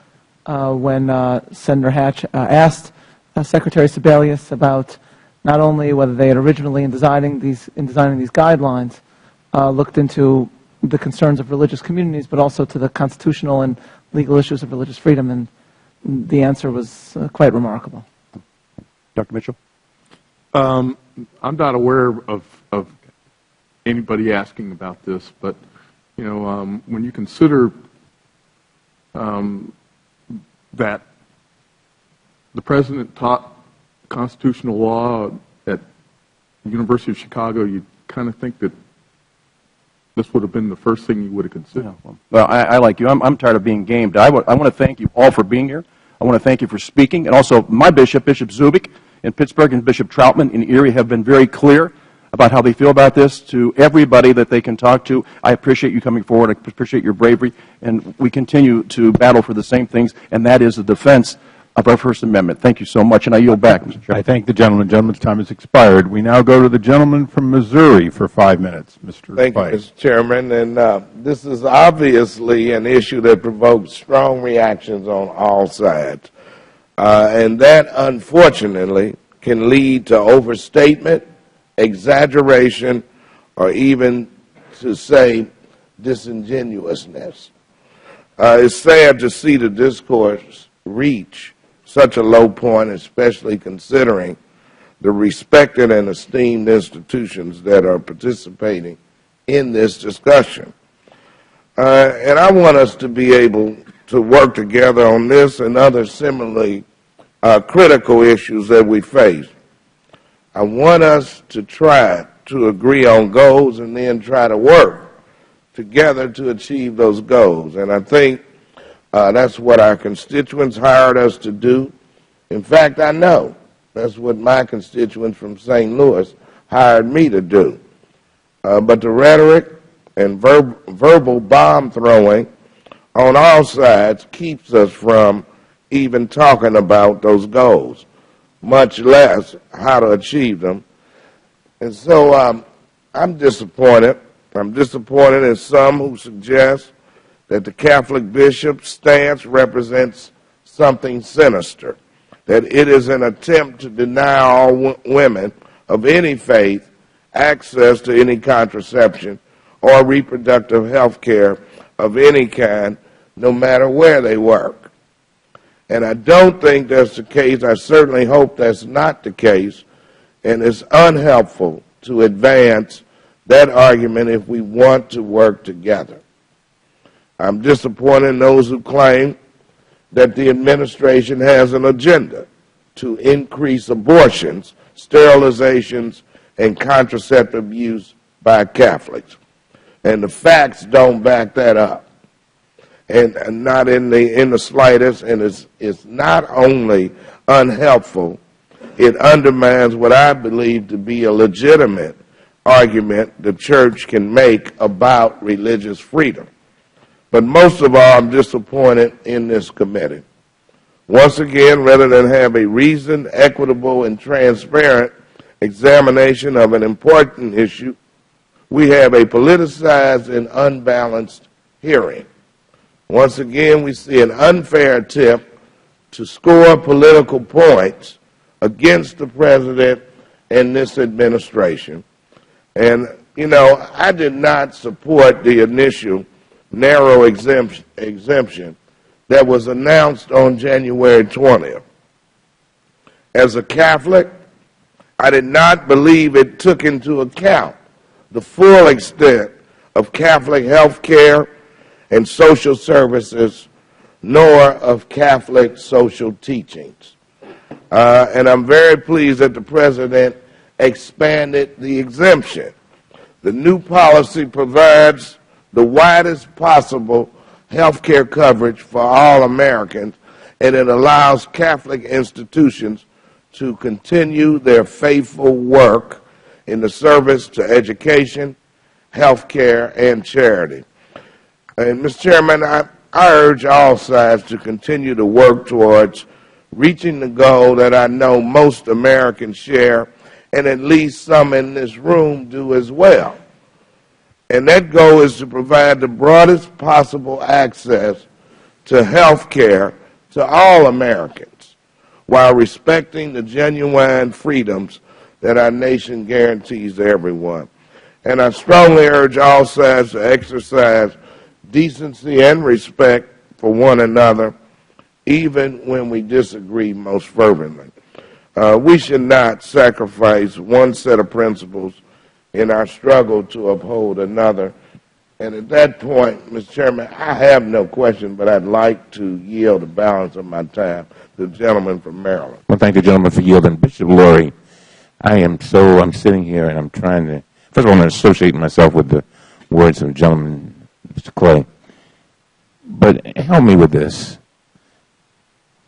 when Senator Hatch asked Secretary Sebelius about not only whether they had originally, in designing these guidelines, looked into the concerns of religious communities, but also to the constitutional and legal issues of religious freedom, and the answer was quite remarkable. Dr. Mitchell? I'm not aware of anybody asking about this, but when you consider that the President taught constitutional law at the University of Chicago, you kind of think that this would have been the first thing you would have considered. Yeah, well, I like you. I'm tired of being gamed. I want to thank you all for being here. I want to thank you for speaking. And also my bishop, Bishop Zubik in Pittsburgh, and Bishop Troutman in Erie have been very clear about how they feel about this to everybody that they can talk to. I appreciate you coming forward. I appreciate your bravery. And we continue to battle for the same things, and that is the defense of our First Amendment. Thank you so much, and I yield back, Mr. Chairman. I thank the gentleman. The gentleman's time has expired. We now go to the gentleman from Missouri for 5 minutes. Mr. Thank you, Mr. Chairman. And this is obviously an issue that provokes strong reactions on all sides. And that, unfortunately, can lead to overstatement, exaggeration, or even to say disingenuousness. It's sad to see the discourse reach such a low point, especially considering the respected and esteemed institutions that are participating in this discussion. And I want us to be able to work together on this and other similarly critical issues that we face. I want us to try to agree on goals and then try to work together to achieve those goals. And I think that's what our constituents hired us to do. In fact, I know that's what my constituents from St. Louis hired me to do. But the rhetoric and verbal bomb throwing on all sides keeps us from even talking about those goals, much less how to achieve them. And so I'm disappointed. I'm disappointed in some who suggest that the Catholic bishop's stance represents something sinister, that it is an attempt to deny all women of any faith access to any contraception or reproductive health care of any kind, no matter where they work. And I don't think that's the case. I certainly hope that's not the case, and it's unhelpful to advance that argument if we want to work together. I'm disappointed in those who claim that the administration has an agenda to increase abortions, sterilizations, and contraceptive use by Catholics. And the facts don't back that up, and not in the slightest. And it's not only unhelpful, it undermines what I believe to be a legitimate argument the church can make about religious freedom. But most of all, I'm disappointed in this committee. Once again, rather than have a reasoned, equitable, and transparent examination of an important issue, we have a politicized and unbalanced hearing. Once again, we see an unfair attempt to score political points against the President and this administration. And, you know, I did not support the initial narrow exemption that was announced on January 20th. As a Catholic, I did not believe it took into account the full extent of Catholic health care and social services, nor of Catholic social teachings. And I'm very pleased that the President expanded the exemption. The new policy provides the widest possible health care coverage for all Americans, and it allows Catholic institutions to continue their faithful work in the service to education, health care, and charity. And, Mr. Chairman, I urge all sides to continue to work towards reaching the goal that I know most Americans share, and at least some in this room do as well. And that goal is to provide the broadest possible access to health care to all Americans, while respecting the genuine freedoms that our nation guarantees to everyone. And I strongly urge all sides to exercise decency and respect for one another, even when we disagree most fervently. We should not sacrifice one set of principles in our struggle to uphold another. And at that point, Mr. Chairman, I have no question, but I'd like to yield the balance of my time to the gentleman from Maryland. Well, thank the gentleman for yielding. Bishop Lurie, I'm sitting here and I'm trying to, first of all, I'm going to associate myself with the words of the gentleman, Mr. Clay. But help me with this.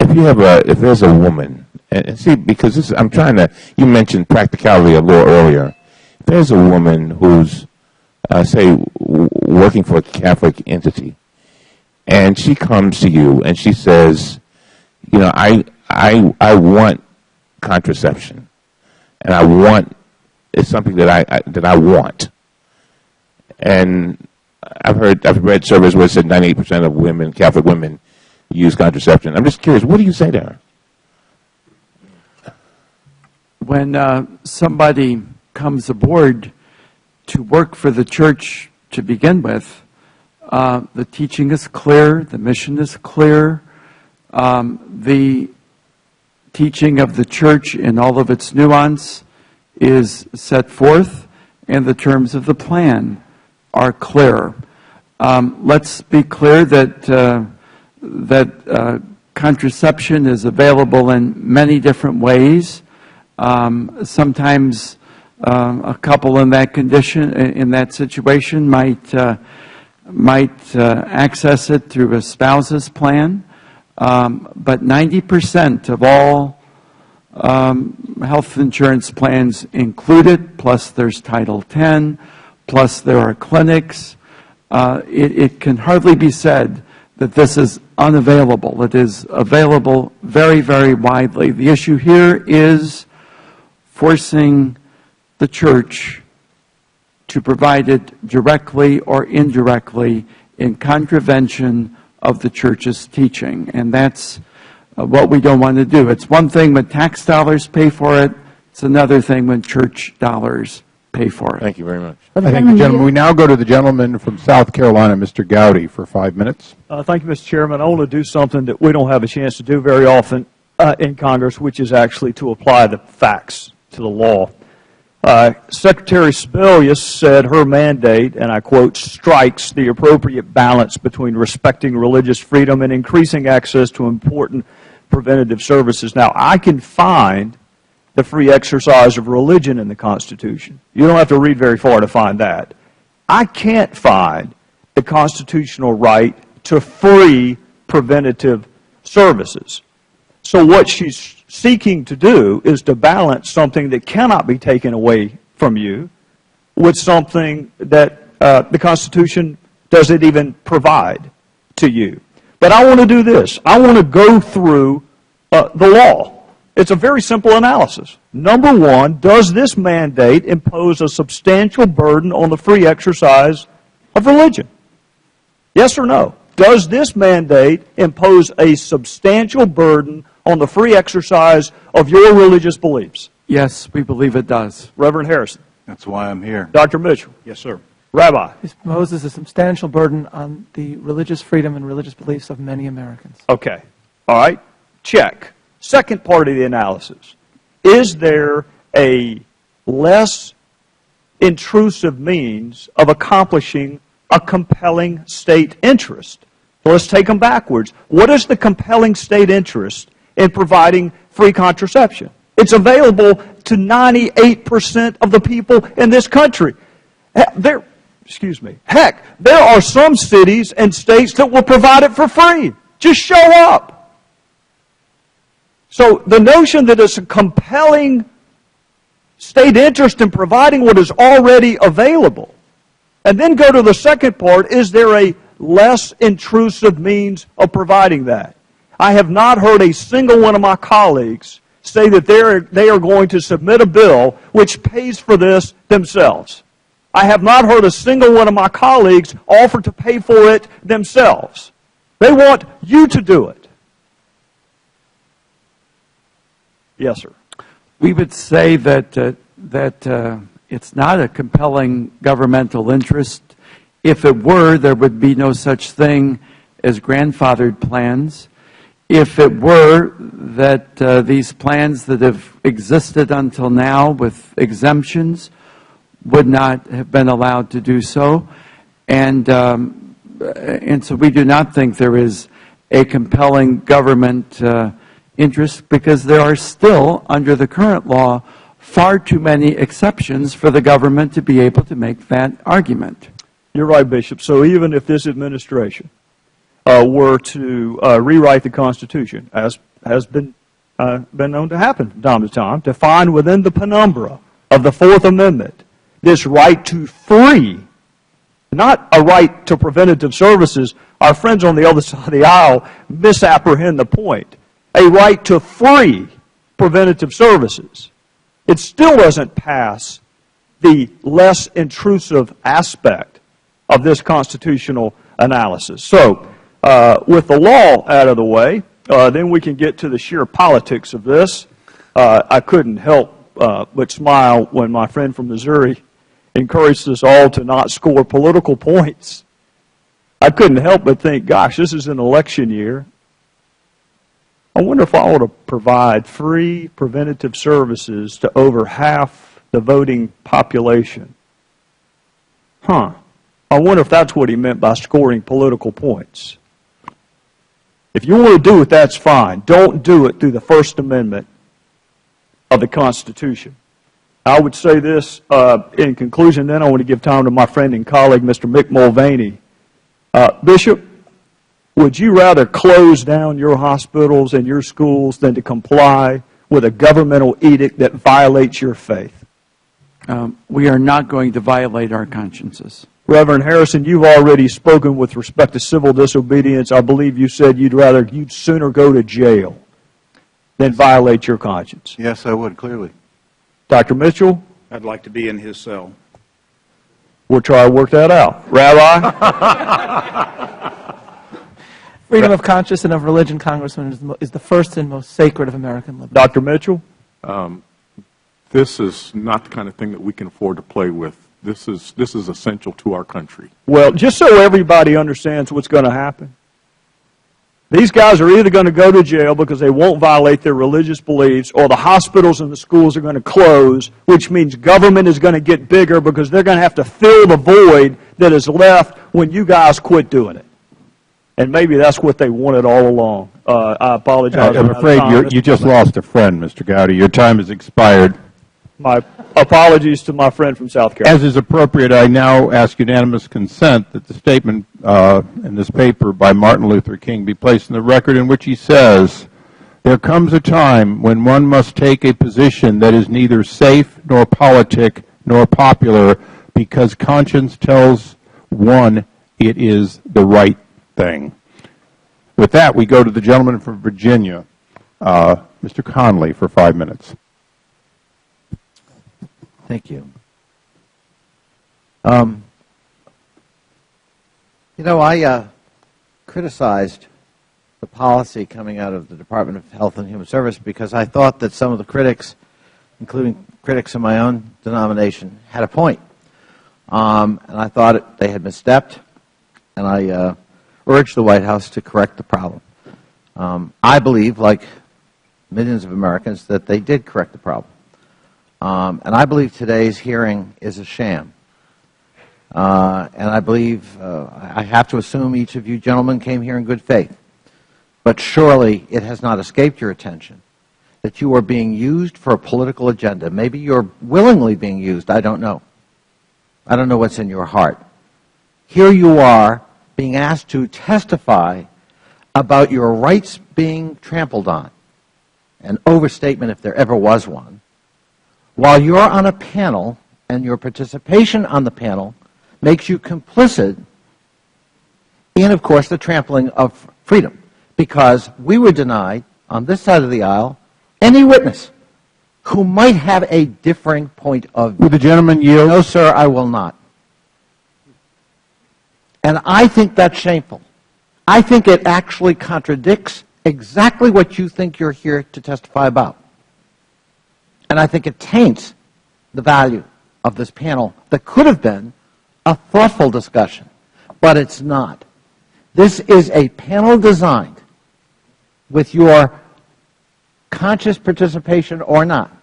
If there's a woman, and see, because this, I'm trying to, you mentioned practicality a little earlier. If there's a woman who's, say, working for a Catholic entity, and she comes to you and she says, you know, I want contraception, and it's something that I want. And I've read surveys where it said 98% of women, Catholic women, use contraception. I'm just curious, what do you say to her? When somebody comes aboard to work for the church to begin with. The teaching is clear. The mission is clear. The teaching of the church in all of its nuance is set forth, and the terms of the plan are clear. Let's be clear that contraception is available in many different ways. Sometimes a couple in that condition, in that situation, might access it through a spouse's plan. But 90% of all health insurance plans include it, plus there's Title X, plus there are clinics. It can hardly be said that this is unavailable. It is available very, very widely. The issue here is forcing the church to provide it directly or indirectly in contravention of the church's teaching. And that's what we don't want to do. It's one thing when tax dollars pay for it. It's another thing when church dollars pay for it. Thank you very much. Thank you, gentlemen. We now go to the gentleman from South Carolina, Mr. Gowdy, for 5 minutes. Thank you, Mr. Chairman. I want to do something that we don't have a chance to do very often in Congress, which is actually to apply the facts to the law. Secretary Sebelius said her mandate, and I quote, strikes the appropriate balance between respecting religious freedom and increasing access to important preventative services. Now, I can find the free exercise of religion in the Constitution. You don't have to read very far to find that. I can't find the constitutional right to free preventative services. So what she's seeking to do is to balance something that cannot be taken away from you with something that the Constitution doesn't even provide to you. But I want to do this. I want to go through the law. It's a very simple analysis. Number one, does this mandate impose a substantial burden on the free exercise of religion? Yes or no? Does this mandate impose a substantial burden on the free exercise of your religious beliefs? Yes, we believe it does. Reverend Harrison. That's why I'm here. Dr. Mitchell. Yes, sir. Rabbi. It imposes a substantial burden on the religious freedom and religious beliefs of many Americans. Okay. All right. Check. Second part of the analysis. Is there a less intrusive means of accomplishing a compelling state interest? So let's take them backwards. What is the compelling state interest in providing free contraception? It's available to 98% of the people in this country. Heck, there are some cities and states that will provide it for free. Just show up. So the notion that it's a compelling state interest in providing what is already available, and then go to the second part, is there a less intrusive means of providing that? I have not heard a single one of my colleagues say that they are going to submit a bill which pays for this themselves. I have not heard a single one of my colleagues offer to pay for it themselves. They want you to do it. Yes, sir. We would say that it's not a compelling governmental interest. If it were, there would be no such thing as grandfathered plans. If it were that these plans that have existed until now with exemptions would not have been allowed to do so. And so we do not think there is a compelling government interest, because there are still, under the current law, far too many exceptions for the government to be able to make that argument. You're right, Bishop. So even if this administration were to rewrite the Constitution, as has been known to happen from time to time, to find within the penumbra of the Fourth Amendment this right to free, not a right to preventative services, our friends on the other side of the aisle misapprehend the point. A right to free preventative services. It still doesn't pass the less intrusive aspect of this constitutional analysis. So, with the law out of the way, then we can get to the sheer politics of this. I couldn't help but smile when my friend from Missouri encouraged us all to not score political points. I couldn't help but think, gosh, this is an election year. I wonder if I ought to provide free preventative services to over half the voting population. I wonder if that's what he meant by scoring political points. If you want to do it, that's fine. Don't do it through the First Amendment of the Constitution. I would say this in conclusion, then I want to give time to my friend and colleague, Mr. Mick Mulvaney. Bishop, would you rather close down your hospitals and your schools than to comply with a governmental edict that violates your faith? We are not going to violate our consciences. Reverend Harrison, you've already spoken with respect to civil disobedience. I believe you said you'd sooner go to jail than violate your conscience. Yes, I would, clearly. Dr. Mitchell? I'd like to be in his cell. We'll try to work that out. Rabbi? Freedom of conscience and of religion, Congressman, is the first and most sacred of American liberties. Dr. Mitchell? This is not the kind of thing that we can afford to play with. This is essential to our country. Well, just so everybody understands what's going to happen, these guys are either going to go to jail because they won't violate their religious beliefs, or the hospitals and the schools are going to close, which means government is going to get bigger because they're going to have to fill the void that is left when you guys quit doing it. And maybe that's what they wanted all along. I apologize. I'm afraid you just lost a friend, Mr. Gowdy. Your time has expired. My apologies to my friend from South Carolina. As is appropriate, I now ask unanimous consent that the statement in this paper by Martin Luther King be placed in the record, in which he says, "There comes a time when one must take a position that is neither safe nor politic nor popular, because conscience tells one it is the right thing." With that, we go to the gentleman from Virginia, Mr. Conley, for 5 minutes. Thank you. You know, I criticized the policy coming out of the Department of Health and Human Services because I thought that some of the critics, including critics in my own denomination, had a point. And I thought they had misstepped, and I urged the White House to correct the problem. I believe, like millions of Americans, that they did correct the problem. And I believe today's hearing is a sham. And I believe, I have to assume each of you gentlemen came here in good faith. But surely it has not escaped your attention that you are being used for a political agenda. Maybe you're willingly being used. I don't know. I don't know what's in your heart. Here you are being asked to testify about your rights being trampled on, an overstatement if there ever was one, while you're on a panel and your participation on the panel makes you complicit in, of course, the trampling of freedom, because we were denied, on this side of the aisle, any witness who might have a differing point of view. Would the gentleman yield? No, sir, I will not. And I think that's shameful. I think it actually contradicts exactly what you think you're here to testify about. And I think it taints the value of this panel that could have been a thoughtful discussion, but it's not. This is a panel designed, with your conscious participation or not,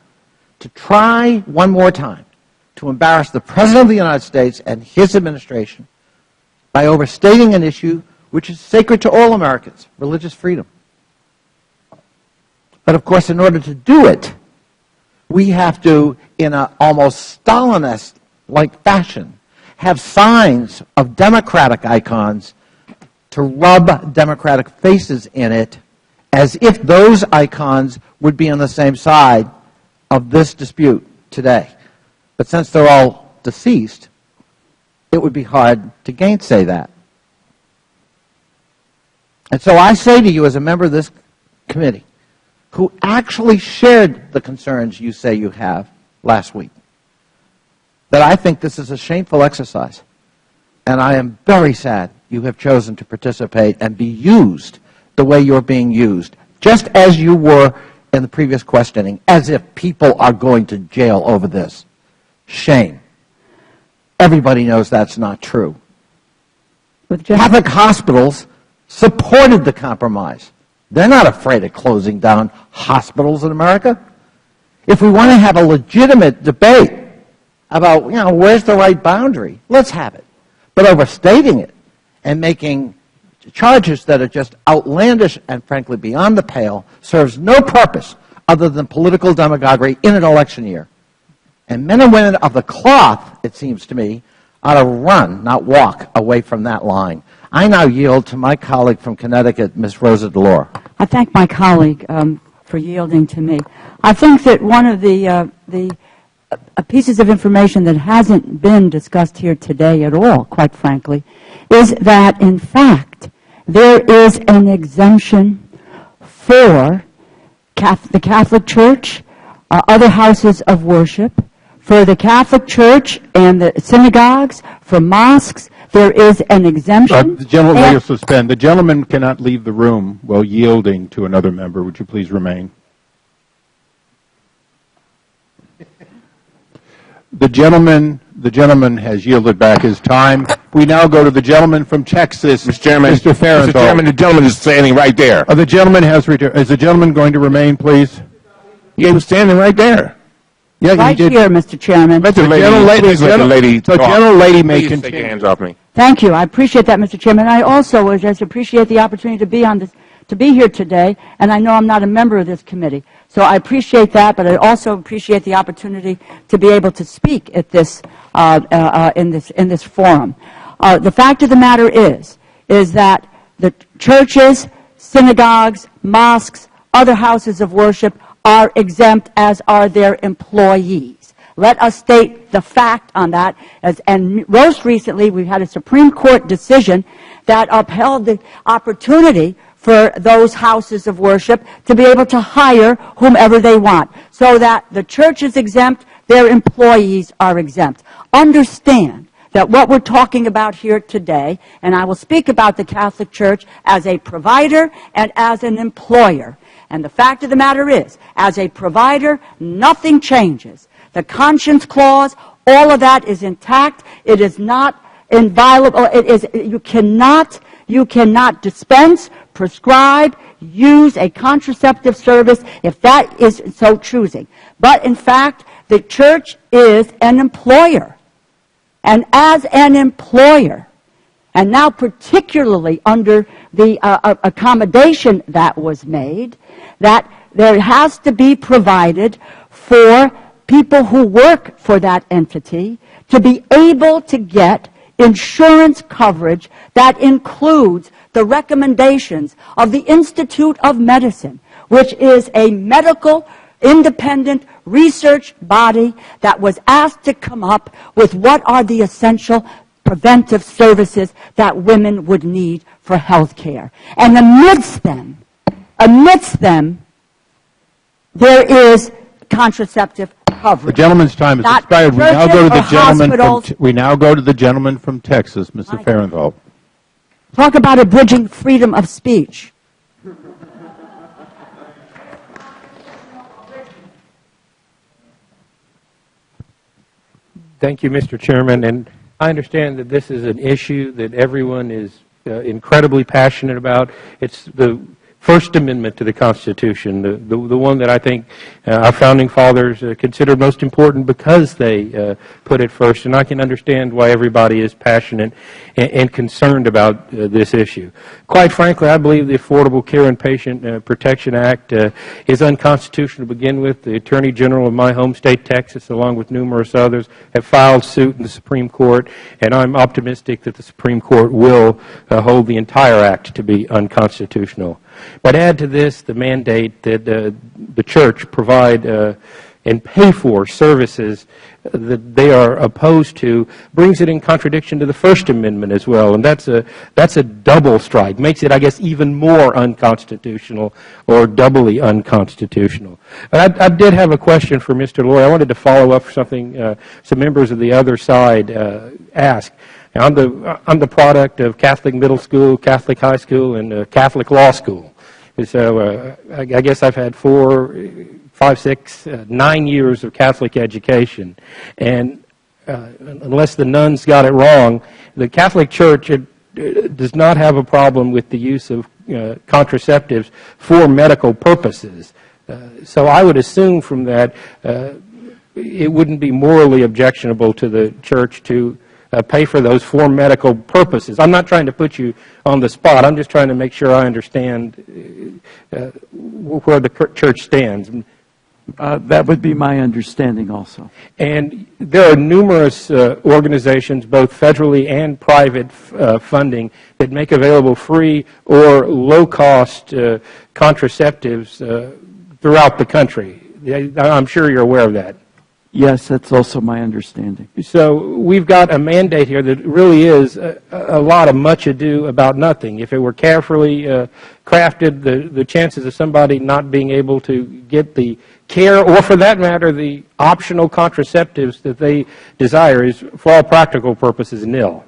to try one more time to embarrass the President of the United States and his administration by overstating an issue which is sacred to all Americans, religious freedom. But of course, in order to do it, we have to, in an almost Stalinist-like fashion, have signs of democratic icons to rub democratic faces in it, as if those icons would be on the same side of this dispute today. But since they're all deceased, it would be hard to gainsay that. And so I say to you, as a member of this committee, who actually shared the concerns you say you have last week, that I think this is a shameful exercise. And I am very sad you have chosen to participate and be used the way you're being used, just as you were in the previous questioning, as if people are going to jail over this. Shame. Everybody knows that's not true. Catholic hospitals supported the compromise. They're not afraid of closing down hospitals in America. If we want to have a legitimate debate about, where's the right boundary, let's have it. But overstating it and making charges that are just outlandish and frankly beyond the pale serves no purpose other than political demagoguery in an election year. And men and women of the cloth, it seems to me, ought to run, not walk, away from that line. I now yield to my colleague from Connecticut, Ms. Rosa DeLore. I thank my colleague for yielding to me. I think that one of the pieces of information that hasn't been discussed here today at all, quite frankly, is that, in fact, there is an exemption for the Catholic Church, other houses of worship, for the Catholic Church and the synagogues, for mosques. There is an exemption. The gentleman will suspend. The gentleman cannot leave the room while yielding to another member. Would you please remain? The gentleman has yielded back his time. We now go to the gentleman from Texas, Mr. Chairman. Mr. Farenthold. Mr. Chairman, the gentleman is standing right there. The gentleman has returned. Is the gentleman going to remain, please? Yeah, he was standing right there. Yeah, right here, Mr. Chairman. Let the lady talk. Gentlelady may Please continue. take your hands off me. Thank you. I appreciate that, Mr. Chairman. I also just appreciate the opportunity to be here today, and I know I'm not a member of this committee. So I appreciate that, but I also appreciate the opportunity to be able to speak at this in this forum. The fact of the matter is that the churches, synagogues, mosques, other houses of worship are exempt, as are their employees. Let us state the fact on that. And most recently, we've had a Supreme Court decision that upheld the opportunity for those houses of worship to be able to hire whomever they want, so that the church is exempt, their employees are exempt. Understand that what we're talking about here today, and I will speak about the Catholic Church as a provider and as an employer. And the fact of the matter is, as a provider, nothing changes. The conscience clause, all of that is intact. It is not inviolable. You cannot dispense, prescribe, use a contraceptive service if that is so choosing. But in fact, the church is an employer. And as an employer, and now particularly under the accommodation that was made, that there has to be provided for people who work for that entity to be able to get insurance coverage that includes the recommendations of the Institute of Medicine, which is a medical independent research body that was asked to come up with what are the essential preventive services that women would need for health care. And amidst them, there is contraceptive coverage. The gentleman's time has expired. We now go to the gentleman from Texas, Mr. Farenthold. Talk about abridging freedom of speech. Thank you, Mr. Chairman. And I understand that this is an issue that everyone is incredibly passionate about. It's the First Amendment to the Constitution, the one that I think our founding fathers considered most important because they put it first. And I can understand why everybody is passionate and concerned about this issue. Quite frankly, I believe the Affordable Care and Patient Protection Act is unconstitutional to begin with. The Attorney General of my home state, Texas, along with numerous others, have filed suit in the Supreme Court, and I'm optimistic that the Supreme Court will hold the entire act to be unconstitutional. But add to this the mandate that the church provide and pay for services that they are opposed to brings it in contradiction to the First Amendment as well. And that's a double strike. Makes it, I guess, even more unconstitutional or doubly unconstitutional. But I did have a question for Mr. Loy. I wanted to follow up something some members of the other side asked. I'm the product of Catholic middle school, Catholic high school, and Catholic law school. And so I guess I've had 4, 5, 6, 9 years of Catholic education. And unless the nuns got it wrong, the Catholic Church does not have a problem with the use of contraceptives for medical purposes. So I would assume from that it wouldn't be morally objectionable to the Church to pay for those for medical purposes. I'm not trying to put you on the spot. I'm just trying to make sure I understand where the Church stands. That would be my understanding also. And there are numerous organizations, both federally and private funding, that make available free or low-cost contraceptives throughout the country. I'm sure you're aware of that. Yes, that's also my understanding. So we've got a mandate here that really is a lot of much ado about nothing. If it were carefully crafted, the chances of somebody not being able to get the care, or for that matter, the optional contraceptives that they desire, is, for all practical purposes, nil.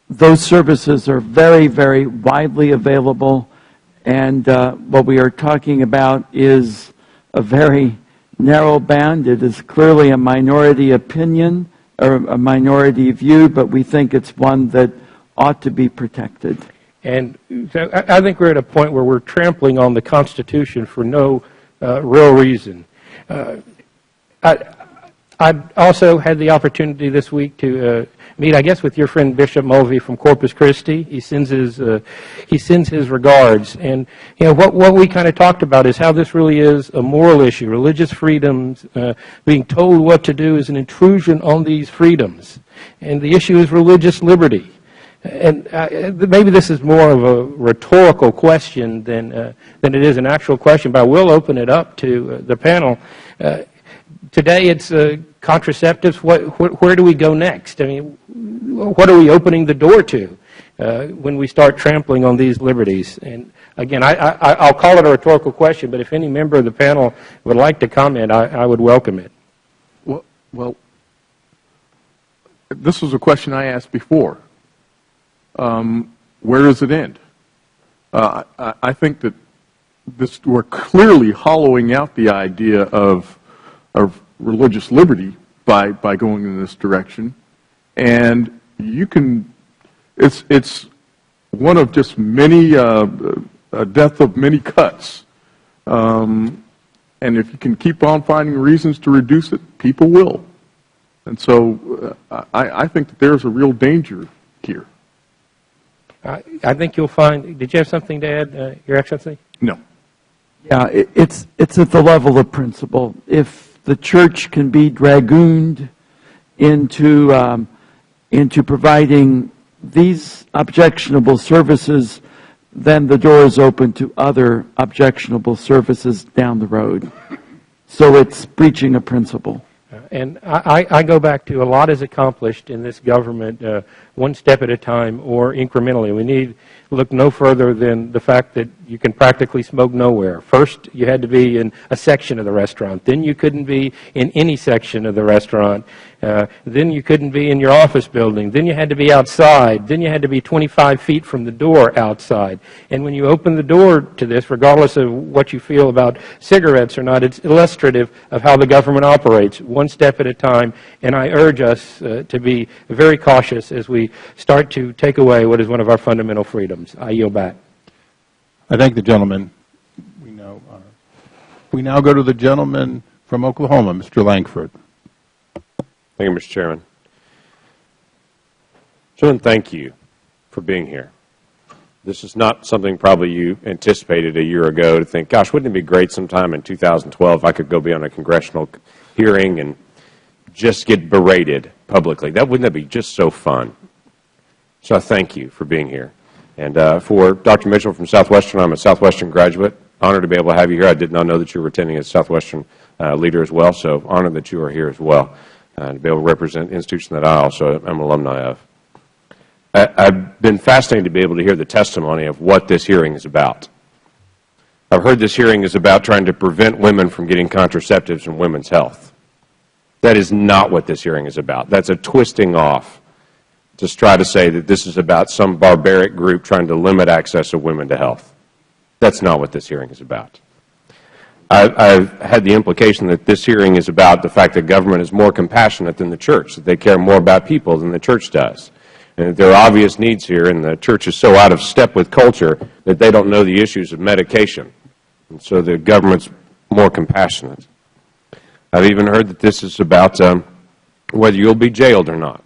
Those services are very, very widely available, and what we are talking about is a very narrow band. It is clearly a minority opinion or a minority view, but we think it's one that ought to be protected. And so I think we're at a point where we're trampling on the Constitution for no real reason. I also had the opportunity this week to meet, I guess, with your friend Bishop Mulvey from Corpus Christi. He sends his regards, and what we kind of talked about is how this really is a moral issue. Religious freedoms, being told what to do, is an intrusion on these freedoms, and the issue is religious liberty. And maybe this is more of a rhetorical question than it is an actual question, but I will open it up to the panel. Today it's contraceptives. Where do we go next? I mean, what are we opening the door to when we start trampling on these liberties? And again, I'll call it a rhetorical question, but if any member of the panel would like to comment, I would welcome it. Well, this was a question I asked before. Where does it end? I think that we're clearly hollowing out the idea of religious liberty by going in this direction, and you can. It's one of just many a death of many cuts, and if you can keep on finding reasons to reduce it, people will. And so I think that there's a real danger here. I think you'll find. Did you have something to add, Your Excellency? No. Yeah, it's at the level of principle. If the Church can be dragooned into providing these objectionable services, then the door is open to other objectionable services down the road. So it's breaching a principle. And I go back to a lot is accomplished in this government one step at a time or incrementally. We need look no further than the fact that you can practically smoke nowhere. First, you had to be in a section of the restaurant. Then you couldn't be in any section of the restaurant. Then you couldn't be in your office building. Then you had to be outside. Then you had to be 25 feet from the door outside. And when you open the door to this, regardless of what you feel about cigarettes or not, it's illustrative of how the government operates, one step at a time. And I urge us to be very cautious as we start to take away what is one of our fundamental freedoms. I yield back. I thank the gentleman. We now go to the gentleman from Oklahoma, Mr. Lankford. Thank you, Mr. Chairman. Gentlemen, thank you for being here. This is not something probably you anticipated a year ago to think, gosh, wouldn't it be great sometime in 2012 if I could go be on a congressional hearing and just get berated publicly. Wouldn't that be just so fun? So I thank you for being here. And for Dr. Mitchell from Southwestern, I'm a Southwestern graduate. Honored to be able to have you here. I did not know that you were attending as Southwestern leader as well, so honored that you are here as well to be able to represent an institution that I also am an alumni of. I've been fascinated to be able to hear the testimony of what this hearing is about. I've heard this hearing is about trying to prevent women from getting contraceptives and women's health. That is not what this hearing is about. That's a twisting off to try to say that this is about some barbaric group trying to limit access of women to health. That's not what this hearing is about. I've had the implication that this hearing is about the fact that government is more compassionate than the church, that they care more about people than the church does, and that there are obvious needs here, and the church is so out of step with culture that they don't know the issues of medication, and so the government's more compassionate. I've even heard that this is about whether you'll be jailed or not.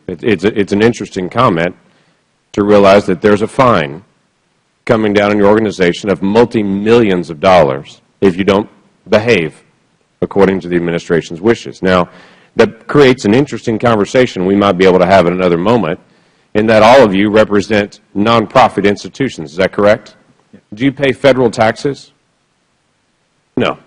It's an interesting comment to realize that there's a fine coming down on your organization of multi-millions of dollars if you don't behave according to the administration's wishes. Now, that creates an interesting conversation we might be able to have at another moment, in that all of you represent nonprofit institutions. Is that correct? Do you pay federal taxes? No.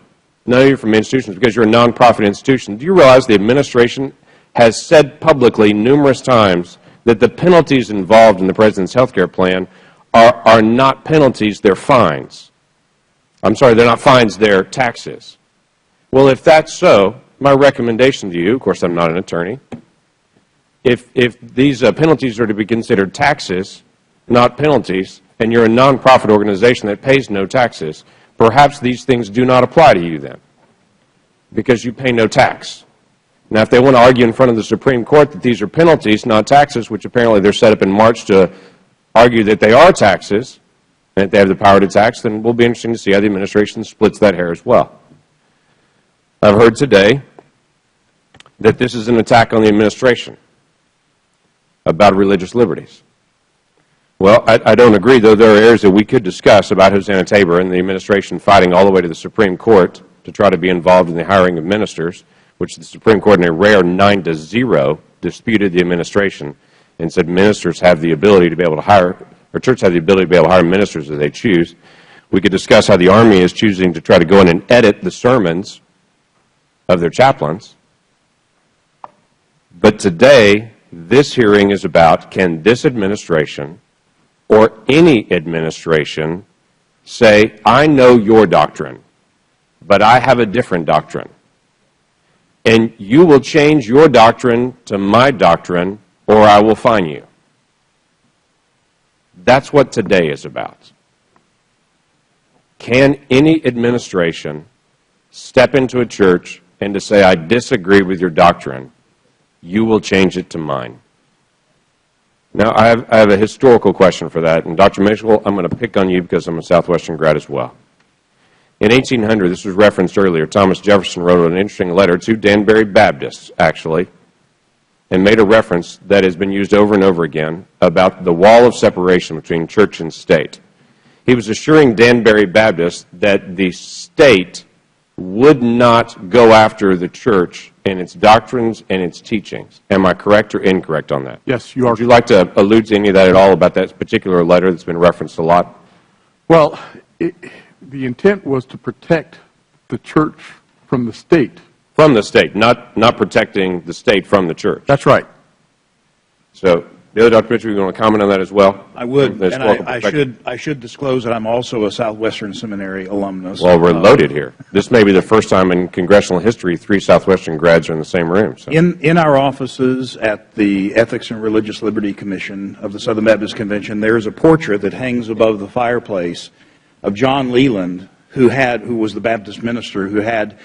None of you are from institutions because you're a nonprofit institution. Do you realize the administration has said publicly numerous times that the penalties involved in the President's health care plan are not penalties, they're fines? I'm sorry, they're not fines, they're taxes. Well, if that's so, my recommendation to you, of course I'm not an attorney, if these penalties are to be considered taxes, not penalties, and you're a nonprofit organization that pays no taxes, perhaps these things do not apply to you then, because you pay no tax. Now, if they want to argue in front of the Supreme Court that these are penalties, not taxes, which apparently they're set up in March to argue that they are taxes, and that they have the power to tax, then it will be interesting to see how the administration splits that hair as well. I've heard today that this is an attack on the administration about religious liberties. Well, I don't agree, though there are areas that we could discuss about Hosanna Tabor and the administration fighting all the way to the Supreme Court to try to be involved in the hiring of ministers, which the Supreme Court in a rare 9-0 disputed the administration and said ministers have the ability to be able to hire, or churches have the ability to be able to hire ministers as they choose. We could discuss how the Army is choosing to try to go in and edit the sermons of their chaplains. But today, this hearing is about, can this administration or any administration say, I know your doctrine, but I have a different doctrine, and you will change your doctrine to my doctrine, or I will fine you. That's what today is about. Can any administration step into a church and to say, I disagree with your doctrine, you will change it to mine? Now, I have a historical question for that, and Dr. Mitchell, I'm going to pick on you because I'm a Southwestern grad as well. In 1800, this was referenced earlier, Thomas Jefferson wrote an interesting letter to Danbury Baptists, actually, and made a reference that has been used over and over again about the wall of separation between church and state. He was assuring Danbury Baptists that the state would not go after the church and its doctrines and its teachings. Am I correct or incorrect on that? Yes, you are. Would you like to allude to any of that at all about that particular letter that's been referenced a lot? Well, the intent was to protect the church from the state. From the state, not protecting the state from the church. That's right. So, the other Dr. Mitchell, you want to comment on that as well? I would, and I should disclose that I'm also a Southwestern Seminary alumnus. Well, we're loaded here. This may be the first time in congressional history 3 Southwestern grads are in the same room. So. In our offices at the Ethics and Religious Liberty Commission of the Southern Baptist Convention, there is a portrait that hangs above the fireplace of John Leland, who was the Baptist minister who had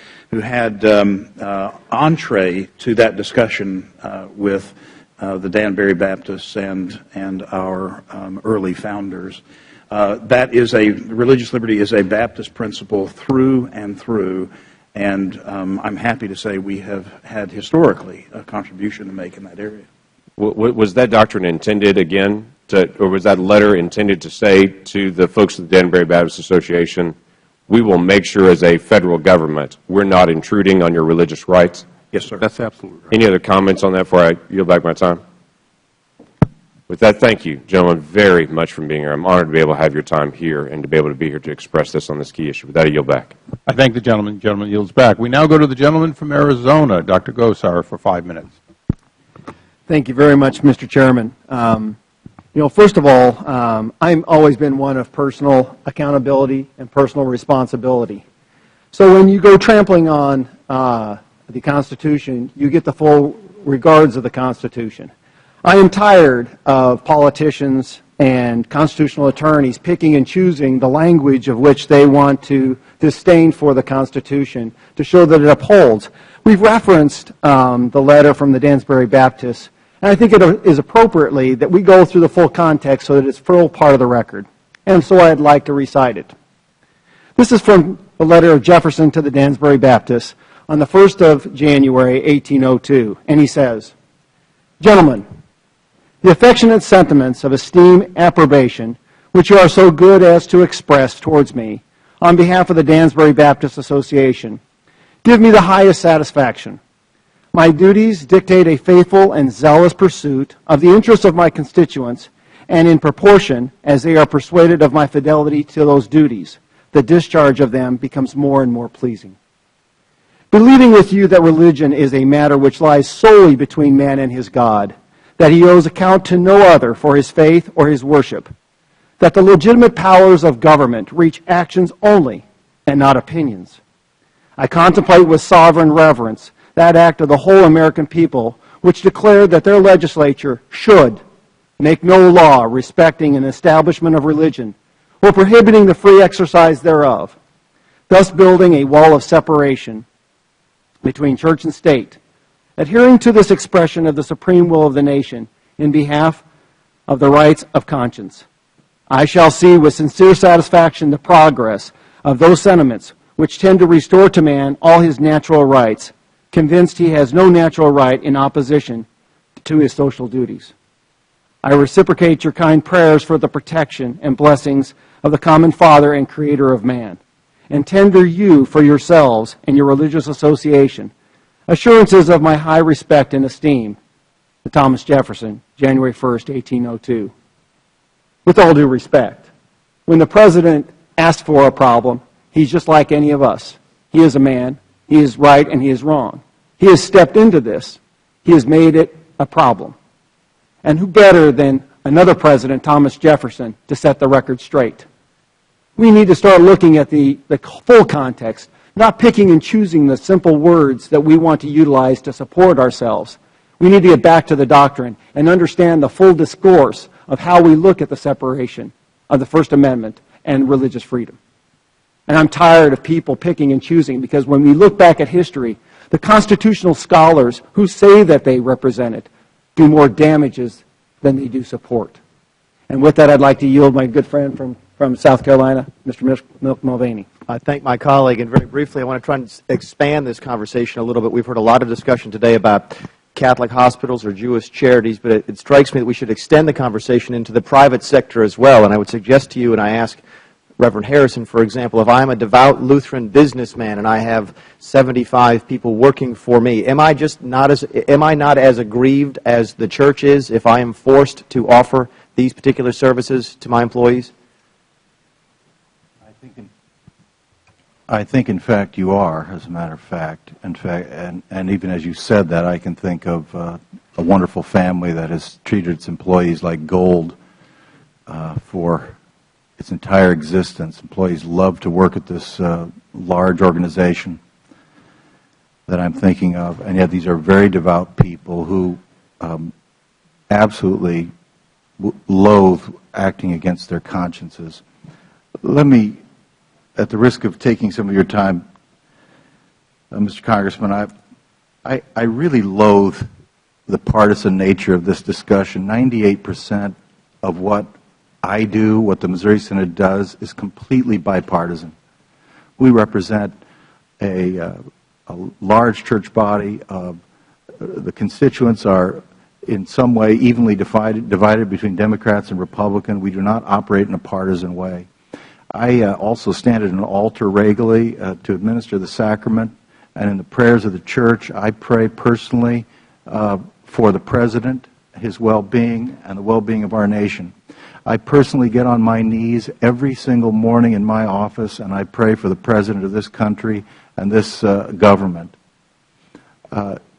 entree to that discussion with the Danbury Baptists and our early founders. Religious liberty is a Baptist principle through and through, and I'm happy to say we have had historically a contribution to make in that area. Was that doctrine intended again, or was that letter intended to say to the folks of the Danbury Baptist Association, we will make sure as a federal government we're not intruding on your religious rights? Yes, sir. That's absolutely right. Any other comments on that before I yield back my time? With that, thank you, gentlemen, very much for being here. I'm honored to be able to have your time here and to be able to be here to express this on this key issue. With that, I yield back. I thank the gentleman. The gentleman yields back. We now go to the gentleman from Arizona, Dr. Gosar, for 5 minutes. Thank you very much, Mr. Chairman. First of all, I've always been one of personal accountability and personal responsibility. So when you go trampling on the Constitution, you get the full regards of the Constitution. I am tired of politicians and constitutional attorneys picking and choosing the language of which they want to disdain for the Constitution to show that it upholds. We've referenced the letter from the Dansbury Baptists, and I think it is appropriately that we go through the full context so that it's full part of the record. And so I'd like to recite it. This is from the letter of Jefferson to the Dansbury Baptists on the 1st of January, 1802, and he says, "Gentlemen, the affectionate sentiments of esteem and approbation which you are so good as to express towards me on behalf of the Dansbury Baptist Association give me the highest satisfaction. My duties dictate a faithful and zealous pursuit of the interests of my constituents, and in proportion as they are persuaded of my fidelity to those duties, the discharge of them becomes more and more pleasing. Believing with you that religion is a matter which lies solely between man and his God, that he owes account to no other for his faith or his worship, that the legitimate powers of government reach actions only and not opinions, I contemplate with sovereign reverence that act of the whole American people which declared that their legislature should make no law respecting an establishment of religion or prohibiting the free exercise thereof, thus building a wall of separation between church and state, adhering to this expression of the supreme will of the nation in behalf of the rights of conscience. I shall see with sincere satisfaction the progress of those sentiments which tend to restore to man all his natural rights, convinced he has no natural right in opposition to his social duties. I reciprocate your kind prayers for the protection and blessings of the common Father and Creator of man, and tender you for yourselves and your religious association assurances of my high respect and esteem. Thomas Jefferson, January 1st, 1802. With all due respect, when the President asks for a problem, he's just like any of us. He is a man. He is right and he is wrong. He has stepped into this. He has made it a problem. And who better than another president, Thomas Jefferson, to set the record straight? We need to start looking at the full context, not picking and choosing the simple words that we want to utilize to support ourselves. We need to get back to the doctrine and understand the full discourse of how we look at the separation of the First Amendment and religious freedom. And I'm tired of people picking and choosing, because when we look back at history, the constitutional scholars who say that they represent it do more damages than they do support. And with that, I'd like to yield my good friend from South Carolina, Mr. Milk Mulvaney. I thank my colleague, and very briefly, I want to try and expand this conversation a little bit. We've heard a lot of discussion today about Catholic hospitals or Jewish charities, but it strikes me that we should extend the conversation into the private sector as well. And I would suggest to you, and I ask Reverend Harrison, for example, if I'm a devout Lutheran businessman and I have 75 people working for me, am I not as aggrieved as the church is if I am forced to offer these particular services to my employees? I think, in fact, you are, as a matter of fact. In fact, and even as you said that, I can think of a wonderful family that has treated its employees like gold for its entire existence. Employees love to work at this large organization that I'm thinking of, and yet these are very devout people who absolutely loathe acting against their consciences. Let me, at the risk of taking some of your time, Mr. Congressman, I really loathe the partisan nature of this discussion. 98% of what I do, what the Missouri Synod does, is completely bipartisan. We represent a large church body. The constituents are in some way evenly divided between Democrats and Republicans. We do not operate in a partisan way. I also stand at an altar regularly to administer the sacrament, and in the prayers of the church, I pray personally for the President, his well-being, and the well-being of our nation. I personally get on my knees every single morning in my office, and I pray for the President of this country and this government.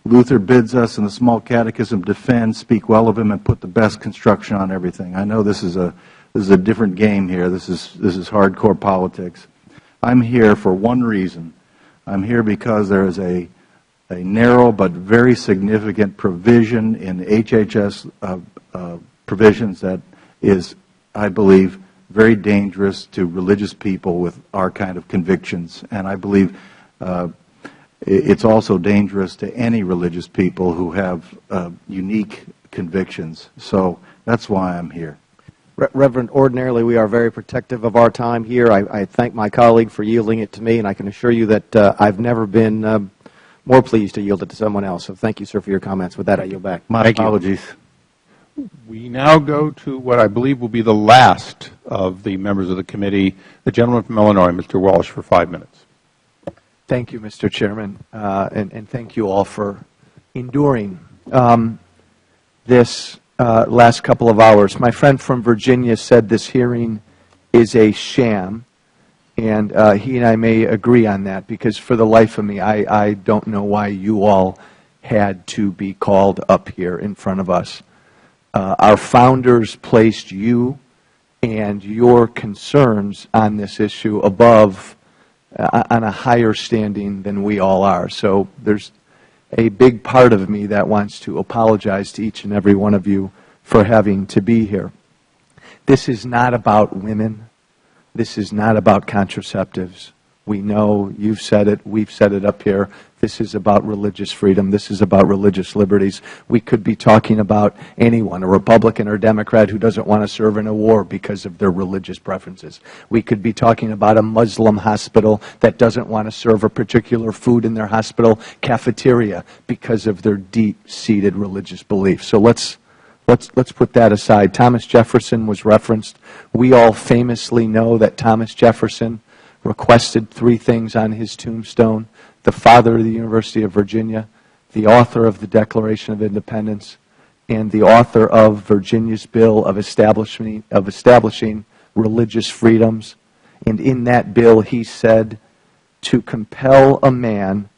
Luther bids us in the Small Catechism, defend, speak well of him, and put the best construction on everything. I know this is a different game here. This is hardcore politics. I'm here for one reason. I'm here because there is a narrow but very significant provision in the HHS provisions that is I believe, very dangerous to religious people with our kind of convictions. And I believe it's also dangerous to any religious people who have unique convictions. So that's why I'm here. Reverend, ordinarily we are very protective of our time here. I thank my colleague for yielding it to me, and I can assure you that I've never been more pleased to yield it to someone else. So thank you, sir, for your comments. With that, I yield back. My apologies. We now go to what I believe will be the last of the members of the committee, the gentleman from Illinois, Mr. Walsh, for 5 minutes. Thank you, Mr. Chairman, and thank you all for enduring this last couple of hours. My friend from Virginia said this hearing is a sham, and he and I may agree on that, because for the life of me, I don't know why you all had to be called up here in front of us. Our founders placed you and your concerns on this issue above, on a higher standing than we all are. So there's a big part of me that wants to apologize to each and every one of you for having to be here. This is not about women. This is not about contraceptives. We know, you've said it, we've said it up here, this is about religious freedom. This is about religious liberties. We could be talking about anyone, a Republican or Democrat, who doesn't want to serve in a war because of their religious preferences. We could be talking about a Muslim hospital that doesn't want to serve a particular food in their hospital cafeteria because of their deep-seated religious beliefs. So let's put that aside. Thomas Jefferson was referenced. We all famously know that Thomas Jefferson requested 3 things on his tombstone: the father of the University of Virginia, the author of the Declaration of Independence, and the author of Virginia's bill of establishing religious freedoms. And in that bill he said, to compel a man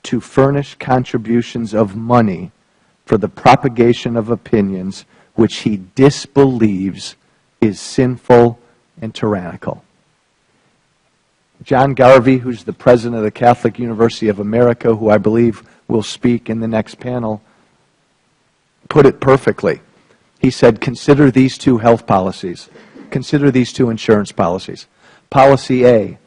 to furnish contributions of money for the propagation of opinions which he disbelieves is sinful and tyrannical. John Garvey, who's the president of the Catholic University of America, who I believe will speak in the next panel, put it perfectly. He said, consider these 2 health policies. Consider these 2 insurance policies. Policy A,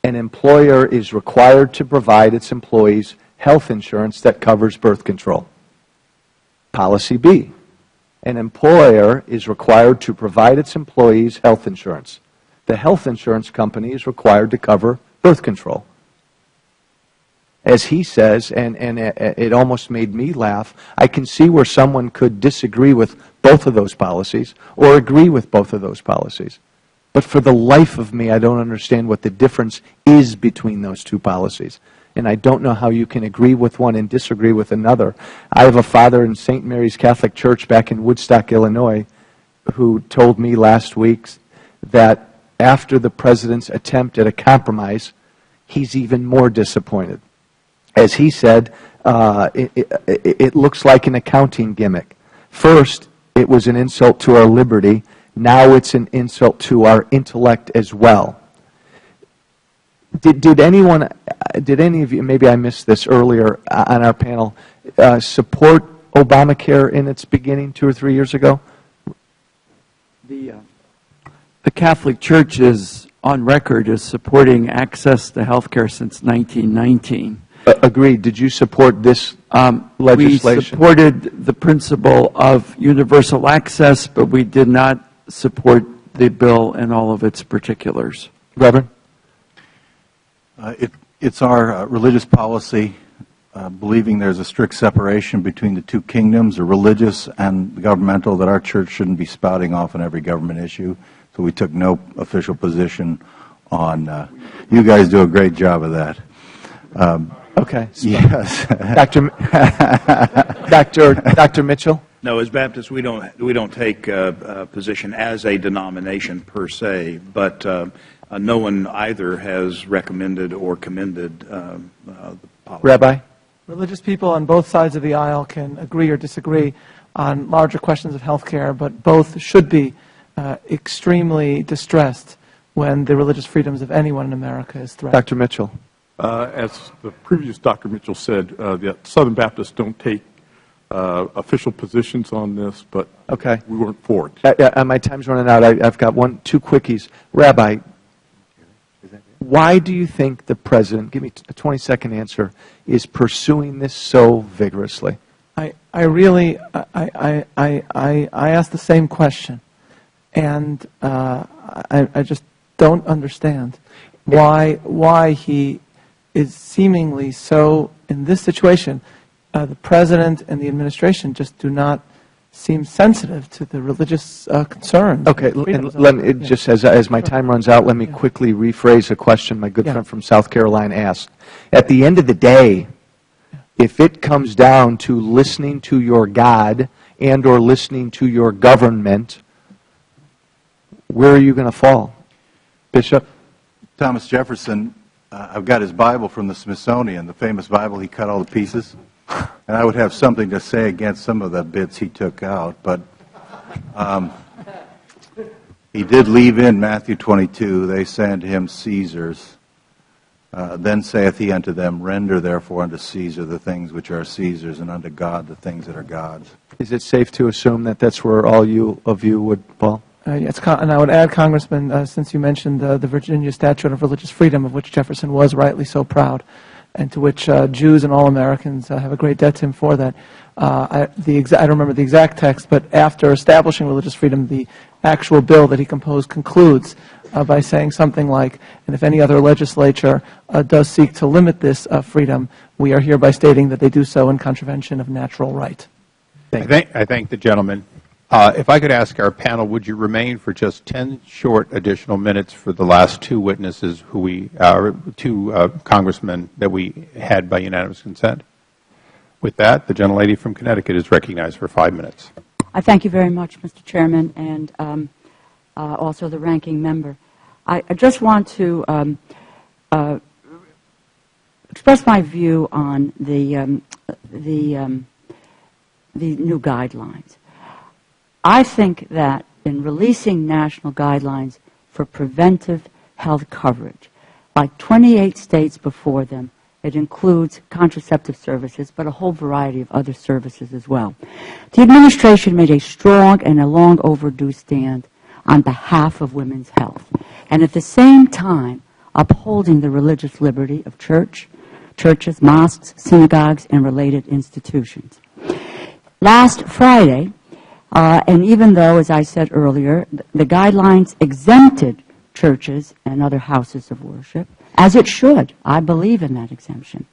an employer is required to provide its employees health insurance that covers birth control. Policy B, an employer is required to provide its employees health insurance. The health insurance company is required to cover birth control. As he says, and it almost made me laugh, I can see where someone could disagree with both of those policies or agree with both of those policies. But for the life of me, I don't understand what the difference is between those 2 policies. And I don't know how you can agree with one and disagree with another. I have a father in St. Mary's Catholic Church back in Woodstock, Illinois, who told me last week that after the President's attempt at a compromise, he's even more disappointed. As he said, it looks like an accounting gimmick. First, it was an insult to our liberty. Now it's an insult to our intellect as well. Did any of you, maybe I missed this earlier on our panel, support Obamacare in its beginning 2 or 3 years ago? The Catholic Church is on record as supporting access to health care since 1919. Agreed. Did you support this legislation? We supported the principle of universal access, but we did not support the bill in all of its particulars. Reverend? It's our religious policy, believing there's a strict separation between the 2 kingdoms, the religious and the governmental, that our church shouldn't be spouting off on every government issue. So we took no official position on. You guys do a great job of that. Okay. Yes. Dr. Mitchell? No, as Baptists, we don't take a position as a denomination per se, but no one either has recommended or commended the policy. Rabbi? Religious people on both sides of the aisle can agree or disagree on larger questions of health care, but both should be extremely distressed when the religious freedoms of anyone in America is threatened. Dr. Mitchell? As the previous Dr. Mitchell said, that Southern Baptists don't take official positions on this, but we weren't for it. My time's running out. I've got two quickies. Rabbi, why do you think the President, give me a 20-second answer, is pursuing this so vigorously? I really, I asked the same question, and I just don't understand why he is seemingly so, in this situation, the President and the administration just do not seem sensitive to the religious concerns. Okay, and just as my time runs out, let me quickly rephrase a question my good friend from South Carolina asked. At the end of the day, if it comes down to listening to your God and or listening to your government, where are you going to fall? Bishop? Thomas Jefferson, I've got his Bible from the Smithsonian, the famous Bible he cut all the pieces. And I would have something to say against some of the bits he took out, but he did leave in Matthew 22, they say unto him, Caesar's. Then saith he unto them, Render therefore unto Caesar the things which are Caesar's, and unto God the things that are God's. Is it safe to assume that that's where all of you would fall? Yes, and I would add, Congressman, since you mentioned the Virginia Statute of Religious Freedom, of which Jefferson was rightly so proud, and to which Jews and all Americans have a great debt to him for that. I don't remember the exact text, but after establishing religious freedom, the actual bill that he composed concludes by saying something like, and if any other legislature does seek to limit this freedom, we are hereby stating that they do so in contravention of natural right. I thank the gentleman. If I could ask our panel, would you remain for just 10 short additional minutes for the last two witnesses two congressmen that we had by unanimous consent? With that, the gentlelady from Connecticut is recognized for 5 minutes. I thank you very much, Mr. Chairman, and also the ranking member. I just want to express my view on the new guidelines. I think that in releasing national guidelines for preventive health coverage, like 28 states before them, it includes contraceptive services, but a whole variety of other services as well. The administration made a strong and a long overdue stand on behalf of women's health, and at the same time upholding the religious liberty of churches, mosques, synagogues, and related institutions. Last Friday, and even though, as I said earlier, the guidelines exempted churches and other houses of worship, as it should, I believe in that exemption,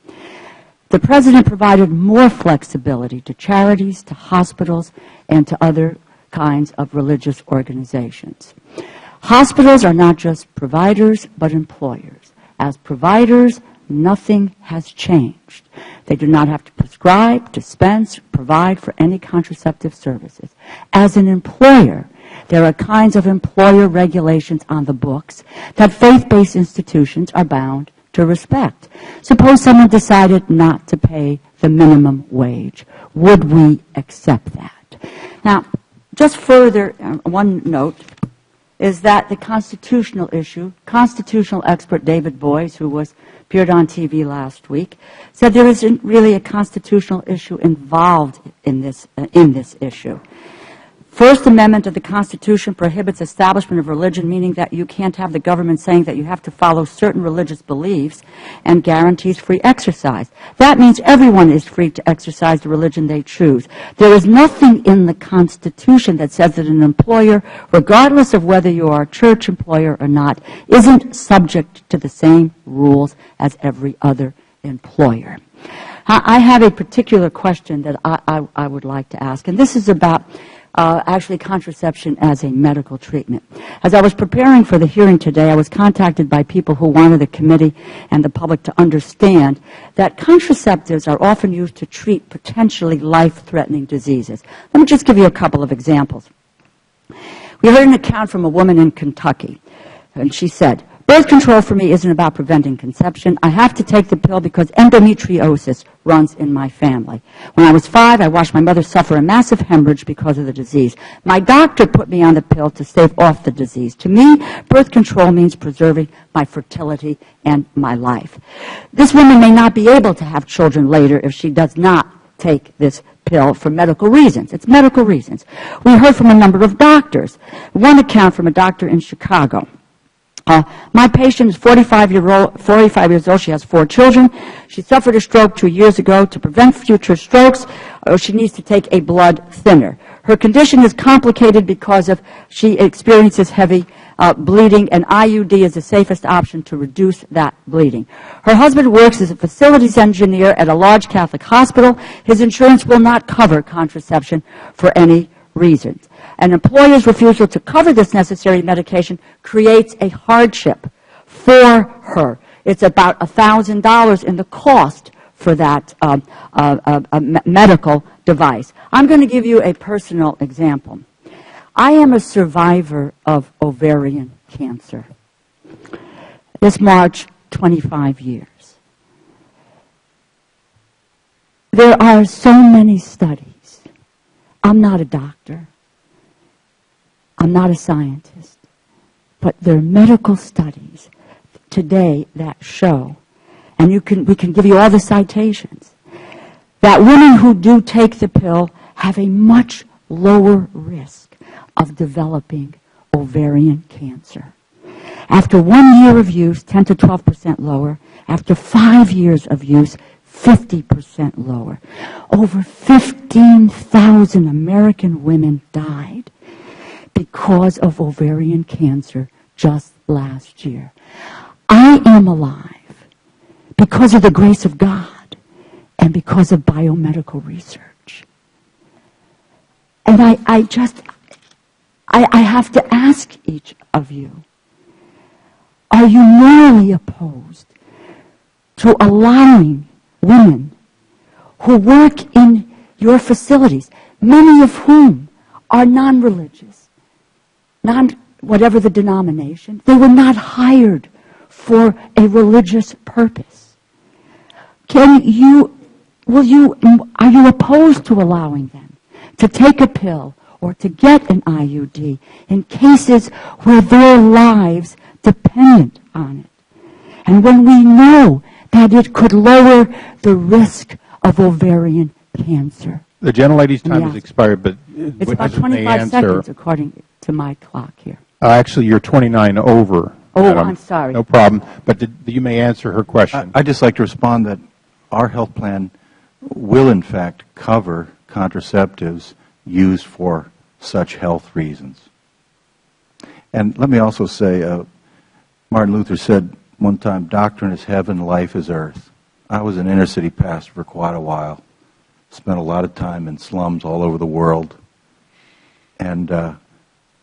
the President provided more flexibility to charities, to hospitals, and to other kinds of religious organizations. Hospitals are not just providers, but employers. As providers, nothing has changed. They do not have to prescribe, dispense, provide for any contraceptive services. As an employer, there are kinds of employer regulations on the books that faith-based institutions are bound to respect. Suppose someone decided not to pay the minimum wage. Would we accept that? Now, just further, one note is that the constitutional issue, constitutional expert David Boies, who appeared on TV last week, said there isn't really a constitutional issue involved in this issue. First Amendment of the Constitution prohibits establishment of religion, meaning that you can't have the government saying that you have to follow certain religious beliefs, and guarantees free exercise. That means everyone is free to exercise the religion they choose. There is nothing in the Constitution that says that an employer, regardless of whether you are a church employer or not, isn't subject to the same rules as every other employer. I have a particular question that I would like to ask, and this is about actually contraception as a medical treatment. As I was preparing for the hearing today, I was contacted by people who wanted the committee and the public to understand that contraceptives are often used to treat potentially life-threatening diseases. Let me just give you a couple of examples. We heard an account from a woman in Kentucky, and she said, birth control for me isn't about preventing conception. I have to take the pill because endometriosis runs in my family. When I was 5, I watched my mother suffer a massive hemorrhage because of the disease. My doctor put me on the pill to stave off the disease. To me, birth control means preserving my fertility and my life. This woman may not be able to have children later if she does not take this pill for medical reasons. It's medical reasons. We heard from a number of doctors. One account from a doctor in Chicago. My patient is 45 years old. She has 4 children. She suffered a stroke 2 years ago. To prevent future strokes, she needs to take a blood thinner. Her condition is complicated because she experiences heavy bleeding, and IUD is the safest option to reduce that bleeding. Her husband works as a facilities engineer at a large Catholic hospital. His insurance will not cover contraception for any reasons. An employer's refusal to cover this necessary medication creates a hardship for her. It's about $1,000 in the cost for that medical device. I'm going to give you a personal example. I am a survivor of ovarian cancer. This March, 25 years. There are so many studies. I'm not a doctor. I'm not a scientist. But there are medical studies today that show, and we can give you all the citations, that women who do take the pill have a much lower risk of developing ovarian cancer. After 1 year of use, 10 to 12% lower. After 5 years of use, 50% lower. Over 15,000 American women died because of ovarian cancer just last year. I am alive because of the grace of God and because of biomedical research. And I have to ask each of you, are you morally opposed to allowing women who work in your facilities, many of whom are non-religious, whatever the denomination, they were not hired for a religious purpose. Are you opposed to allowing them to take a pill or to get an IUD in cases where their lives dependent on it? And when we know that it could lower the risk of ovarian cancer. The gentlelady's time has expired, but it's about 25 seconds according to my clock here. Actually, you're 29 over. Oh, Madam. I'm sorry. No problem. But you may answer her question. I'd just like to respond that our health plan will, in fact, cover contraceptives used for such health reasons. And let me also say, Martin Luther said one time, doctrine is heaven, life is earth. I was an inner city pastor for quite a while. Spent a lot of time in slums all over the world. And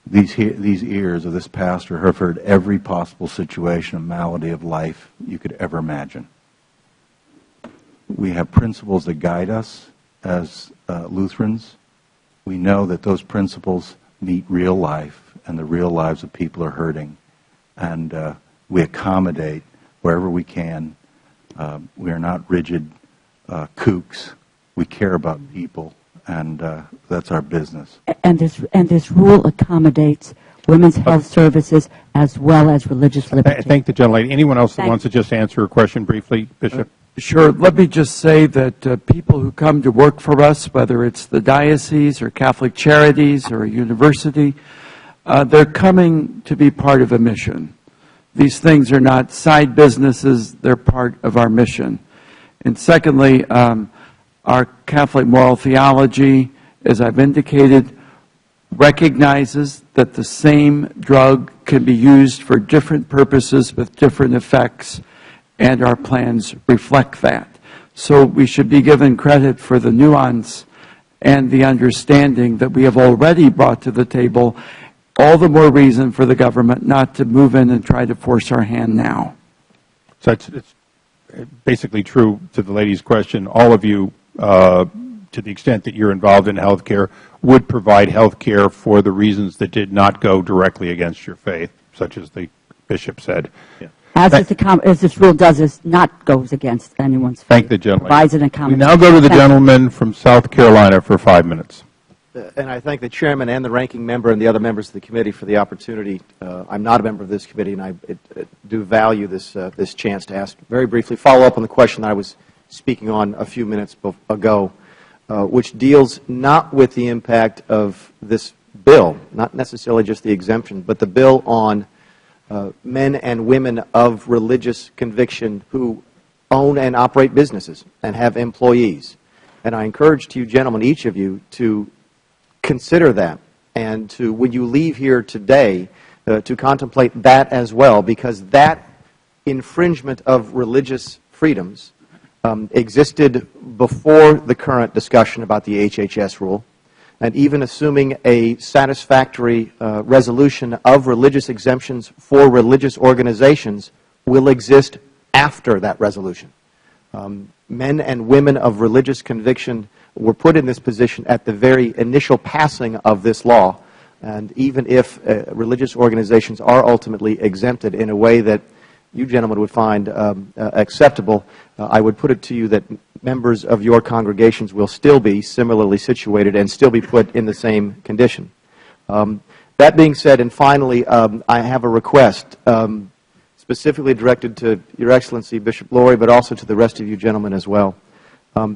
these ears of this pastor have heard every possible situation and malady of life you could ever imagine. We have principles that guide us as Lutherans. We know that those principles meet real life, and the real lives of people are hurting. And we accommodate wherever we can. We are not rigid kooks. We care about people, and that's our business. And this rule accommodates women's health services as well as religious liberty. Thank the gentlelady. Anyone else that wants to just answer a question briefly, Bishop? Sure. Let me just say that people who come to work for us, whether it's the diocese or Catholic Charities or a university, they're coming to be part of a mission. These things are not side businesses. They're part of our mission. And secondly, our Catholic moral theology, as I've indicated, recognizes that the same drug can be used for different purposes with different effects, and our plans reflect that. So we should be given credit for the nuance and the understanding that we have already brought to the table. All the more reason for the government not to move in and try to force our hand now. So it's basically true to the lady's question. All of you, to the extent that you're involved in health care, would provide health care for the reasons that did not go directly against your faith, such as the bishop said. Yeah. As this rule does, is not goes against anyone's faith. Thank the gentleman. Provides an accommodation. We now go to the gentleman from South Carolina for 5 minutes. And I thank the chairman and the ranking member and the other members of the committee for the opportunity. I'm not a member of this committee, and I do value this chance to ask very briefly, follow up on the question that I was speaking on a few minutes ago. which deals not with the impact of this bill, not necessarily just the exemption, but the bill on men and women of religious conviction who own and operate businesses and have employees. And I encourage to you gentlemen, each of you, to consider that and to, when you leave here today, to contemplate that as well, because that infringement of religious freedoms existed before the current discussion about the HHS rule, and even assuming a satisfactory resolution of religious exemptions for religious organizations will exist after that resolution. Men and women of religious conviction were put in this position at the very initial passing of this law, and even if religious organizations are ultimately exempted in a way that you gentlemen would find acceptable, I would put it to you that members of your congregations will still be similarly situated and still be put in the same condition. That being said, and finally, I have a request specifically directed to Your Excellency Bishop Lori, but also to the rest of you gentlemen as well.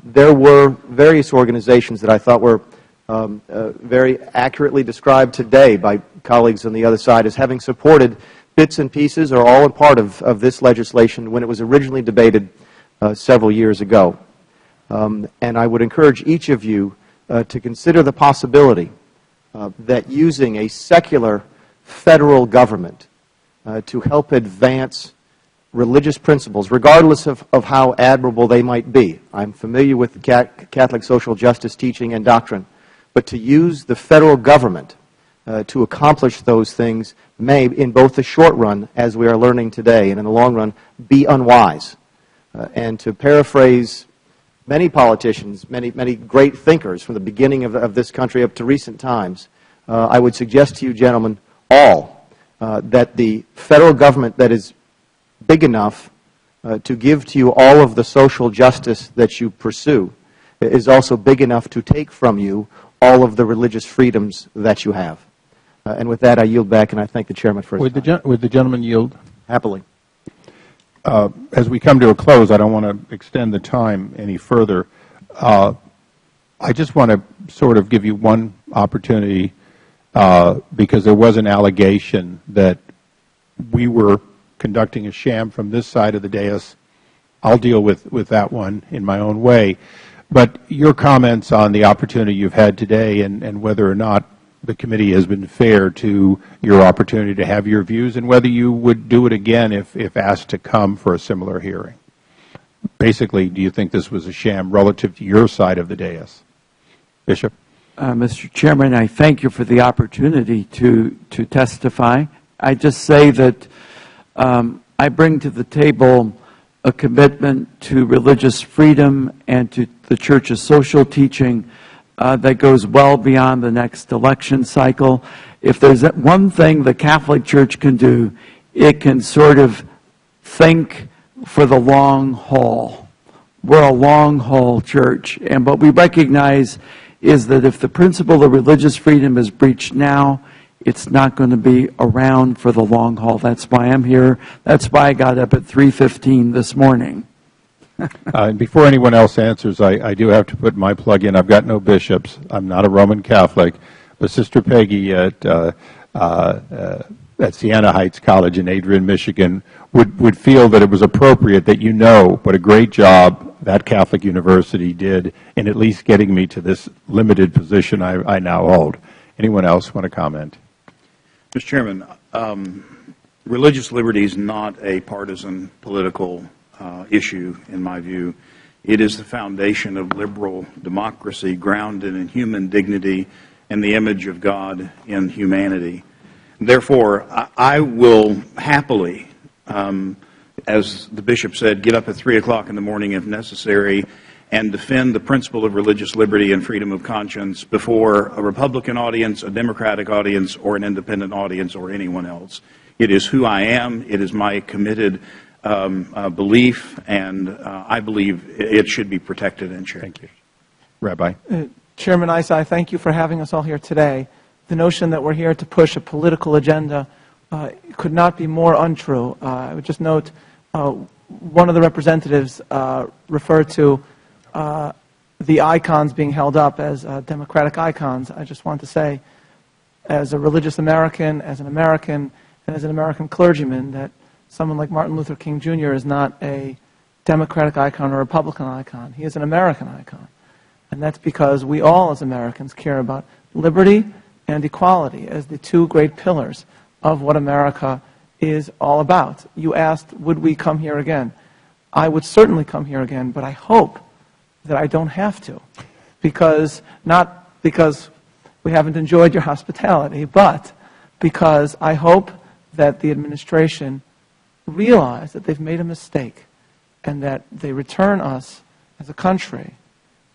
There were various organizations that I thought were very accurately described today by colleagues on the other side as having supported bits and pieces or all in part of this legislation when it was originally debated several years ago. And I would encourage each of you to consider the possibility that using a secular federal government to help advance religious principles, regardless of how admirable they might be. I'm familiar with the Catholic social justice teaching and doctrine, but to use the federal government to accomplish those things may, in both the short run, as we are learning today, and in the long run, be unwise. And to paraphrase many politicians, many great thinkers from the beginning of this country up to recent times, I would suggest to you gentlemen all that the federal government that is big enough to give to you all of the social justice that you pursue is also big enough to take from you all of the religious freedoms that you have. And with that, I yield back, and I thank the Chairman for his time. Would the gentleman yield? Happily. As we come to a close, I don't want to extend the time any further. I just want to sort of give you one opportunity, because there was an allegation that we were conducting a sham from this side of the dais. I'll deal with that one in my own way. But your comments on the opportunity you've had today and whether or not the committee has been fair to your opportunity to have your views, and whether you would do it again if asked to come for a similar hearing. Basically, do you think this was a sham relative to your side of the dais? Bishop? Mr. Chairman, I thank you for the opportunity to testify. I just say that I bring to the table a commitment to religious freedom and to the Church's social teaching that goes well beyond the next election cycle. If there's one thing the Catholic Church can do, it can sort of think for the long haul. We're a long haul church, and what we recognize is that if the principle of religious freedom is breached now, it's not going to be around for the long haul. That's why I'm here. That's why I got up at 3:15 this morning. And before anyone else answers, I do have to put my plug in. I've got no bishops. I'm not a Roman Catholic. But Sister Peggy at Siena Heights College in Adrian, Michigan, would feel that it was appropriate that you know what a great job that Catholic university did in at least getting me to this limited position I now hold. Anyone else want to comment? Mr. Chairman, religious liberty is not a partisan political issue, in my view. It is the foundation of liberal democracy, grounded in human dignity and the image of God in humanity. Therefore, I will happily, as the Bishop said, get up at 3 o'clock in the morning if necessary and defend the principle of religious liberty and freedom of conscience before a Republican audience, a Democratic audience, or an independent audience, or anyone else. It is who I am. It is my committed belief, and I believe it should be protected and shared. Thank you. Rabbi? Chairman Issa, I thank you for having us all here today. The notion that we're here to push a political agenda could not be more untrue. I would just note one of the representatives referred to the icons being held up as democratic icons, I just want to say, as a religious American, and as an American clergyman, that someone like Martin Luther King Jr. is not a Democratic icon or a Republican icon. He is an American icon. And that's because we all as Americans care about liberty and equality as the two great pillars of what America is all about. You asked, would we come here again? I would certainly come here again, but I hope that I don't have to, not because we haven't enjoyed your hospitality, but because I hope that the administration realize that they've made a mistake and that they return us as a country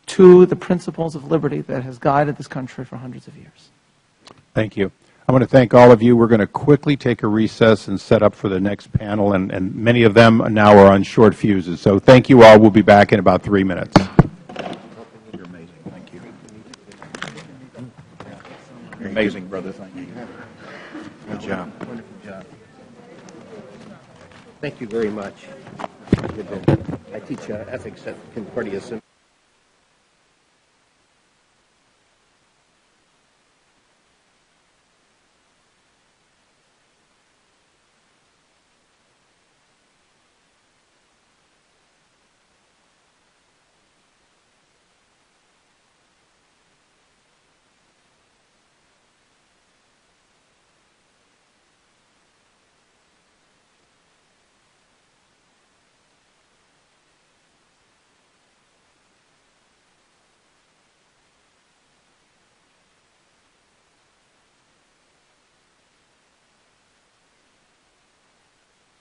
to the principles of liberty that has guided this country for hundreds of years. Thank you. I want to thank all of you. We're going to quickly take a recess and set up for the next panel, and many of them now are on short fuses. So thank you all. We'll be back in about 3 minutes. You're amazing. Thank you. You're amazing, brother. Thank you. Good job. Wonderful job. Thank you very much. I teach ethics at Concordia Seminary.